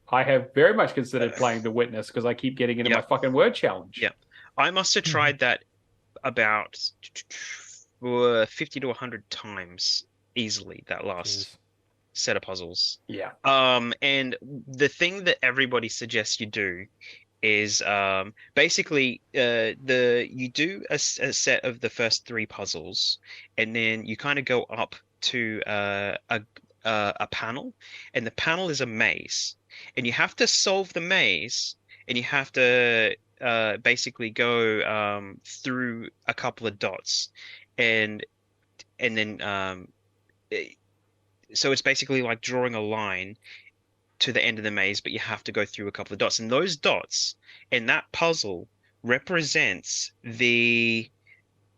very much considered playing The Witness because I keep getting into my fucking word challenge. Yeah, I must have tried that about 50 to 100 times easily, that last set of puzzles. Yeah. And the thing that everybody suggests you do is basically you do a set of the first 3 puzzles, and then you kind of go up to a panel, and the panel is a maze, and you have to solve the maze, and you have to basically go through a couple of dots, and then so it's basically like drawing a line to the end of the maze, but you have to go through a couple of dots, and those dots in that puzzle represents the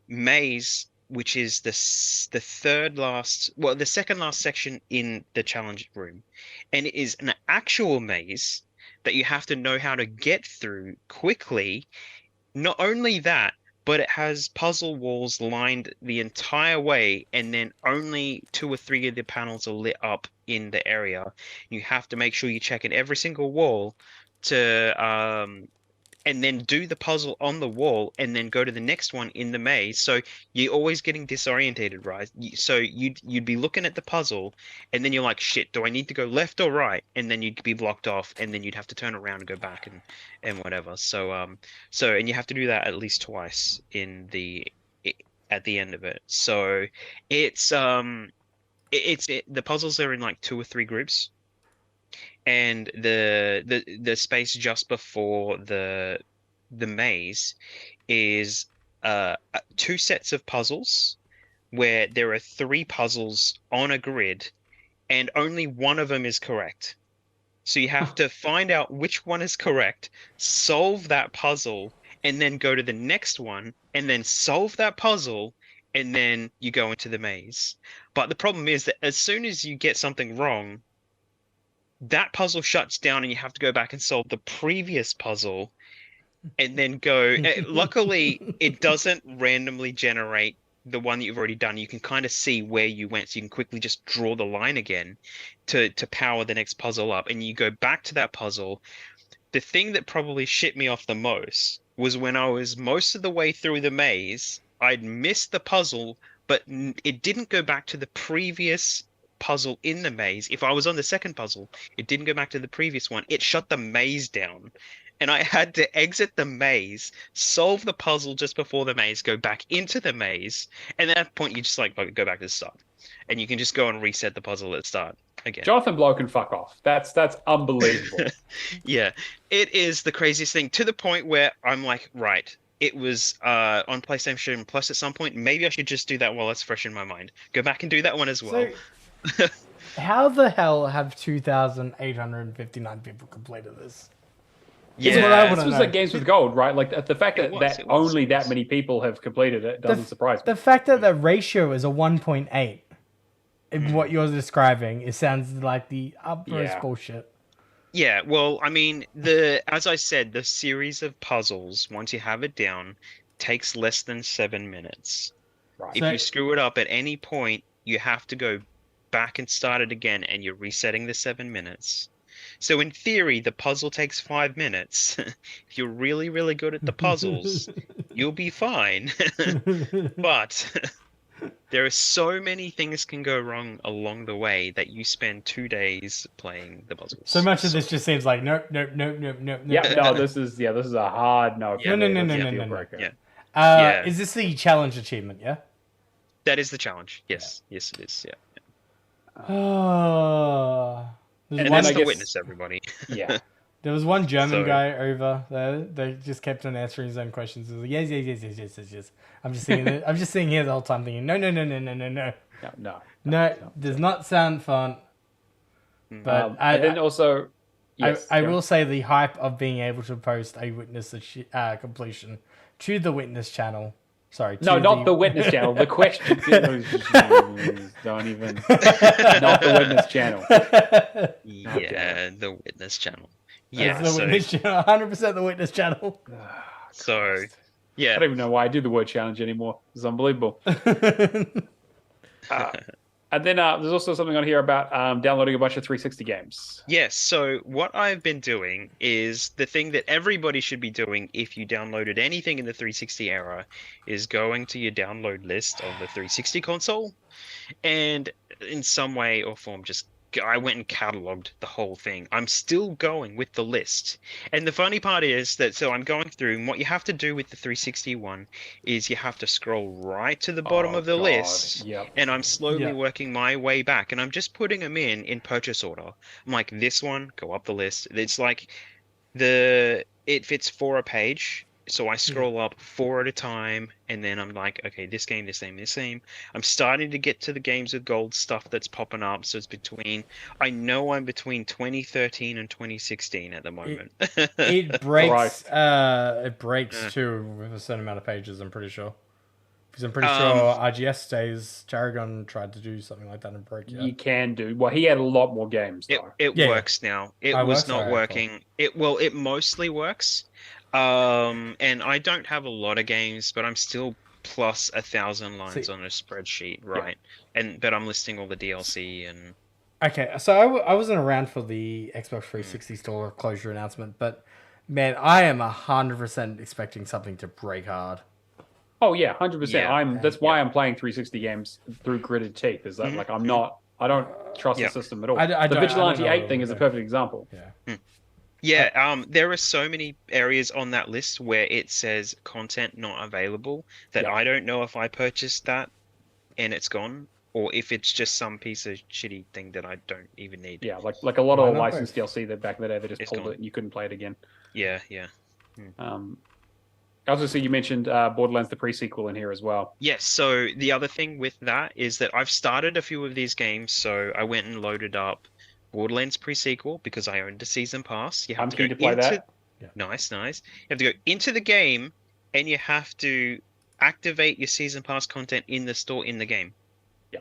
maze, which is the second last section in the challenge room, and it is an actual maze that you have to know how to get through quickly. Not only that, but it has puzzle walls lined the entire way, and then only 2 or 3 of the panels are lit up in the area. You have to make sure you check in every single wall to and then do the puzzle on the wall, and then go to the next one in the maze. So you're always getting disorientated, right? So you'd be looking at the puzzle, and then you're like, shit, do I need to go left or right? And then you'd be blocked off, and then you'd have to turn around and go back and whatever. So and you have to do that at least twice at the end of it. So it's the puzzles are in like 2 or 3 groups. and the space just before the maze is two sets of puzzles where there are three puzzles on a grid, and only one of them is correct. So you have to find out which one is correct, solve that puzzle, and then go to the next one, and then solve that puzzle, and then you go into the maze. But the problem is that as soon as you get something wrong, that puzzle shuts down and you have to go back and solve the previous puzzle and then go. Luckily, it doesn't randomly generate the one that you've already done. You can kind of see where you went, so you can quickly just draw the line again to power the next puzzle up, and you go back to that puzzle. The thing that probably shit me off the most was when I was most of the way through the maze, I'd missed the puzzle, but it didn't go back to the previous puzzle in the maze. If I was on the second puzzle, it didn't go back to the previous one. It shut the maze down. And I had to exit the maze, solve the puzzle just before the maze, go back into the maze, and at that point you just like go back to the start. And you can just go and reset the puzzle at the start again. Jonathan Blow can fuck off. That's unbelievable. Yeah, it is the craziest thing, to the point where I'm like, right, it was on PlayStation Plus at some point. Maybe I should just do that while it's fresh in my mind. Go back and do that one as well. So, how the hell have 2,859 people completed this? Yeah, what I this wanna was know. like Games with Gold, right? Like the fact that, It was. only that many people have completed it doesn't surprise me. The fact that the ratio is a 1.8 in what you're describing, it sounds like the utmost Yeah. bullshit. Yeah, well, I mean, as I said, the series of puzzles, once you have it down, takes less than 7 minutes. Right. If So- you screw it up at any point, you have to go back and start it again, and you're resetting the 7 minutes. So in theory, the puzzle takes 5 minutes. If you're really, really good at the puzzles, you'll be fine. But there are so many things can go wrong along the way that you spend 2 days playing the puzzles. So much of this just seems like nope. Yeah, no, this is a hard no. Yeah. No. That's a Yeah. deal breaker. Yeah. Yeah. Is this the challenge achievement? Yeah. That is the challenge. Yes, yes, it is. Yeah, Oh. and There's that's I the guess- witness, everybody. Yeah. There was one German So- guy over there. They just kept on answering his own questions. He was like, yes. I'm just sitting here the whole time thinking, no. No. Does not sound fun. But And then also, yes, I go. will say the hype of being able to post a witness completion to the witness channel. Sorry. No, to not the witness channel. The question. Don't even. Not the witness channel. Yeah, the witness channel. That's Yeah, the so witness channel. 100% the witness channel. so I yeah, don't even know why I do the word challenge anymore. It's unbelievable. And then there's also something on here about downloading a bunch of 360 games. yes. So what I've been doing is the thing that everybody should be doing if you downloaded anything in the 360 era is going to your download list of the 360 console, and in some way or form just I went and cataloged the whole thing. I'm still going with the list. And the funny part is that, so I'm going through, and what you have to do with the 360 one is you have to scroll right to the bottom of the list. Yep. And I'm slowly Yeah. working my way back, and I'm just putting them in purchase order. I'm like, this one, go up the list. It's like it fits 4 a page. So I scroll up 4 at a time, and then I'm like, okay, this game. I'm starting to get to the games with gold stuff that's popping up. So it's I know I'm between 2013 and 2016 at the moment. It breaks. Right. It breaks too with a certain amount of pages. I'm pretty sure. Because I'm pretty sure RGS days, Charagon tried to do something like that and broke. Yeah. You can do. Well, he had a lot more games, though. It Yeah. works now. It Oh, was works? not Alright, working. It mostly works. And I don't have a lot of games, but I'm still plus 1,000 lines See- on a spreadsheet, right? But I'm listing all the DLC and Okay, so I wasn't around for the Xbox 360 store closure announcement, but man, I am 100% expecting something to break hard. Oh yeah, 100%. Yeah. That's why I'm playing 360 games through gritted teeth. Is that like I don't trust Yeah. the system at all. I The don't Vigilante know 8 thing is a either. perfect example. Yeah. yeah. There are so many areas on that list where it says content not available that Yeah. I don't know if I purchased that and it's gone. or if it's just some piece of shitty thing that I don't even need. Yeah, like a lot Why of the not licensed both? DLC that back in the day they just It's pulled gone. it and you couldn't play it again. Yeah, yeah. I also see you mentioned Borderlands the pre-sequel in here as well. Yes, so the other thing with that is that I've started a few of these games, so I went and loaded up Borderlands pre-sequel because I owned a season pass. You have I'm to keen go to play into that. Yeah. Nice, nice. You have to go into the game and you have to activate your season pass content in the store in the game. Yeah.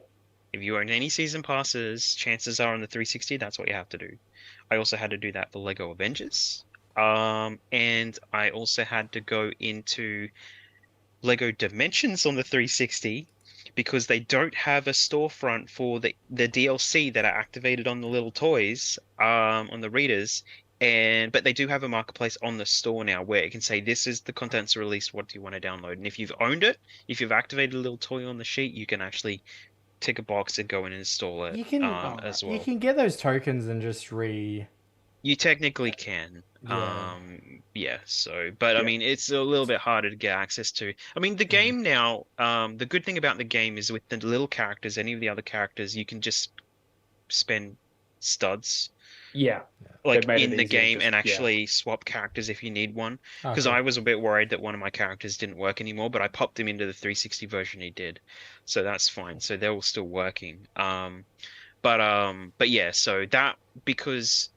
If you own any season passes, chances are on the 360, that's what you have to do. I also had to do that for Lego Avengers. And I also had to go into Lego Dimensions on the 360 because they don't have a storefront for the DLC that are activated on the little toys, on the readers. But they do have a marketplace on the store now where it can say this is the contents released, what do you want to download? And if you've owned it, if you've activated a little toy on the sheet, you can actually tick a box and go and install it You can as well. you can get those tokens and just You technically can. Yeah. Yeah, so, but I Yeah. mean, it's a little bit harder to get access to. I mean, the game now, the good thing about the game is with the little characters, any of the other characters, you can just spend studs Yeah. like made it in the easy to game just- and yeah. actually swap characters if you need one. Oh, Because cool. I was a bit worried that one of my characters didn't work anymore, but I popped him into the 360 version he did. So that's fine. So they're all still working. But yeah, so that because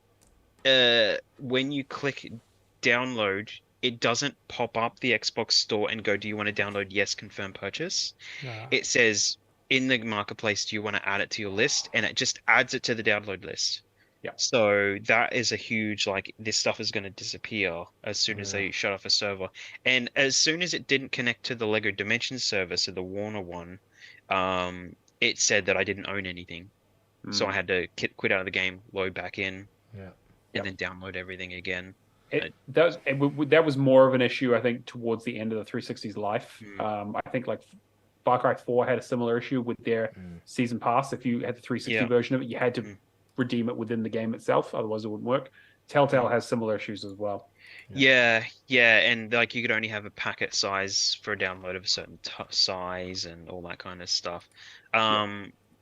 when you click download, it doesn't pop up the Xbox store and go, do you want to download? Yes, confirm purchase. Yeah. It says in the marketplace, do you want to add it to your list? And it just adds it to the download list. Yeah. So that is a huge, like, this stuff is going to disappear as soon as Yeah. they shut off a server. And as soon as it didn't connect to the Lego Dimensions server, so the Warner one, it said that I didn't own anything. So I had to quit out of the game, load back in, Yeah. and then download everything again. That was more of an issue, I think, towards the end of the 360's life. Mm. I think like Far Cry 4 had a similar issue with their season pass. If you had the 360 Yeah. version of it, you had to Mm. redeem it within the game itself, otherwise it wouldn't work. Telltale has similar issues as well. Yeah, and like you could only have a packet size for a download of a certain size and all that kind of stuff.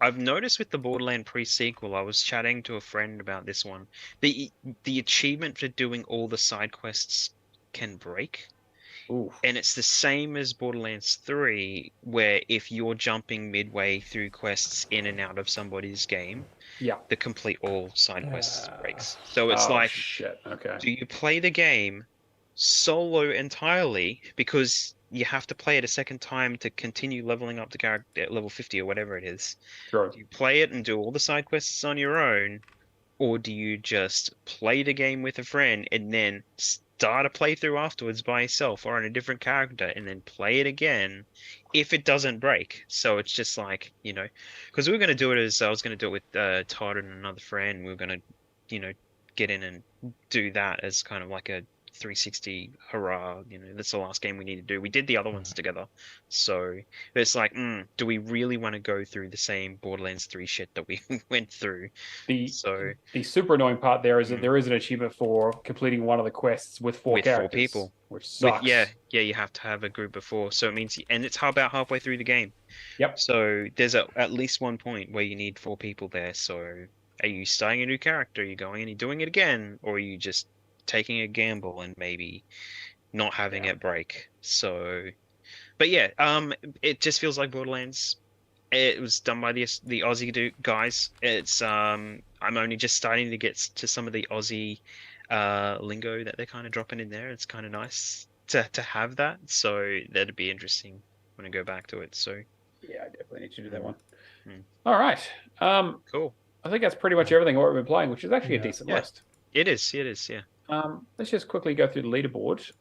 I've noticed with the Borderland pre-sequel, I was chatting to a friend about this one. The achievement for doing all the side quests can break. Ooh. And it's the same as Borderlands 3, where if you're jumping midway through quests in and out of somebody's game, Yeah. the complete all side quests breaks. So it's like, shit. Okay. do you play the game solo entirely because you have to play it a second time to continue leveling up the character at level 50 or whatever it is? Sure. Do you play it and do all the side quests on your own, or do you just play the game with a friend and then start a playthrough afterwards by yourself or on a different character and then play it again if it doesn't break? So it's just like, because we were going to do it as I was going to do it with Todd and another friend. We were going to, get in and do that as kind of like a 360 hurrah. That's the last game we need to do. We did the other ones together. So it's like, do we really want to go through the same Borderlands 3 shit that we went through? The super annoying part there is that there is an achievement for completing one of the quests with four characters. 4 people. Which sucks. Yeah, you have to have a group of 4. So it means, and it's about halfway through the game. Yep. So there's at least one point where you need 4 people there. So are you starting a new character? Are you going and doing it again? Or are you just taking a gamble and maybe not having it break? So, but yeah, it just feels like Borderlands. It was done by the Aussie guys. It's I'm only just starting to get to some of the Aussie lingo that they're kind of dropping in there. It's kind of nice to have that. So that'd be interesting when I go back to it. So yeah, I definitely need to do that one. All right. Cool. I think that's pretty much everything what we've been playing, which is actually a decent list. It is. Yeah. Let's just quickly go through the leaderboard.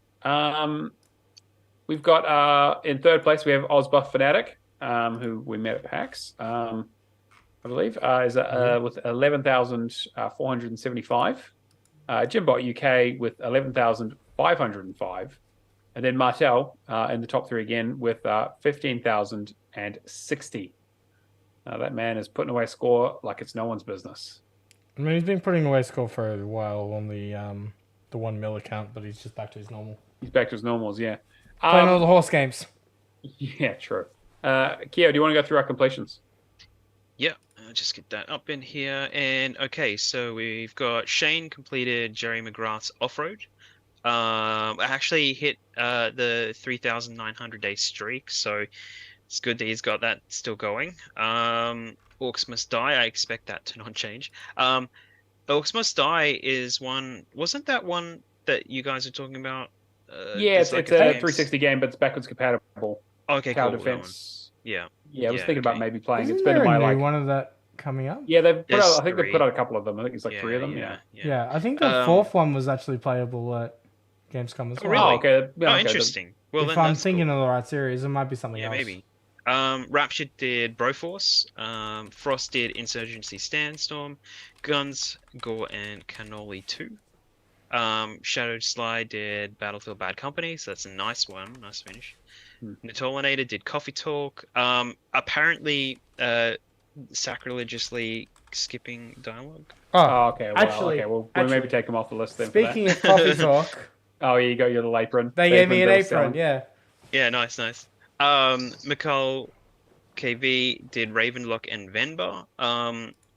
We've got in third place we have Ozbuff Fanatic, who we met at PAX, I believe, is with 11,475. Jimbot UK with 11,505, and then Martel in the top 3 again with 15,060. That man is putting away score like it's no one's business. I mean, he's been putting away score for a while on the 1 mil account, but he's just back to his normal. He's back to his normals, yeah. Playing all the horse games. Yeah, true. Keo, do you want to go through our completions? Yeah, I'll just get that up in here. And okay, so we've got Shane completed Jerry McGrath's Off-Road. I actually hit the 3,900 day streak, so it's good that he's got that still going. Orcs Must Die, I expect that to not change. Orcs Must Die is one, wasn't that one that you guys are talking about? Yeah, There's it's like a a few games. 360 game, but it's backwards compatible. Okay, Tower cool. That one. defense. Yeah. Yeah, I was Yeah, thinking about okay. maybe playing. Isn't It's been there in my a new like. one of that coming up? Yeah, they've put There's out. I think they've put three. out a couple of them. I think it's like three of them. Yeah. Yeah, I think the fourth one was actually playable at Gamescom as Oh, well. really? Oh, okay. Yeah, Oh, okay. interesting. Well, If then I'm that's thinking cool. of the right series, it might be something Yeah, else. maybe. Rapture did Broforce. Frost did Insurgency Sandstorm. Guns, Gore, and Cannoli 2. Shadow Slide did Battlefield Bad Company, so that's a nice one. Nice finish. Natolinator did Coffee Talk. Apparently, sacrilegiously skipping dialogue. Oh, okay. Well, actually- okay. We'll actually, maybe take them off the list then. Speaking of coffee talk, Oh, here you go. You're the apron. they The gave me an that was apron. selling. Yeah. Yeah, nice. McCall KV did Ravenlock and Venbar.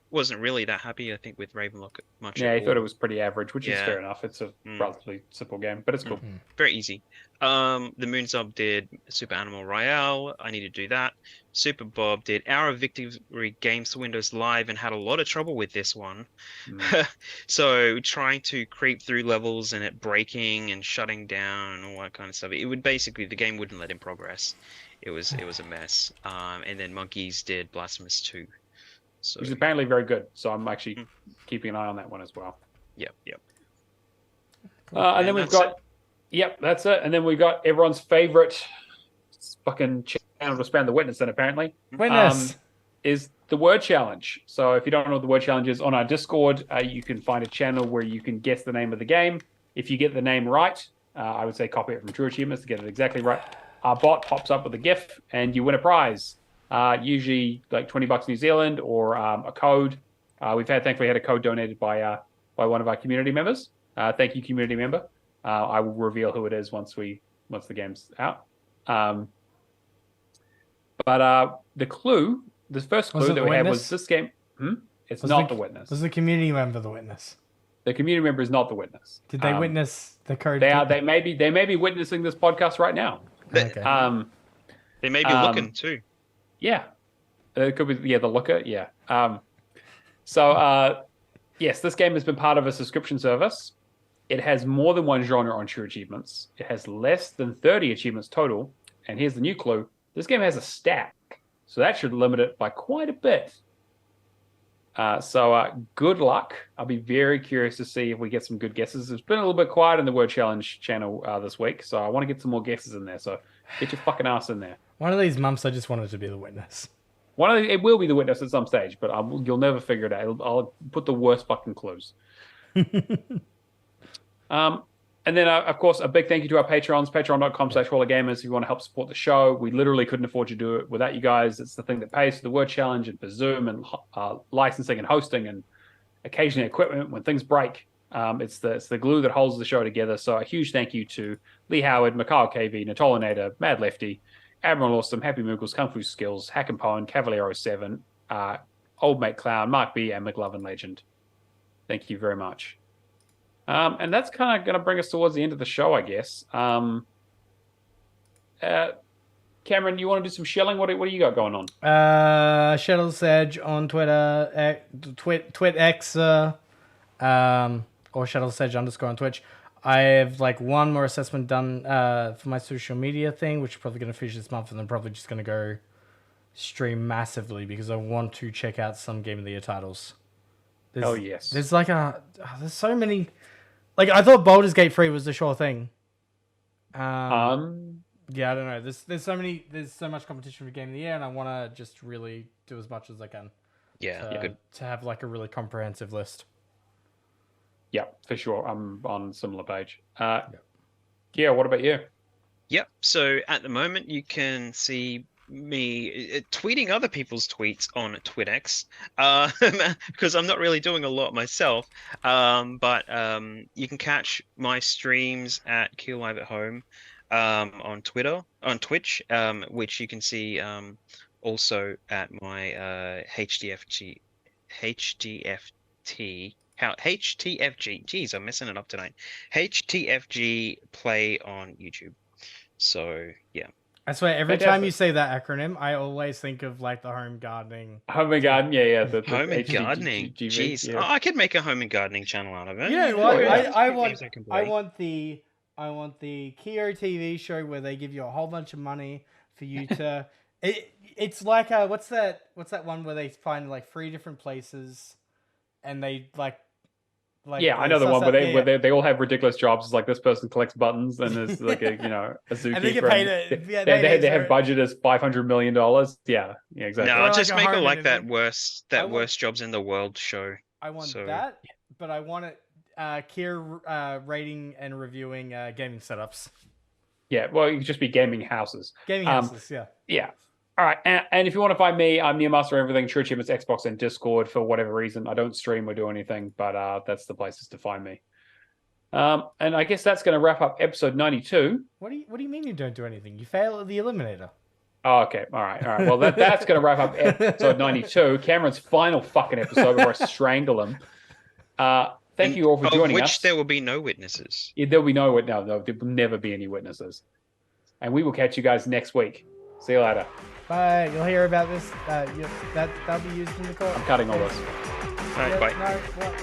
Wasn't really that happy, I think, with Ravenlock much Yeah, at he thought all. it was pretty average, which is Yeah. fair enough. It's a relatively simple game, but it's cool. Very easy. The Moonsub did Super Animal Royale. I need to do that. Super Bob did Hour of Victory Games for Windows Live and had a lot of trouble with this one. So trying to creep through levels and it breaking and shutting down and all that kind of stuff. It would basically, the game wouldn't let him progress. It was a mess. And then Monkeys did Blasphemous 2. So Which is apparently very good. So I'm actually keeping an eye on that one as well. yep. And then we've got, that's it. And then we've got everyone's favorite fucking channel to spam the witness in, apparently. Witness. Is the word challenge. So if you don't know what the word challenge is, on our Discord, you can find a channel where you can guess the name of the game. If you get the name right, I would say copy it from True Achievements to get it exactly right. Our bot pops up with a GIF and you win a prize. Usually like $20 New Zealand or a code. Thankfully had a code donated by one of our community members. Thank you, community member. I will reveal who it is once the game's out. But the clue, the first clue that we had was this game. It's not the witness. Was the community member the witness? The community member is not the witness. Did they witness the code? They may be witnessing this podcast right now. Okay. They may be looking too. Yeah. It could be, the looker. Yeah. Yes, this game has been part of a subscription service. It has more than one genre on True Achievements. It has less than 30 achievements total. And here's the new clue. This game has a stack. So that should limit it by quite a bit. Good luck. I'll be very curious to see if we get some good guesses. It's been a little bit quiet in the Word Challenge channel this week. So I want to get some more guesses in there. So get your fucking ass in there. One of these months, I just wanted to be the witness. It will be the witness at some stage, but you'll never figure it out. I'll put the worst fucking clues. And then, of course, a big thank you to our Patrons, patreon.com/HawlerGamers. If you want to help support the show, we literally couldn't afford to do it without you guys. It's the thing that pays for the Word Challenge and for Zoom and licensing and hosting and occasionally equipment when things break. It's the glue that holds the show together. So a huge thank you to Lee Howard, Mikhail KV, Natolinator, Mad Lefty, Admiral Awesome, Happy Moogles, Kung Fu Skills, Hack and Pone, Cavalier 07, Old Mate Clown, Mark B, and McLovin Legend. Thank you very much. And that's kind of going to bring us towards the end of the show, I guess. Cameron, you want to do some shelling? What do you got going on? Shadowless Edge on Twitter, TwitX, or Shadowless Edge _ on Twitch. I have one more assessment done for my social media thing, which is probably going to finish this month, and then probably just going to go stream massively because I want to check out some Game of the Year titles. Yes. There's there's so many. I thought Baldur's Gate 3 was the sure thing. Yeah, I don't know. There's so much competition for Game of the Year, and I want to just really do as much as I can. Yeah, you could to have a really comprehensive list. Yeah, for sure. I'm on a similar page. Yeah, what about you? Yep. So at the moment, you can see me tweeting other people's tweets on TwitX because I'm not really doing a lot myself. But you can catch my streams at Kill Live at Home on Twitch, which you can see also at my HDFT. How HTFG? Geez, I'm messing it up tonight. HTFG play on YouTube. So yeah. I swear, every Fantastic. time you say that acronym, I always think of like the home gardening. Home and garden, yeah. The Home and HGGV, gardening. Jeez, yeah. oh, I could make a home and gardening channel out of it. You know what? yeah. I I want the Keo TV show where they give you a whole bunch of money for you to. It's like what's that one where they find like 3 different places, and they like yeah, I know the one where they all have ridiculous jobs. It's like this person collects buttons, and there's like a a zookeeper. And they get paid. They have budget as $500 million. Yeah, exactly. No, Or just like a make it home like that and worst jobs in the world show. I want So- that, but I want it. Kier rating and reviewing gaming setups, Yeah, well, it could just be gaming houses. gaming houses. Yeah. Yeah. All right. And if you want to find me, I'm Neomaster everything, True Achievements, Xbox, and Discord for whatever reason. I don't stream or do anything, but that's the places to find me. And I guess that's going to wrap up episode 92. What do you mean you don't do anything? You fail at the eliminator. Oh, okay. All right. Well, that's going to wrap up episode 92, Cameron's final fucking episode before I strangle him. Thank you all for joining which us. there will be no witnesses. Yeah, there'll be no, there will never be any witnesses. And we will catch you guys next week. See you later. Bye. You'll hear about this. That'll be used in the court. I'm cutting all this. All right, bye. No, what?